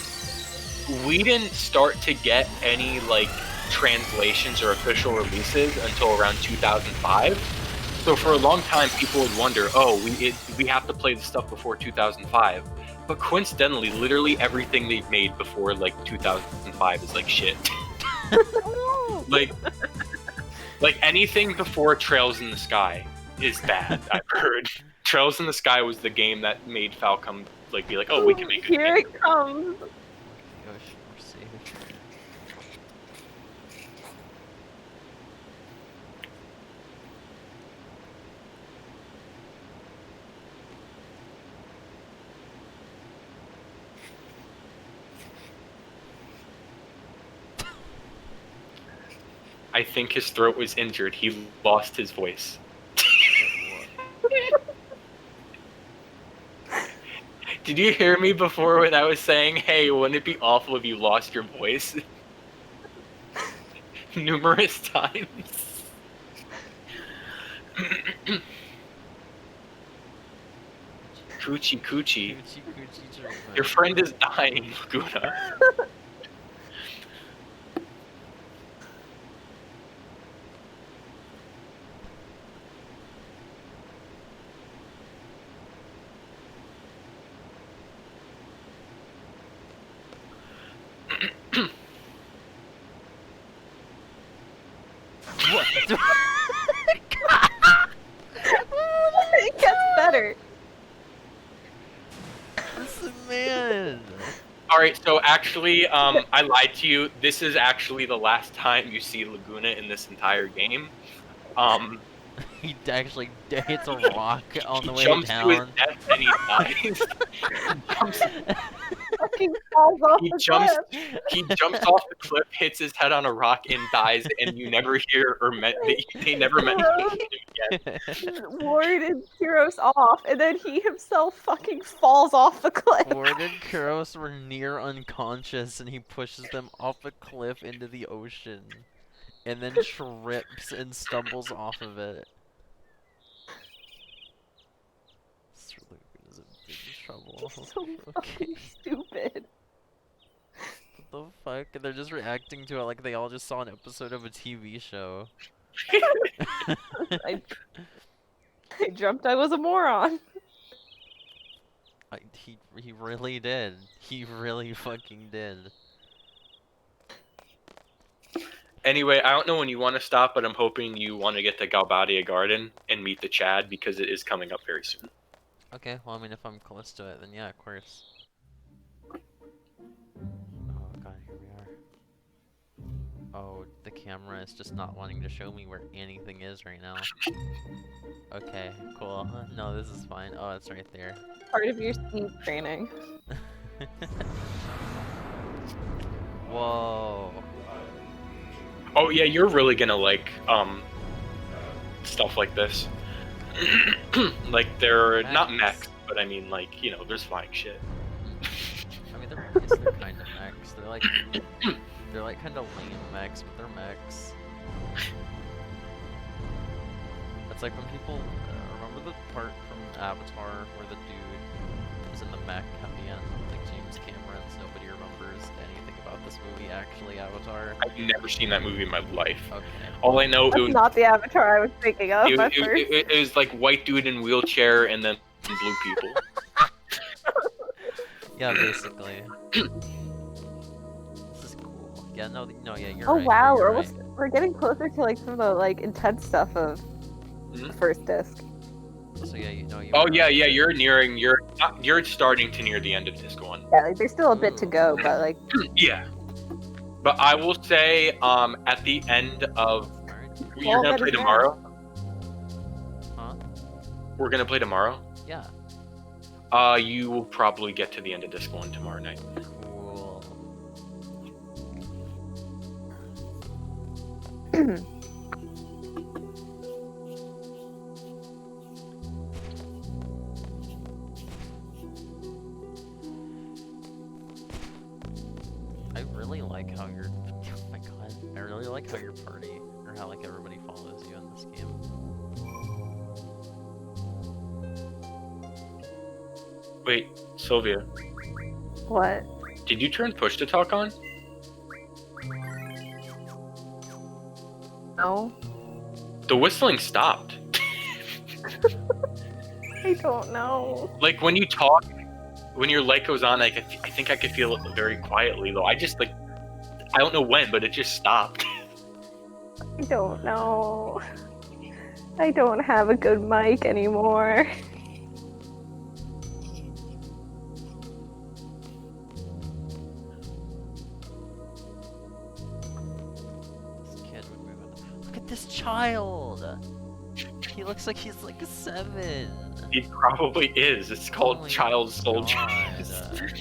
we didn't start to get any, like, translations or official releases until around 2005. So for a long time, people would wonder, oh, we have to play the stuff before 2005. But coincidentally, literally everything they've made before, like, 2005 is, like, shit. Like anything before Trails in the Sky is bad, I've heard. Trails in the Sky was the game that made Falcom, like, be like, oh, we can make a Here game. it comes. Gosh, we're safe. I think his throat was injured. He lost his voice. Did you hear me before when I was saying, hey, wouldn't it be awful if you lost your voice? Numerous times. Coochie. Coochie Your friend is dying, Laguna. What? It gets better. Listen, man. Alright, so actually, I lied to you. This is actually the last time you see Laguna in this entire game. He actually hits a rock on the way jumps to his down. death and he dies. Fucking falls off He the jumps- cliff. He jumps off the cliff, hits his head on a rock, and dies. And you never hear or they never mention him again. Warded Kyros off, and then he himself fucking falls off the cliff. Ward and Kuros were near unconscious, and he pushes them off a cliff into the ocean, and then trips and stumbles off of it. Sir Luke is in big trouble. So fucking stupid. What the fuck? And they're just reacting to it like they all just saw an episode of a TV show. I dreamt I was a moron. He really did. He really fucking did. Anyway, I don't know when you want to stop, but I'm hoping you want to get to Galbadia Garden and meet the Chad because it is coming up very soon. Okay, well, I mean, if I'm close to it, then yeah, of course. Oh god, here we are. the camera is just not wanting to show me where anything is right now. Okay, cool. No, this is fine. Oh, it's right there. Part of your speed training. Whoa. Oh yeah, you're really gonna like stuff like this. Like they're not mechs, but I mean like, you know, there's flying shit. I mean, they're kind of mechs. They're like kind of lame mechs, but they're mechs. It's like when people remember the part from Avatar where the dude was in the mech at the end, like James Cameron's. Nobody remembers anything about this movie. Actually, Avatar. I've never seen that movie in my life. Okay. All I know it That's was not the Avatar I was thinking of at first. it was like white dude in wheelchair and then blue people. Yeah, basically. This is cool. Yeah, no, yeah, you're Oh right. wow, you're we're right. we're getting closer to like some of the like intense stuff of the first disc. So yeah, you know you. Oh were yeah, right. yeah, you're starting to near the end of disc 1. Yeah, like there's still a bit to go, but like Yeah. But I will say, at the end of Alright. you're gonna that play is there. tomorrow. Huh? We're gonna play tomorrow. Yeah. You will probably get to the end of disc 1 tomorrow night. Cool. I really like how you're. Oh my god. I really like how your party, or how like everybody follows you in this game. Wait, Sylvia, what? did you turn push to talk on? No. The whistling stopped. I don't know. Like when you talk, when your light goes on, I think I could feel it very quietly though. I just like, I don't know when, but it just stopped. I don't know. I don't have a good mic anymore. This kid would move in. Look at this child! He looks like he's like 7. He probably is. It's called Oh my child soldier. God.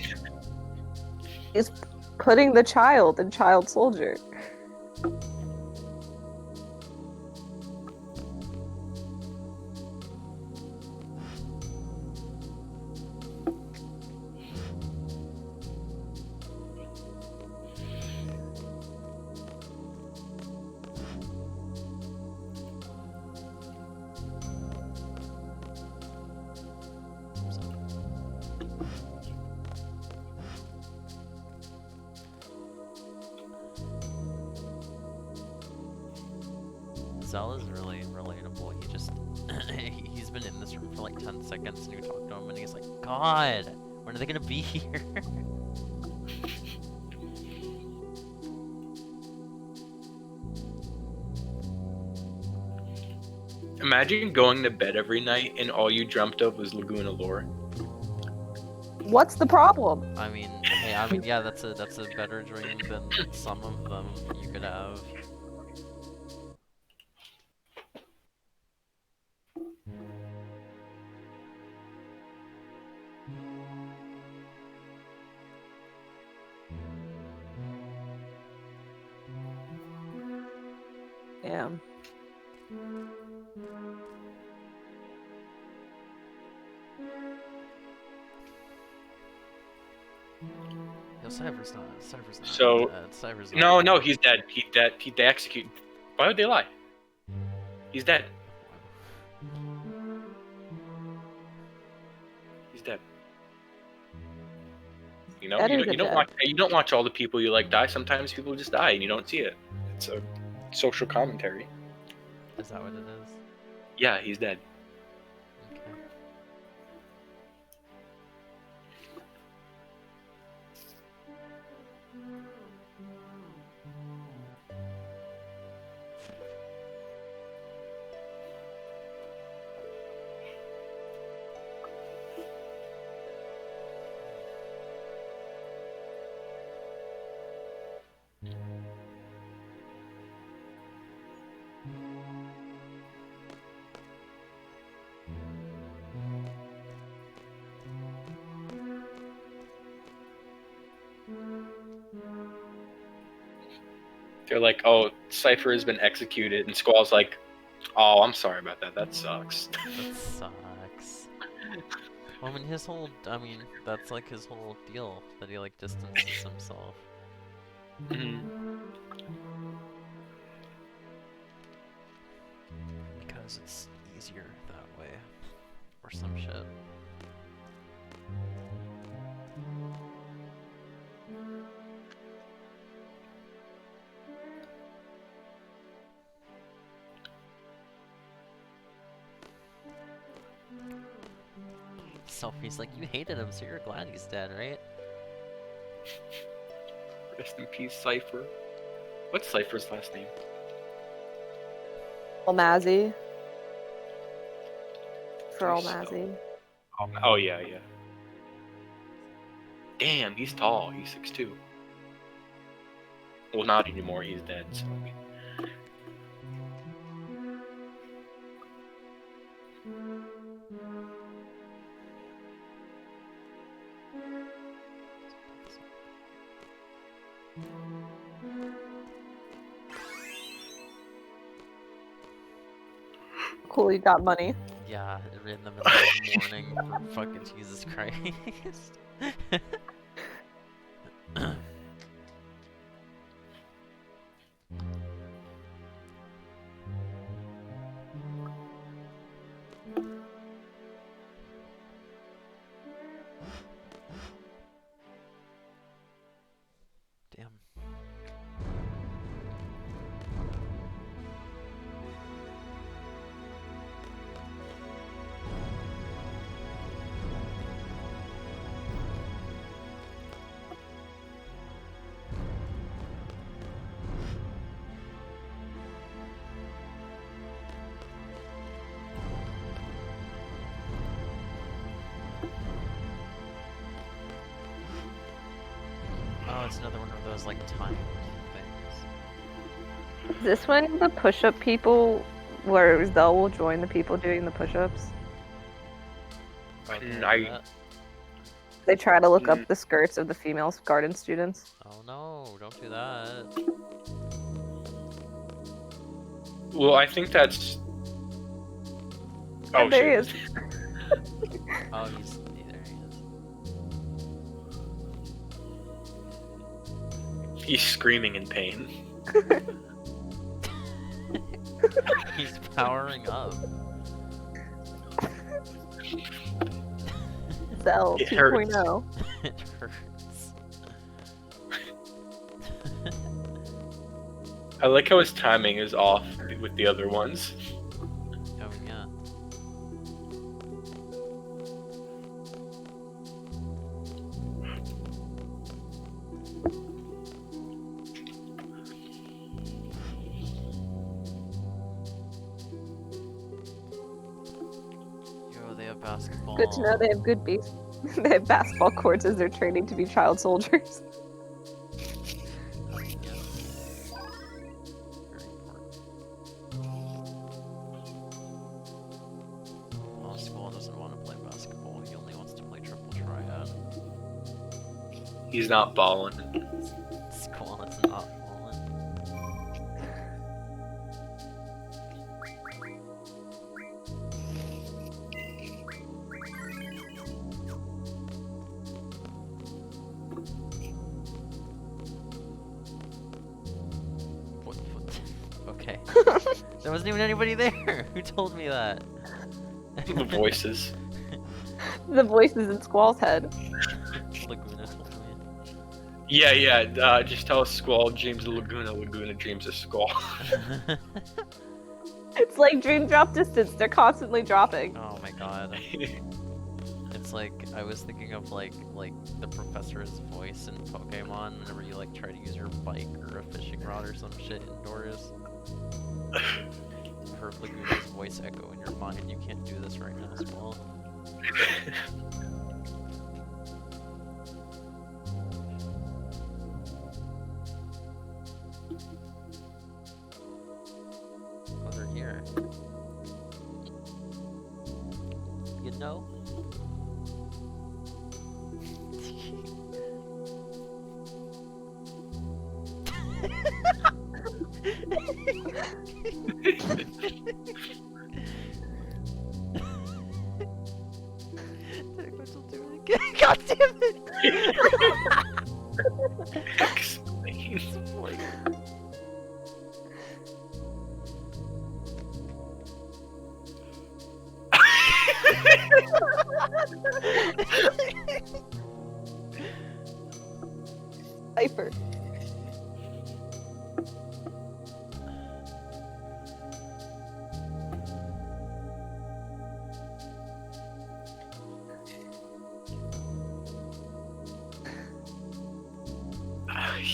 He's putting the child in child soldier. Zell is really relatable. He just he's been in this room for like 10 seconds and you talk to him and he's like, God, when are they gonna be here? Imagine going to bed every night and all you dreamt of was Laguna Lore. What's the problem? I mean, hey, I mean, yeah, that's a better dream than some of them you could have. Yeah. Yo, Cyber's not. So- dead. Cyber's not No, dead. he's dead. They execute. Why would they lie? He's dead. He's dead. You know, That is you a don't death. watch all the people you like die. Sometimes people just die and you don't see it. It's a social commentary. Is that what it is? Yeah, he's dead. Okay. They're like, "Oh, Cypher has been executed," and Squall's like, "Oh, I'm sorry about that. That sucks." That sucks. Well, I mean, that's like his whole deal, that he like distances himself. Mhm. Because it's easier that way. Or some shit. Sophie's like, you hated him, so you're glad he's dead, right? Rest in peace, Cypher. What's Cypher's last name? Almazi. For Please Almazi. Oh yeah, yeah. Damn, he's tall. He's 6'2". Well, not anymore. He's dead. So I mean. Cool, you got money. Yeah, in the middle of the morning for fucking Jesus Christ. Damn. Oh, it's another one of those like timed things. Is this when the push-up people, where Zell will join the people doing the push-ups? Oh, they I- do that? They try to look up the skirts of the female garden students. Oh no, don't do that. Well, I think that's. Oh There shit. he is. Oh, there he is. He's screaming in pain. He's powering up. Zell It hurts. 2.0. It hurts. I like how his timing is off with the other ones. Oh yeah. Yo, they have basketball. Good to know they have good base. They have basketball courts as they're training to be child soldiers. Oh, yeah. Very important. Oh, Squall doesn't want to play basketball. He only wants to play triple triad. He's not balling. Squall is not falling. What? Okay. There wasn't even anybody there. Who told me that? The voices. The voices in Squall's head. Laguna told me. Yeah. Just tell Squall dreams of Laguna. Laguna dreams of Squall. It's like dream drop distance. They're constantly dropping. Oh my god. It's like, I was thinking of like the professor's voice in Pokemon whenever you like try to use your bike or a fishing rod or some shit indoors. Heard Laguna's voice echo in your mind. You can't do this right now, Squall. Oh, they're here. You know? God damn it! Explain. Hyper.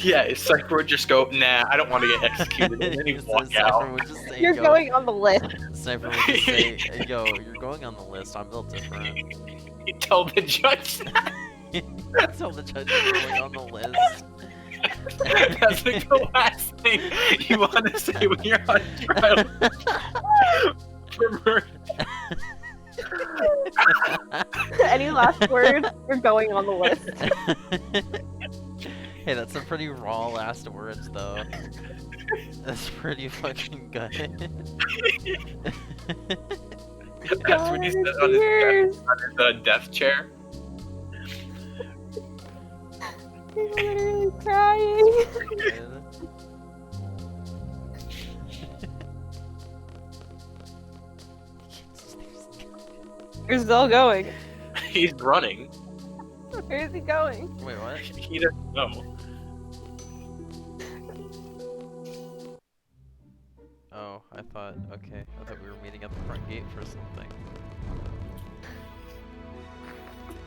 Yeah, Cypher would just go, nah, I don't want to get executed, and then he'd walk Cypher out. would just say, You're "Yo." going on the list. Cypher would just say, "Yo, you're going on the list. I'm built different." He'd tell the judge that. Tell the judge you're going on the list. That's like the last thing you want to say when you're on trial for murder. Any last words? You're going on the list. Hey, that's some pretty raw last words, though. That's pretty fucking good. That's what he said on his death chair. He's literally crying. You're still going. He's running. Where is he going? Wait, what? He doesn't know. Oh, I thought we were meeting at the front gate for something.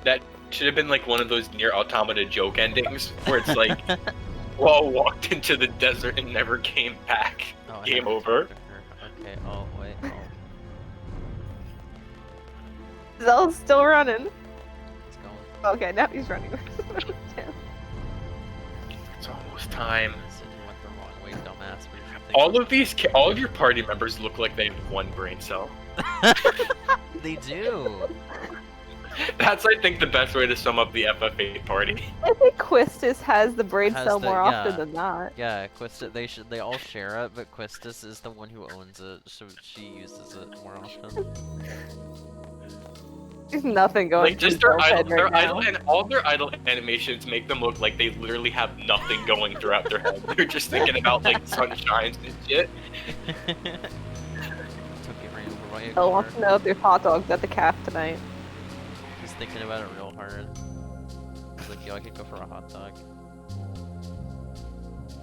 That should have been like one of those near automata joke endings where it's like, Wall walked into the desert and never came back. Oh, I Game have to over. talk to her. Okay, oh, wait, oh. Zell's still running. It's going. Okay, now he's running. It's almost time. I said you went the wrong way, dumbass. What did you think? All of your party members look like they have one brain cell. They do. That's, I think, the best way to sum up the FF8 party. I think Quistis has the brain Has cell the- more yeah. often than not. Yeah, Quistis, they all share it, but Quistis is the one who owns it, so she uses it more often. There's nothing going Like, just through their Zell's idle, head their right now. idle, and all their idle animations make them look like they literally have nothing going throughout their head. They're just thinking about, like, sunshines and shit. Took it right over my Zell wants to know if there's hot dogs at the calf tonight. He's thinking about it real hard. He's like, yo, I could go for a hot dog.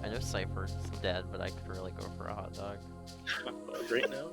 I know Cypher's dead, but I could really go for a hot dog. Right now?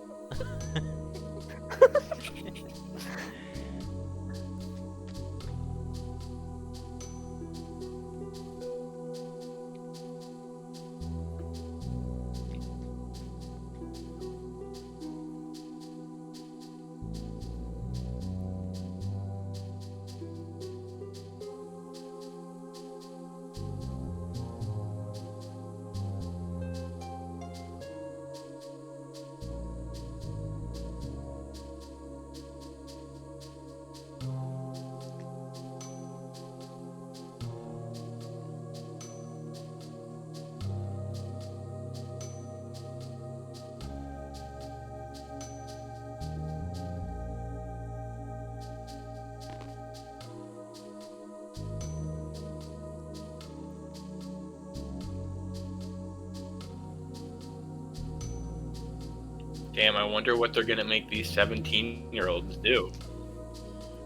Damn, I wonder what they're gonna make these 17-year-olds do.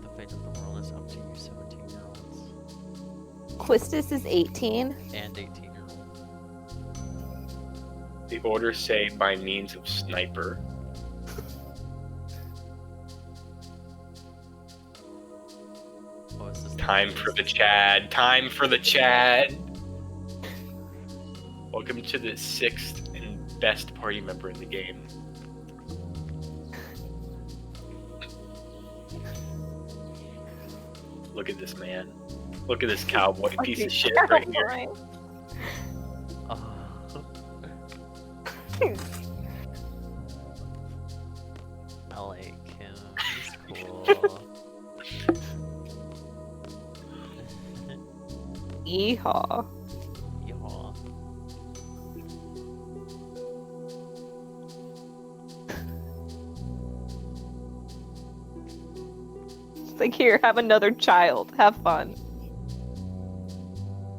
The fate of the world is up to you, 17-year-olds. Quistis is 18. And 18-year-olds. The orders say by means of sniper. Oh, is this Time for the Chad. Time for the Chad. Welcome to the 6th and best party member in the game. Look at this man. Look at this cowboy piece of shit right here. Oh. I like him. He's cool. Yeehaw. Yaw. It's like, here, have another child. Have fun.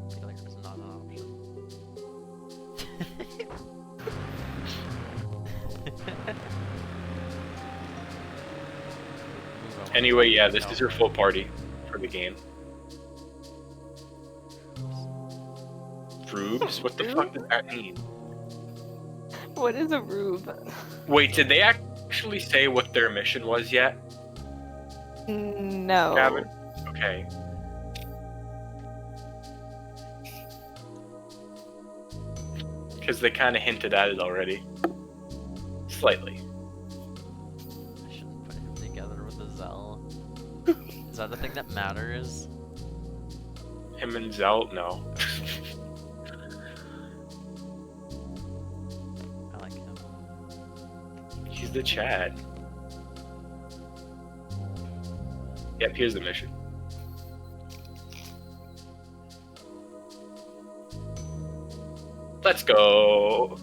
Failure is not an option. Move on. Anyway, yeah, this is your full party for the game. Rubes? What the fuck does that mean? What is a rube? Wait, did they actually say what their mission was yet? No. Gavin? Okay. Because they kind of hinted at it already. Slightly. I shouldn't put him together with a Zell. Is that the thing that matters? Him and Zell? No. I like him. He's the Chad. Yep, here's the mission. Let's go.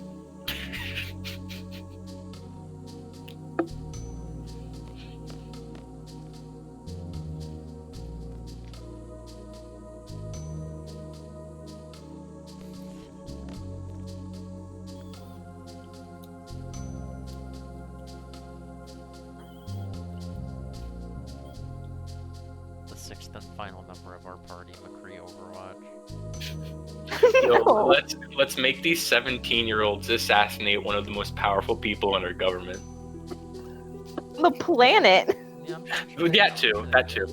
The sixth and final member of our party, McCree Overwatch. Yo, No. let's make these 17-year-olds assassinate one of the most powerful people in our government. The planet. Yeah, I'm sure That too. That too.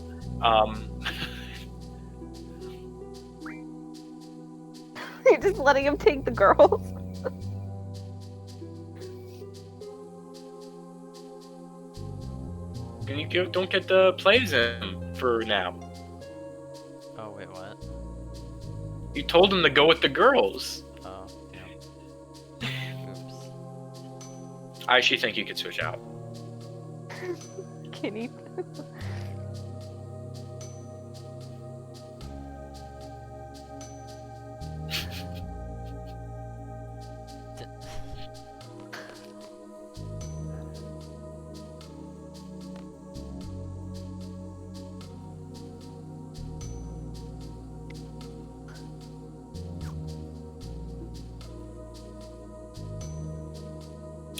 You're just letting him take the girls. And you don't get the plays in for now. Oh, wait, what? You told him to go with the girls. Oh, damn. Oops. I actually think you could switch out. Can he?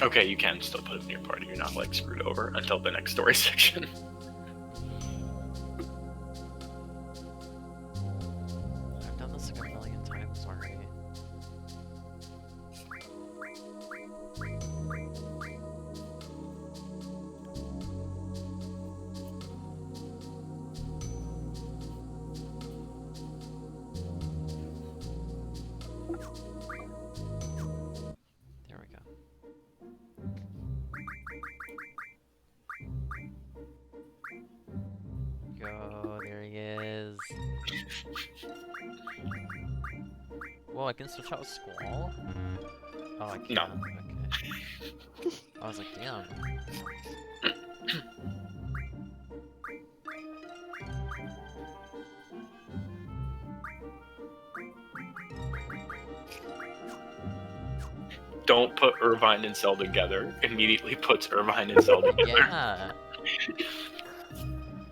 Okay, you can still put it in your party. You're not like screwed over until the next story section. I've done this like a million times already. There we go. Go, there he is. Whoa, I can switch out with Squall? Oh, I can't. No. Okay. I was like, damn. Don't put Irvine and Cell together. Immediately puts Irvine and Cell together. Yeah.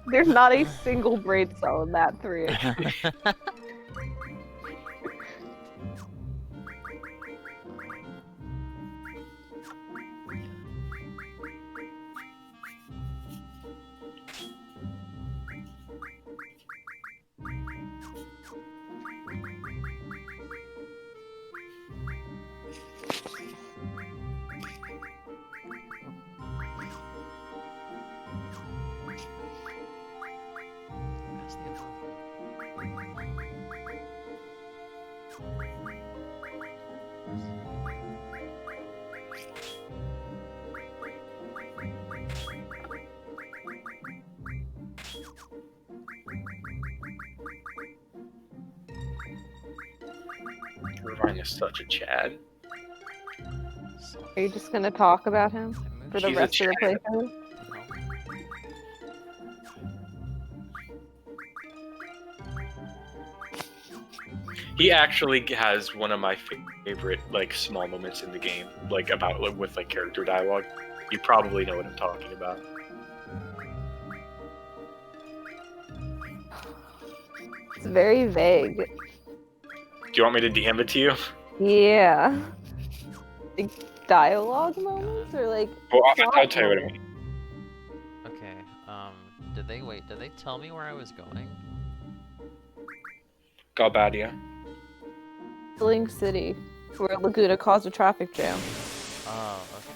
There's not a single braid cell in that three. Where's the other one? Irvine is such a Chad. So, Are you just gonna talk about him I moved for the He's a rest of the Chad. playthrough? no. He actually has one of my favorite like small moments in the game, like about like, with like character dialogue. You probably know what I'm talking about. It's very vague. Do you want me to DM it to you? Yeah. Like dialogue moments or like. Well, I'll plot tell you what I moments? mean. Okay, did they tell me where I was going? Galbadia. Link City, where Laguna caused a traffic jam. Oh, okay.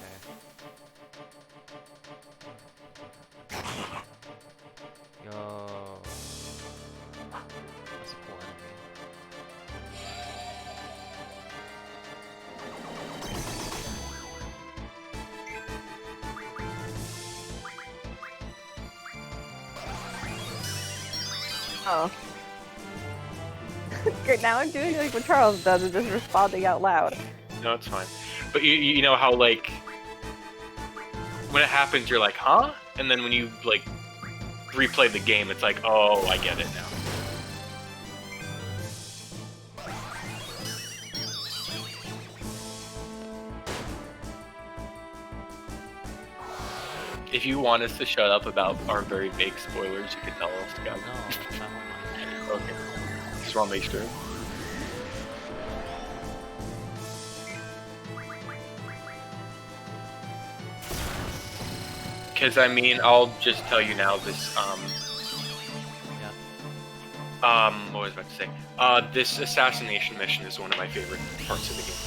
Yo. That's a cool enemy. Oh. Great, now I'm doing like what Charles does and just responding out loud. No, it's fine. But you know how like when it happens, you're like, huh? And then when you like replay the game, it's like, oh, I get it now. If you want us to shut up about our very vague spoilers, you can tell us to go. No, I don't mind. Okay. Just want to make sure. Because I mean, I'll just tell you now. This what was I about to say? This assassination mission is one of my favorite parts of the game.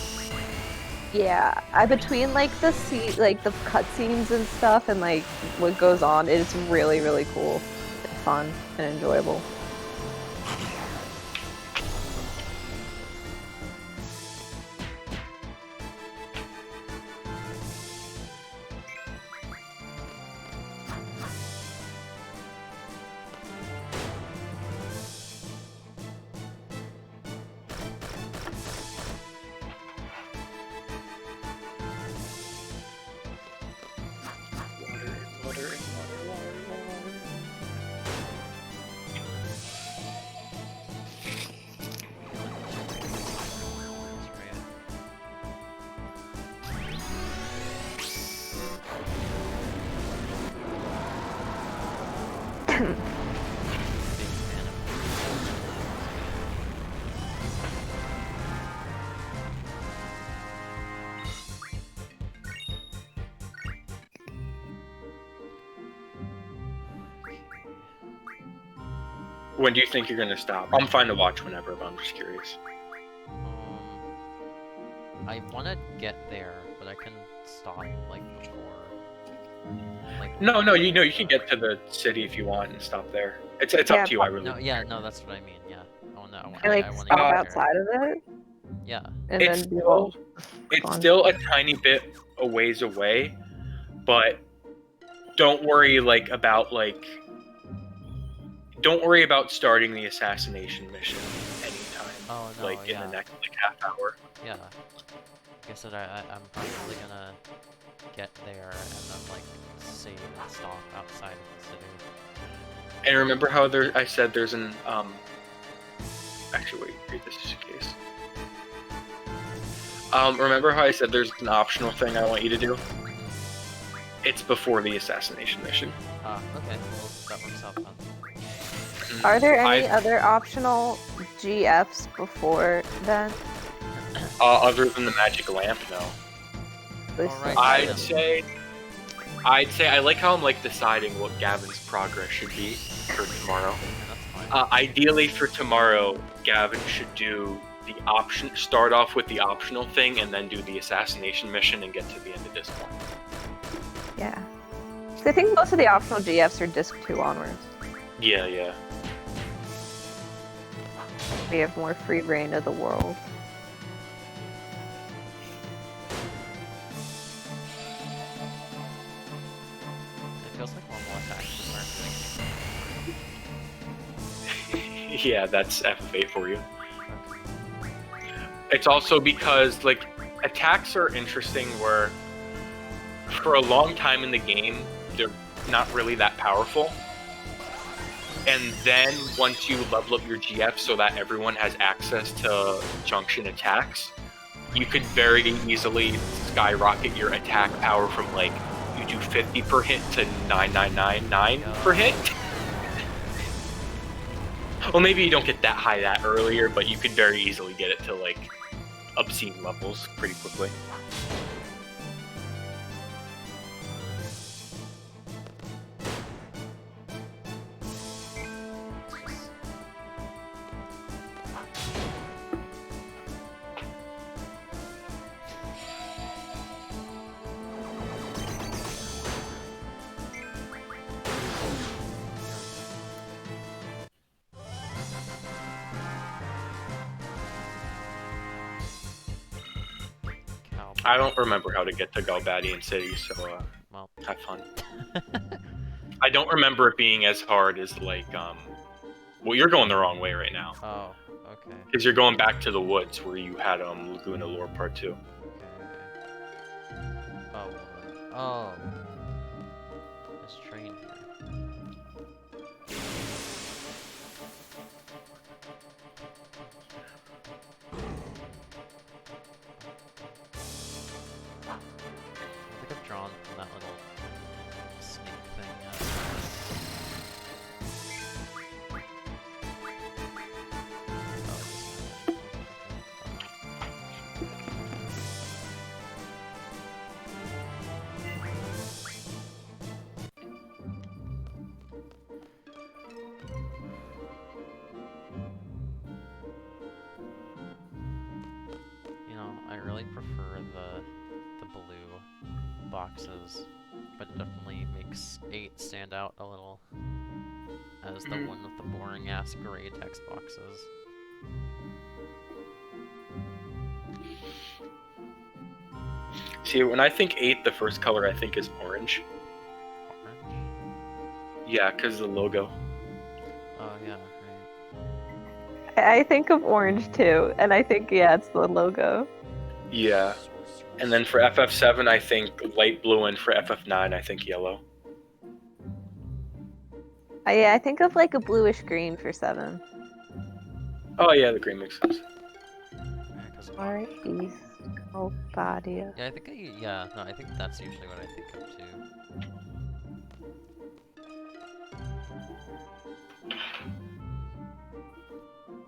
Yeah, between like the cutscenes and stuff, and like what goes on, it's really really cool, and fun, and enjoyable. When do you think you're gonna stop? I'm fine to watch whenever, but I'm just curious. I want to get there, but I couldn't stop like before. Like No, you know, you can get to the city if you want and stop there. It's Yeah, up to you. I really. no, yeah, no, that's what I mean. Yeah, I want I like I want to stop get there. outside of it, Yeah. and It's then do all. It's fun. still a tiny bit a ways away, but don't worry don't worry about starting the assassination mission anytime. Oh no, Like in yeah, the next half hour. yeah. Like I said, I'm probably gonna get there and then like save and stop outside of the city. And remember how I said there's an actually wait, read this just in case. Remember how I said there's an optional thing I want you to do? It's before the assassination mission. Okay, well that works out then. Are there any other optional GFs before then? Other than the magic lamp, no. Alright. I'd say I like how I'm like deciding what Gavin's progress should be for tomorrow. Yeah, that's fine. Ideally for tomorrow, Gavin should do the start off with the optional thing and then do the assassination mission and get to the end of this one. Yeah. 'Cause I think most of the optional GFs are Disc 2 onwards. Yeah. We have more free reign of the world. It feels like normal attacks just aren't doing anything. Yeah, that's FF8 for you. It's also because like attacks are interesting where for a long time in the game they're not really that powerful. And then once you level up your GF so that everyone has access to junction attacks, you could very easily skyrocket your attack power from like you do 50 per hit to 9999 per hit. Well, maybe you don't get that high that earlier, but you could very easily get it to like obscene levels pretty quickly. I don't remember how to get to Galbadian City, so Well. have fun. I don't remember it being as hard as like well, you're going the wrong way right now. Oh, okay. Because you're going back to the woods where you had Laguna Lore Part 2. Okay. Oh. This train here. I think I've drawn from that little snake thing yet. You know, I really prefer the blue boxes, but it definitely makes 8 stand out a little as the one with the boring ass gray text boxes. See, when I think 8, the first color I think is orange. Orange? Yeah, because the logo. Oh yeah, right. I think of orange too, and I think it's the logo. Yeah. And then for FF7, I think light blue, and for FF9, I think yellow. Yeah, I think of like a bluish green for 7. Oh yeah, the green makes sense. Yeah, 'cause of Northeast Galbadia. yeah, I think that's usually what I think of too.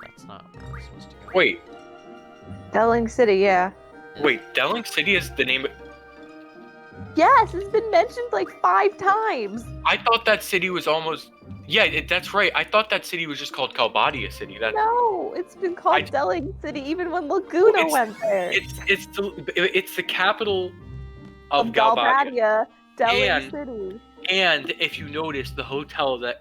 That's not where we're supposed to go. Wait, Delling City, yeah. wait, Delling City is the name. Yes, it's been mentioned like 5 times. I thought that city was almost. Yeah, that's right. I thought that city was just called Galbadia City. That No, it's been called I- Delling City even when Laguna It's- went there. it's the capital of Galbadia. Delling And- City. And if you notice, the hotel that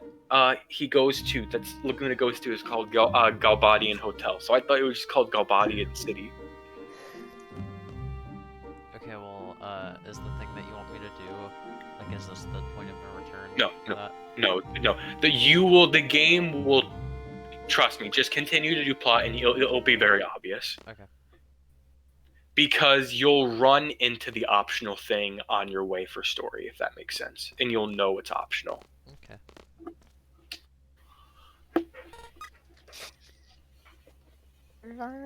he goes to, that's Laguna goes to, is called Galbadian Hotel. So I thought it was just called Galbadian City. Okay, well, is the thing that you want me to do, like, is this the point of no return? No, for that? No. The game will. Trust me. Just continue to do plot, and it'll be very obvious. Okay. Because you'll run into the optional thing on your way for story, if that makes sense, and you'll know it's optional. Okay.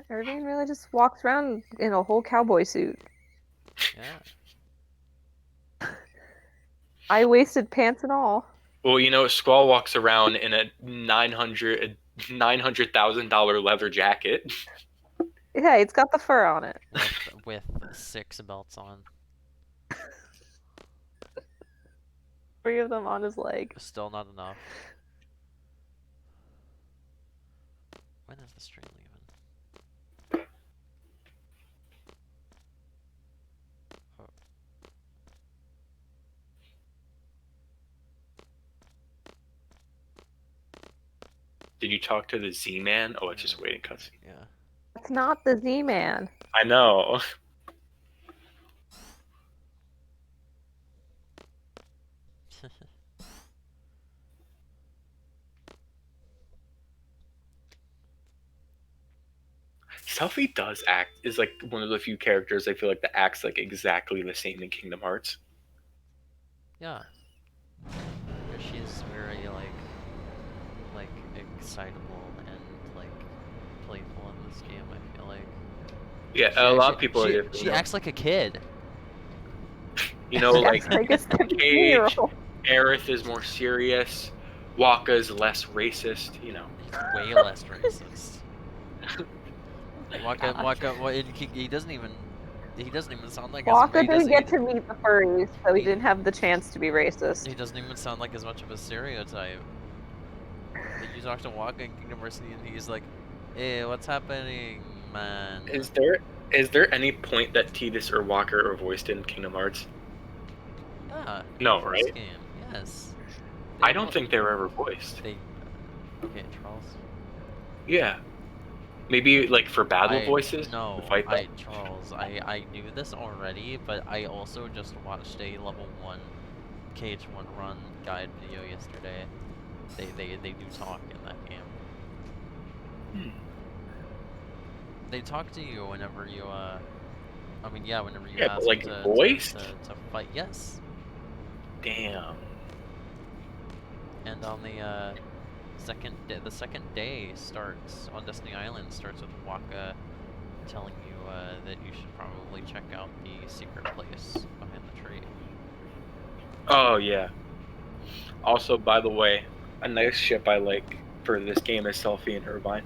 Irving really just walks around in a whole cowboy suit. Yeah. High-waisted pants and all. Well, you know, Squall walks around in a $900,000 leather jacket. Yeah, it's got the fur on it. With 6 belts on. 3 of them on his leg. Still not enough. When is the stream leaving? Oh. Did you talk to the Z-Man? Oh, it's just waiting cutscene. Yeah. It's not the Z-Man. I know. Selphie is like one of the few characters I feel like that acts like exactly the same in Kingdom Hearts. Yeah. She's very like excitable and like playful in this game, I feel like. Yeah, a lot of people are She acts like a kid. you know, like Like a Cage, 17-year-old. Aerith is more serious. Waka's less racist, you know. He's way less racist. Waka, Gosh. Waka, he doesn't even sound like Waka he didn't doesn't, get to meet the furries, so he he- didn't have the chance to be racist. he doesn't even sound like as much of a stereotype. Like, you talk to Waka in Kingdom Hearts and he's like, "Hey, what's happening, man?" Is there any point that Tidus or Waka are voiced in Kingdom Hearts? Yeah. No, the first right? Game, yes. I don't think they were ever voiced. They. Okay, Charles. Yeah. Maybe like for battle I- voices No, to fight them. Charles, I knew this already, but I also just watched a level 1 KH1 run guide video yesterday. They do talk in that game. They talk to you whenever you whenever you Yeah, but, ask like, them voiced? to fight. Yes. Damn. And on the second day starts on Destiny Island starts with Waka telling you that you should probably check out the secret place behind the tree. Oh yeah. Also, by the way, a nice ship I like for this game is Selfie and Irvine.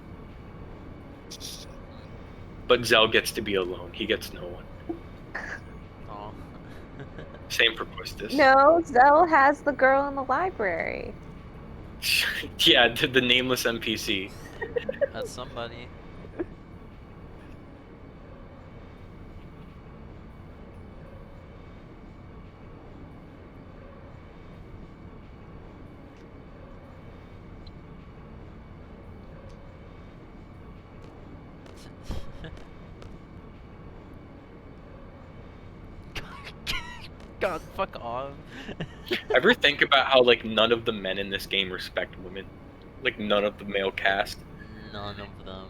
But Zell gets to be alone. He gets no one. Oh. Same for Quistis. No, Zell has the girl in the library. Yeah, the nameless NPC. That's somebody. God, fuck off. Ever think about how like none of the men in this game respect women? Like none of the male cast. None of them.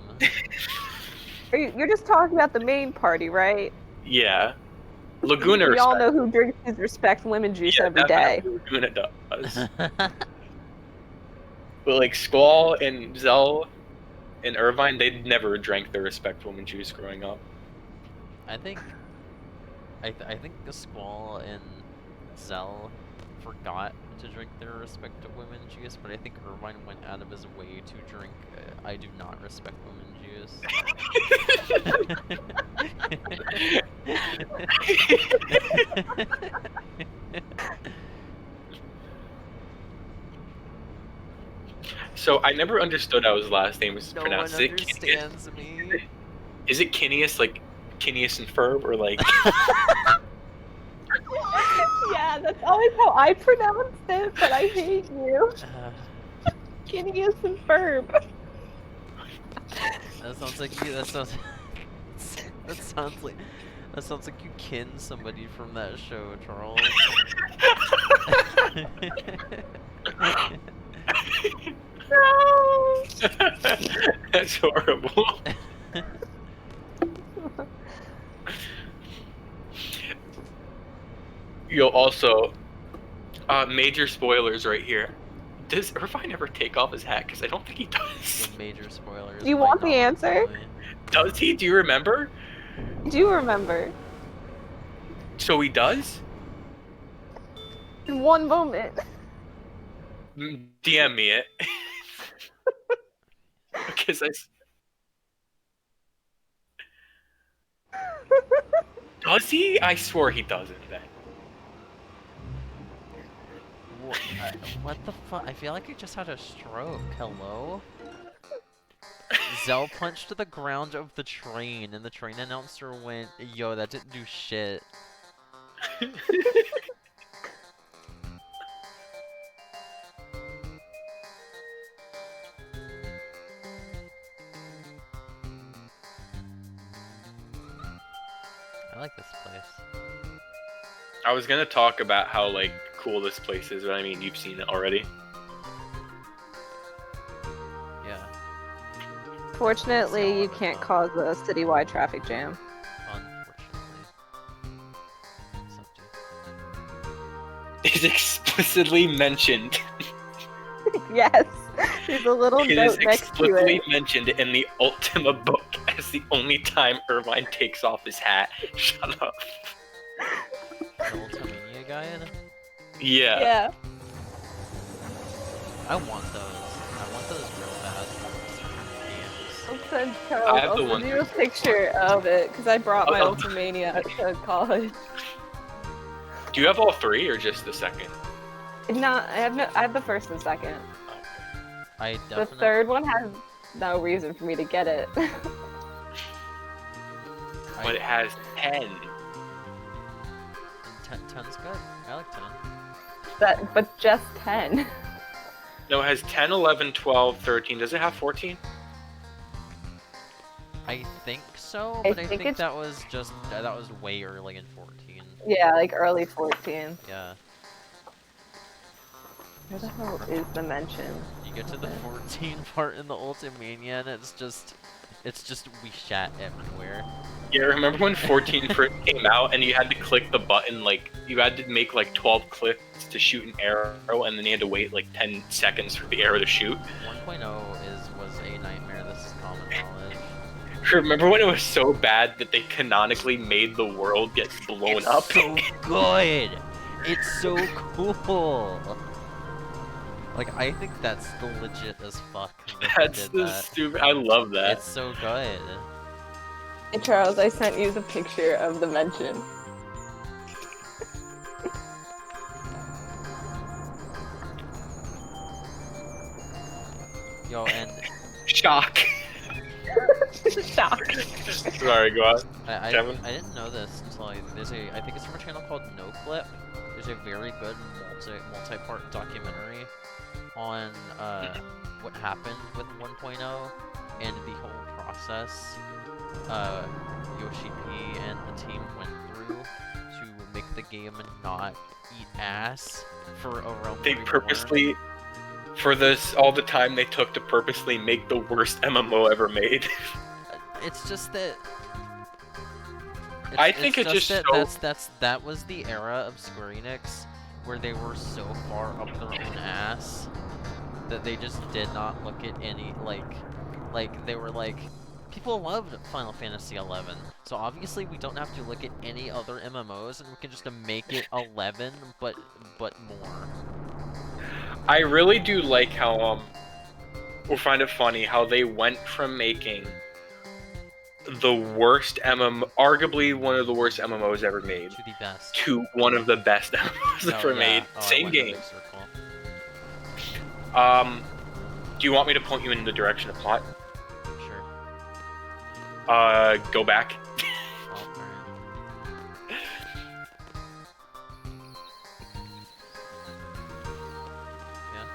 You're just talking about the main party, right? Yeah. Laguna We all respects. know who drinks his respect women juice Yeah, every day. definitely Laguna does. But like Squall and Zell and Irvine, they never drank their respect woman juice growing up. I think the Squall and Zell forgot to drink their respective women juice, but I think Irvine went out of his way to drink I do not respect women juice. So I never understood how his last name was No pronounced. one Is it Kineas? understands me. Is it Kineas, like Kineas and Ferb, or like? Yeah, that's always how I pronounced it, but I hate you. Phineas and Ferb. That sounds like you. That sounds like you kin somebody from that show, Charles. No. That's horrible. You'll also, major spoilers right here. Does Irvine ever take off his hat? Because I don't think he does. The major spoilers. Do you by want the Dom answer? Foley. Does he? Do you remember? Do you remember? So he does? In one moment. DM me it. Because Does he? I swore he doesn't then. What the fuck? I feel like I just had a stroke. Hello? Zell punched the ground of the train, and the train announcer went, "Yo, that didn't do shit." I like this place. I was gonna talk about how like cool this place is, but I mean you've seen it already. Yeah, Fortunately, you can't cause a citywide traffic jam. unfortunately. It's explicitly mentioned. Yes. There's a little It is note next to explicitly it. mentioned in the Ultima book as the only time Irvine takes off his hat. Shut up. The Ultimania guide? Yeah. Yeah. I want those. I want those real bad. Games. I'll send I Charles. have I'll the send one you a that's picture of it because I brought my Oh. Ultimania to college. Do you have all three or just the second? No, I have the first and second. I The definitely. third one has no reason for me to get it. But it has 10. 10's good. I like 10. but just 10. No, it has 10, 11, 12, 13. Does it have 14? I think so, I but I think think it's- that was just that was way early in 14. Yeah, like early 14. Yeah. Where the hell is the mention? You get to the 14 part in the Ultimania and it's just we shat everywhere. Yeah, remember when 14 first came out and you had to click the button, like, you had to make like 12 clicks to shoot an arrow and then you had to wait like 10 seconds for the arrow to shoot? 1.0 was a nightmare. This is common knowledge. Remember when it was so bad that they canonically made the world get blown It's up? so good. It's so cool. Like I think that's the legit as fuck. that they That's did the that. stupid. I love that. It's so good. Hey Charles, I sent you the picture of the mention. Yo, and Shock. Shock. Sorry, go on. I Kevin? didn't know this until I think it's from a channel called No Clip. There's a very good multi-part documentary on what happened with 1.0 and the whole process Yoshi P and the team went through to make the game not eat ass for a Realm They Reborn. purposely, for this, all the time they took to purposely make the worst MMO ever made. It's just that. I think it's just that that was the era of Square Enix where they were so far up their own ass that they just did not look at any like they were like, people loved Final Fantasy 11, so obviously we don't have to look at any other MMOs and we can just make it 11 but more. I really do like how or find it funny how they went from making the worst arguably one of the worst MMOs ever made, To the best. to one of the best MMOs Oh, ever yeah. made. Oh, I Same went in a game. big circle. Do you want me to point you in the direction of plot? Sure. Go back. Oh, alright. Yeah.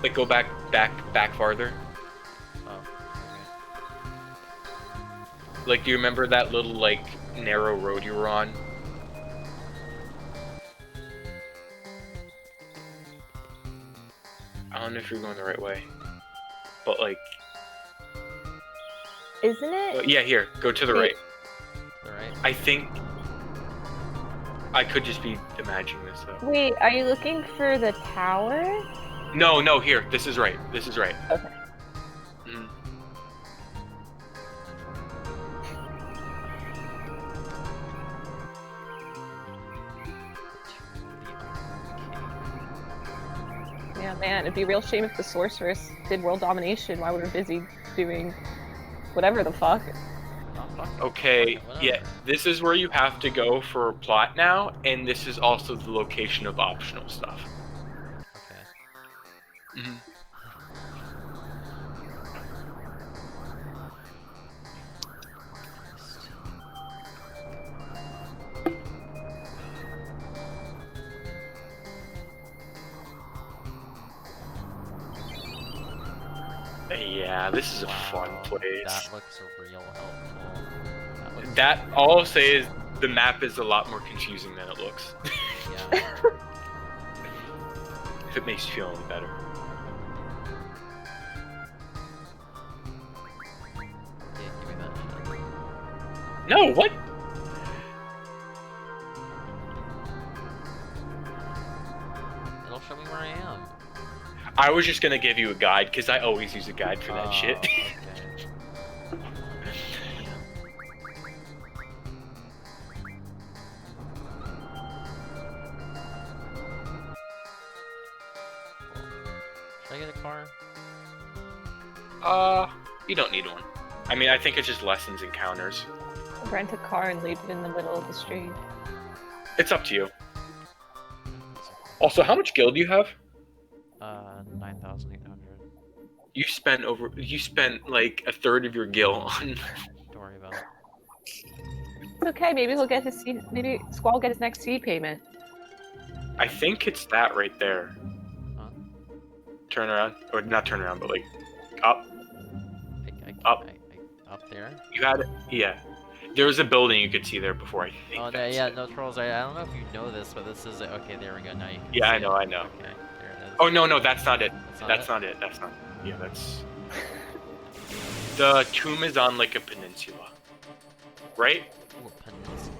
Like go back farther. Oh, okay. Like, do you remember that little like narrow road you were on? I don't know if you're going the right way, but like, Isn't it? yeah, here, go to the right. Alright. I think I could just be imagining this though. Wait, are you looking for the tower? No, here, this is right. This is right. Okay. Mhm. Yeah, man, it'd be a real shame if the sorceress did world domination while we were busy doing whatever the fuck. Oh, fuck. Okay, Whatever. yeah, this is where you have to go for plot now, and this is also the location of optional stuff. Okay. Mhm. Yeah, this is a fun Wow, place. That looks real helpful. That, all I'll say is the map is a lot more confusing than it looks. Yeah. If it makes you feel any better. Yeah, give me that shit. No, what? It'll show me where I am. I was just gonna give you a guide, because I always use a guide for that shit. Okay. You don't need one. I mean, I think it's just lessons encounters. Rent a car and leave it in the middle of the street. It's up to you. Also, how much gil do you have? 9,800. You spent like a third of your gil on. Don't worry about it. It's okay. Maybe he'll get his seed. Maybe Squall will get his next seed payment. I think it's that right there. Huh? Turn around, or not turn around, but like up. Up. Up there? You had it. Yeah. There was a building you could see there before. I think. Oh, yeah, no, Trolls. I don't know if you know this, but this is okay. There we go. Now you can Yeah, see I know. it. I know. Okay, there it is. Oh no, that's not it. That's Not it. That's not. Yeah, that's. The tomb is on like a peninsula, right? Ooh, peninsula.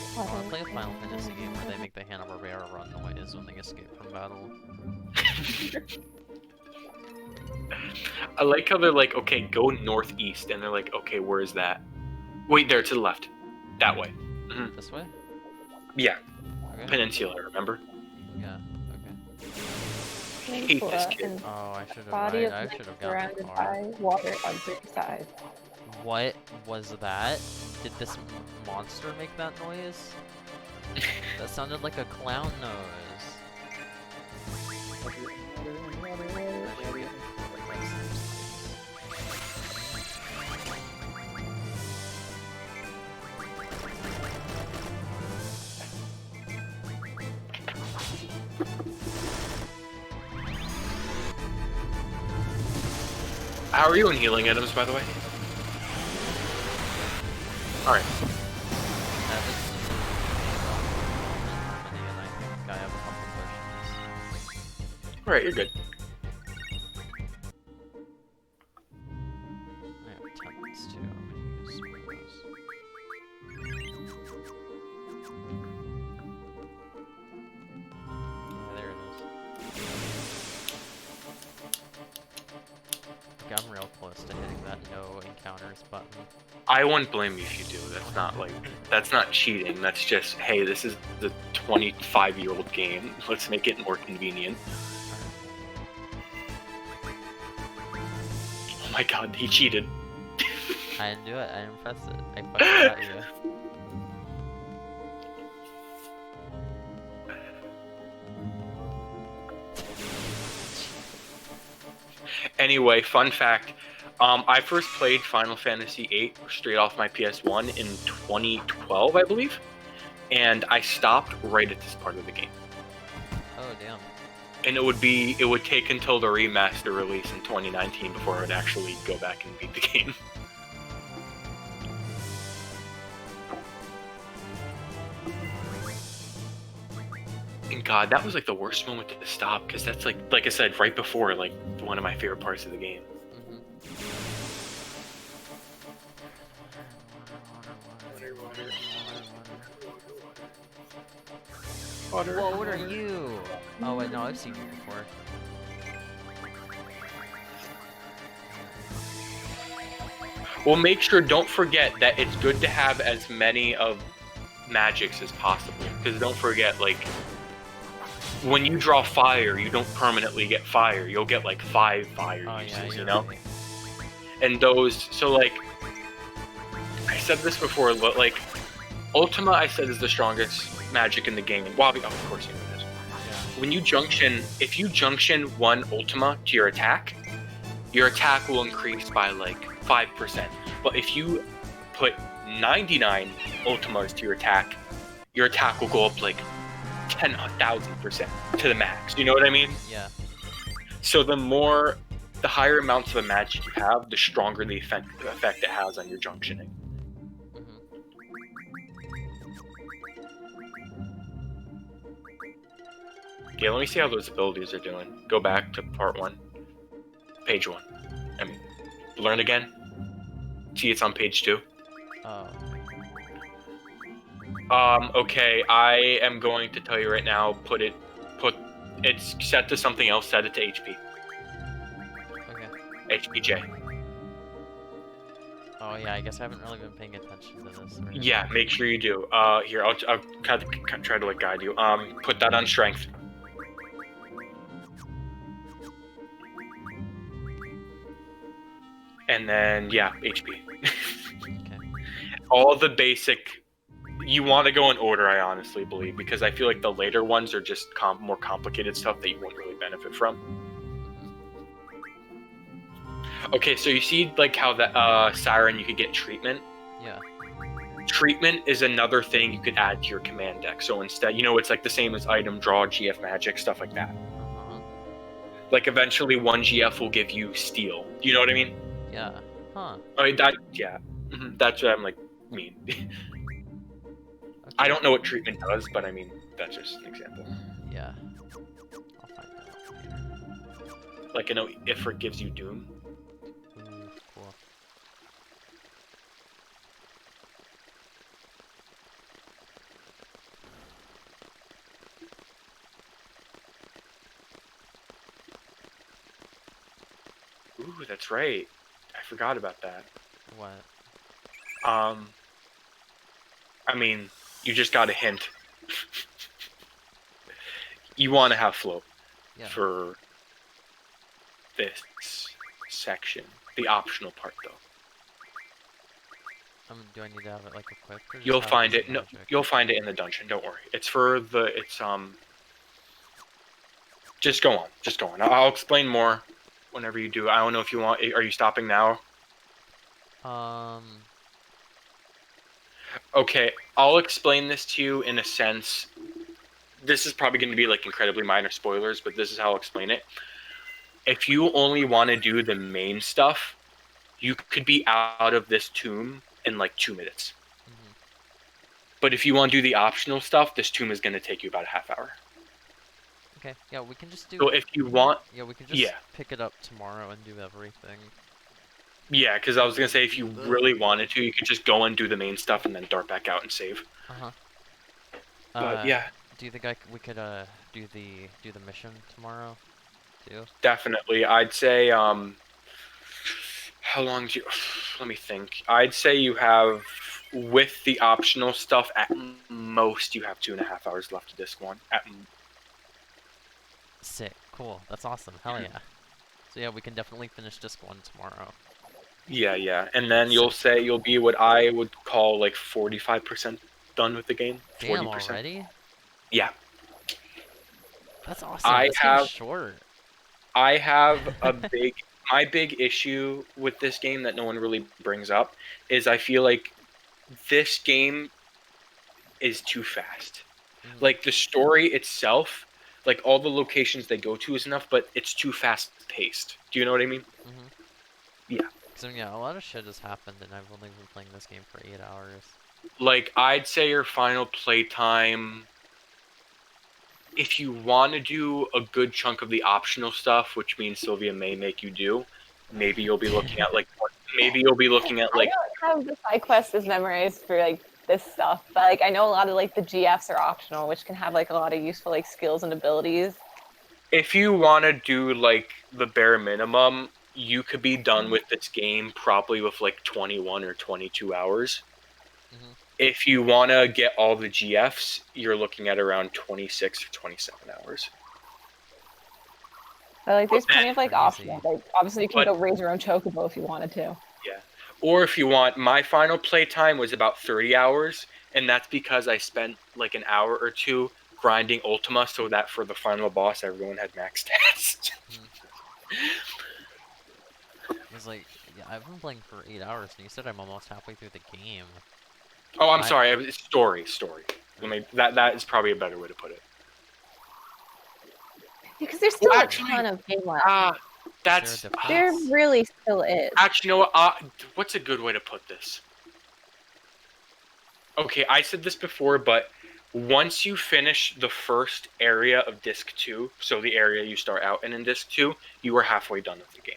I want to play a Final Fantasy game where they make the Hanna-Barbera run noise when they escape from battle. I like how they're like, okay, go northeast, and they're like, okay, where is that? Wait, there to the left, that way. Mhm. This way? Yeah, Okay. peninsula. Remember? Yeah. Okay. Hate this kid. And Oh, I should have. body of I land should have gotten surrounded the car. by water on three sides. What was that? Did this monster make that noise? That sounded like a clown nose. How are you in healing items, by the way? All right. This is and I think I have a couple potions. All right, you're good. I have tons too. I'm gonna use some of those. Yeah, there it is. Like, I'm real close to hitting that no encounters button. I wouldn't blame you if you do. That's not cheating. That's just, hey, this is the 25-year-old game. Let's make it more convenient. Oh my god, he cheated. I didn't do it. I didn't press it. I fucking got you. Anyway, fun fact. I first played Final Fantasy VIII straight off my PS1 in 2012, I believe. And I stopped right at this part of the game. Oh damn. And it would take until the remaster release in 2019 before I would actually go back and beat the game. And God, that was like the worst moment to stop, because that's like I said, right before like one of my favorite parts of the game. Water. Whoa, what are you? Oh wait, no, I've seen you before. Well, make sure, don't forget that it's good to have as many of magics as possible, because don't forget, like, when you draw fire, you don't permanently get fire. You'll get like 5 fire uses, you know? Right. And those, so like, I said this before, but like, Ultima, I said, is the strongest magic in the game. Well, of course you know this. Yeah. When you junction, if you junction one Ultima to your attack will increase by like 5%. But if you put 99 Ultimas to your attack will go up like 10,000% to the max. You know what I mean? Yeah. So the higher amounts of a magic you have, the stronger the effect it has on your junctioning. Okay, let me see how those abilities are doing. Go back to part 1. Page 1. I mean, learn again. See, it's on page 2. Oh. Okay, I am going to tell you right now, it's set to something else, set it to HP. Okay. HPJ. Oh, Oh yeah, I guess I haven't really been paying attention to this. Or... Yeah, make sure you do. Here, I'll try to like guide you. Put that on strength. And then yeah, HP. Okay. All the basic. You want to go in order, I honestly believe, because I feel like the later ones are just more complicated stuff that you won't really benefit from. Okay, so you see like how the Siren you could get treatment. Yeah. Treatment is another thing you could add to your command deck. So instead, it's like the same as item draw, GF magic, stuff like that. Uh-huh. Like eventually one GF will give you steel. Do you know what I mean? Yeah. Huh. Yeah. That's what I'm like mean. Okay. I don't know what treatment does, but I mean that's just an example. Yeah. I'll find out. Like Ifrit gives you doom. Ooh, cool. Ooh, that's right. I forgot about that. What? I mean, you just got a hint. You want to have float Yeah. for this section. The optional part, though. Do I need to have it like equipped? Or just You'll have find as it. No, magic? you'll find it in the dungeon. Don't worry. It's for the. It's Just go on. Just go on. I'll explain more whenever you do. I don't know if you want. Are you stopping now? Okay, I'll explain this to you in a sense. This is probably going to be like incredibly minor spoilers, but this is how I'll explain it. If you only want to do the main stuff, you could be out of this tomb in like 2 minutes. Mm-hmm. But if you want to do the optional stuff, this tomb is going to take you about a half hour. Okay. Yeah, we can just do. So if you want, Yeah, we can just pick it up tomorrow and do everything. yeah, because I was going to say if you really wanted to, you could just go and do the main stuff and then dart back out and save. Uh-huh. But yeah, Do you think we could do the mission tomorrow too? definitely. I'd say how long do you? Let me think. I'd say you have, with the optional stuff, at most you have 2.5 hours left of disc 1. Sick. Cool. That's awesome. Hell yeah. So yeah, we can definitely finish disc 1 tomorrow. Yeah, and then you'll be what I would call like 45% done with the game. Damn, 40%. already? Yeah. That's awesome. This game's short. I have my big issue with this game that no one really brings up is I feel like this game is too fast. Mhm. Like the story itself, like all the locations they go to is enough, but it's too fast paced. Do you know what I mean? Mhm. Yeah. So yeah, a lot of shit has happened, and I've only been playing this game for 8 hours. Like I'd say your final playtime, if you want to do a good chunk of the optional stuff, which means Sylvia may make you do, maybe you'll be looking at like I don't have the side quest as memorized for like this stuff, but like I know a lot of like the GFs are optional, which can have like a lot of useful like skills and abilities. if you want to do like the bare minimum, you could be done with this game probably with like 21 or 22 hours. Mhm. If you want to get all the GFs, you're looking at around 26 or 27 hours. But like there's plenty of like Crazy. options. Like obviously you can go raise your own chocobo if you wanted to. Yeah. Or if you want, my final playtime was about 30 hours, and that's because I spent like an hour or two grinding Ultima so that for the final boss everyone had max stats. It was like, yeah, I've been playing for 8 hours, and you said I'm almost halfway through the game. Oh, I'm sorry. It's story. Let me. That is probably a better way to put it. Because there's still Actually, a ton of game left. That's. There really still is. Actually, you know what? What's a good way to put this? Okay, I said this before, but once you finish the first area of Disc 2, so the area you start out in Disc 2, you are halfway done with the game.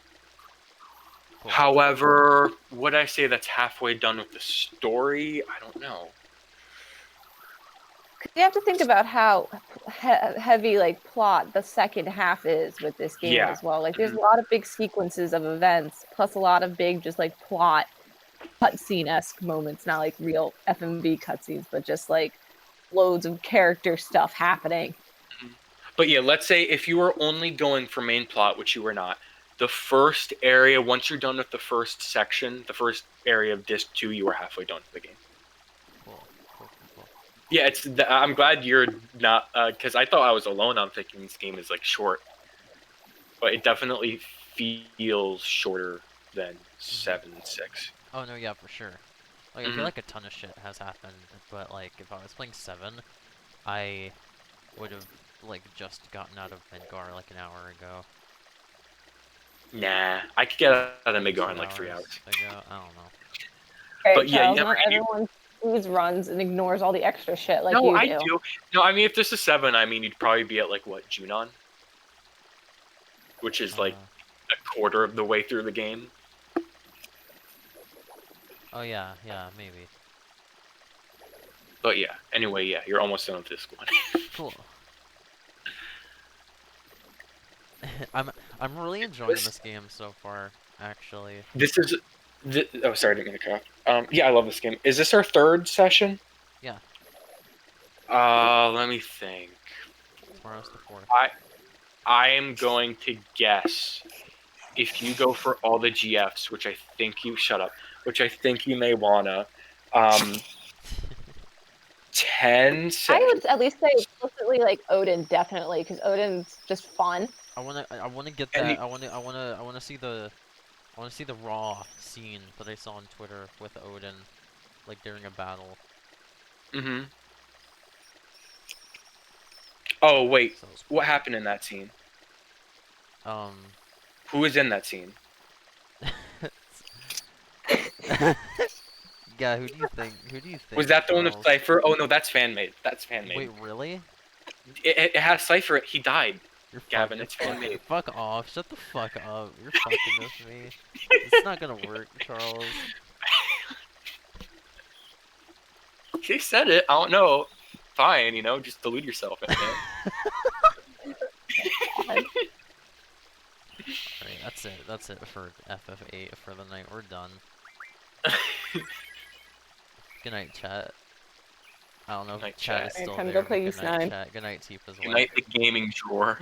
Cool. However, would I say that's halfway done with the story? I don't know. You have to think about how heavy like plot the second half is with this game as well. Like there's a lot of big sequences of events, plus a lot of big just like plot cutscene-esque moments, not like real FMV cutscenes, but just like loads of character stuff happening. But yeah, let's say if you were only going for main plot, which you were not, the first area, once you're done with the first section, the first area of disc 2, you are halfway done with the game. Cool. Cool. Cool. Yeah, I'm glad you're not, because I thought I was alone on thinking this game is like short, but it definitely feels shorter than 7-6. Oh no, yeah, for sure. Like I feel like a ton of shit has happened, but like if I was playing 7, I would have like just gotten out of Midgar like an hour ago. Nah, I could get out of Like Midgar in 2 like 3 hours hours. ago. I don't know. Okay, But yeah, Charles, yeah, not right, everyone speeds runs and ignores all the extra shit like no, you I do. do. No, I mean, if this is 7, I mean, you'd probably be at like what, Junon? Which is like a quarter of the way through the game. Oh yeah, yeah, maybe. But yeah, anyway, yeah, you're almost done with this one. Cool. I'm really enjoying this game so far, actually. This is, oh, sorry, I didn't mean to cut off. Yeah, I love this game. Is this our third session? Yeah. Let me think. Tomorrow's the 4th. I am going to guess if you go for all the GFs, which I think you shut up, which I think you may wanna. 10 I seconds. would at least say explicitly like Odin, definitely, because Odin's just fun. I wanna get And that. you- I wanna see the raw scene that I saw on Twitter with Odin, like during a battle. Mhm. Oh wait, So that was what cool. happened in that scene? Um. Who was in that scene? Yeah, who do you think? Who do you think? Was that the one with Charles? Cypher? Oh no, that's fan made. That's fan made. Wait, really? It has Cypher. He died. You're Gavin, fucking, it's fan-made. fuck off. Shut the fuck up. You're fucking with me. It's not gonna work, Charles. He said it. I don't know. Fine, just delude yourself. Alright, that's it. That's it for FF8 for the night. We're done. Good night, chat. I don't know if Night chat chat. is still Time to there. go play But Ys good night, 9. chat. Good night, Teep as well. Unite the gaming drawer.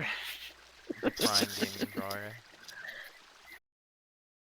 The prime gaming drawer.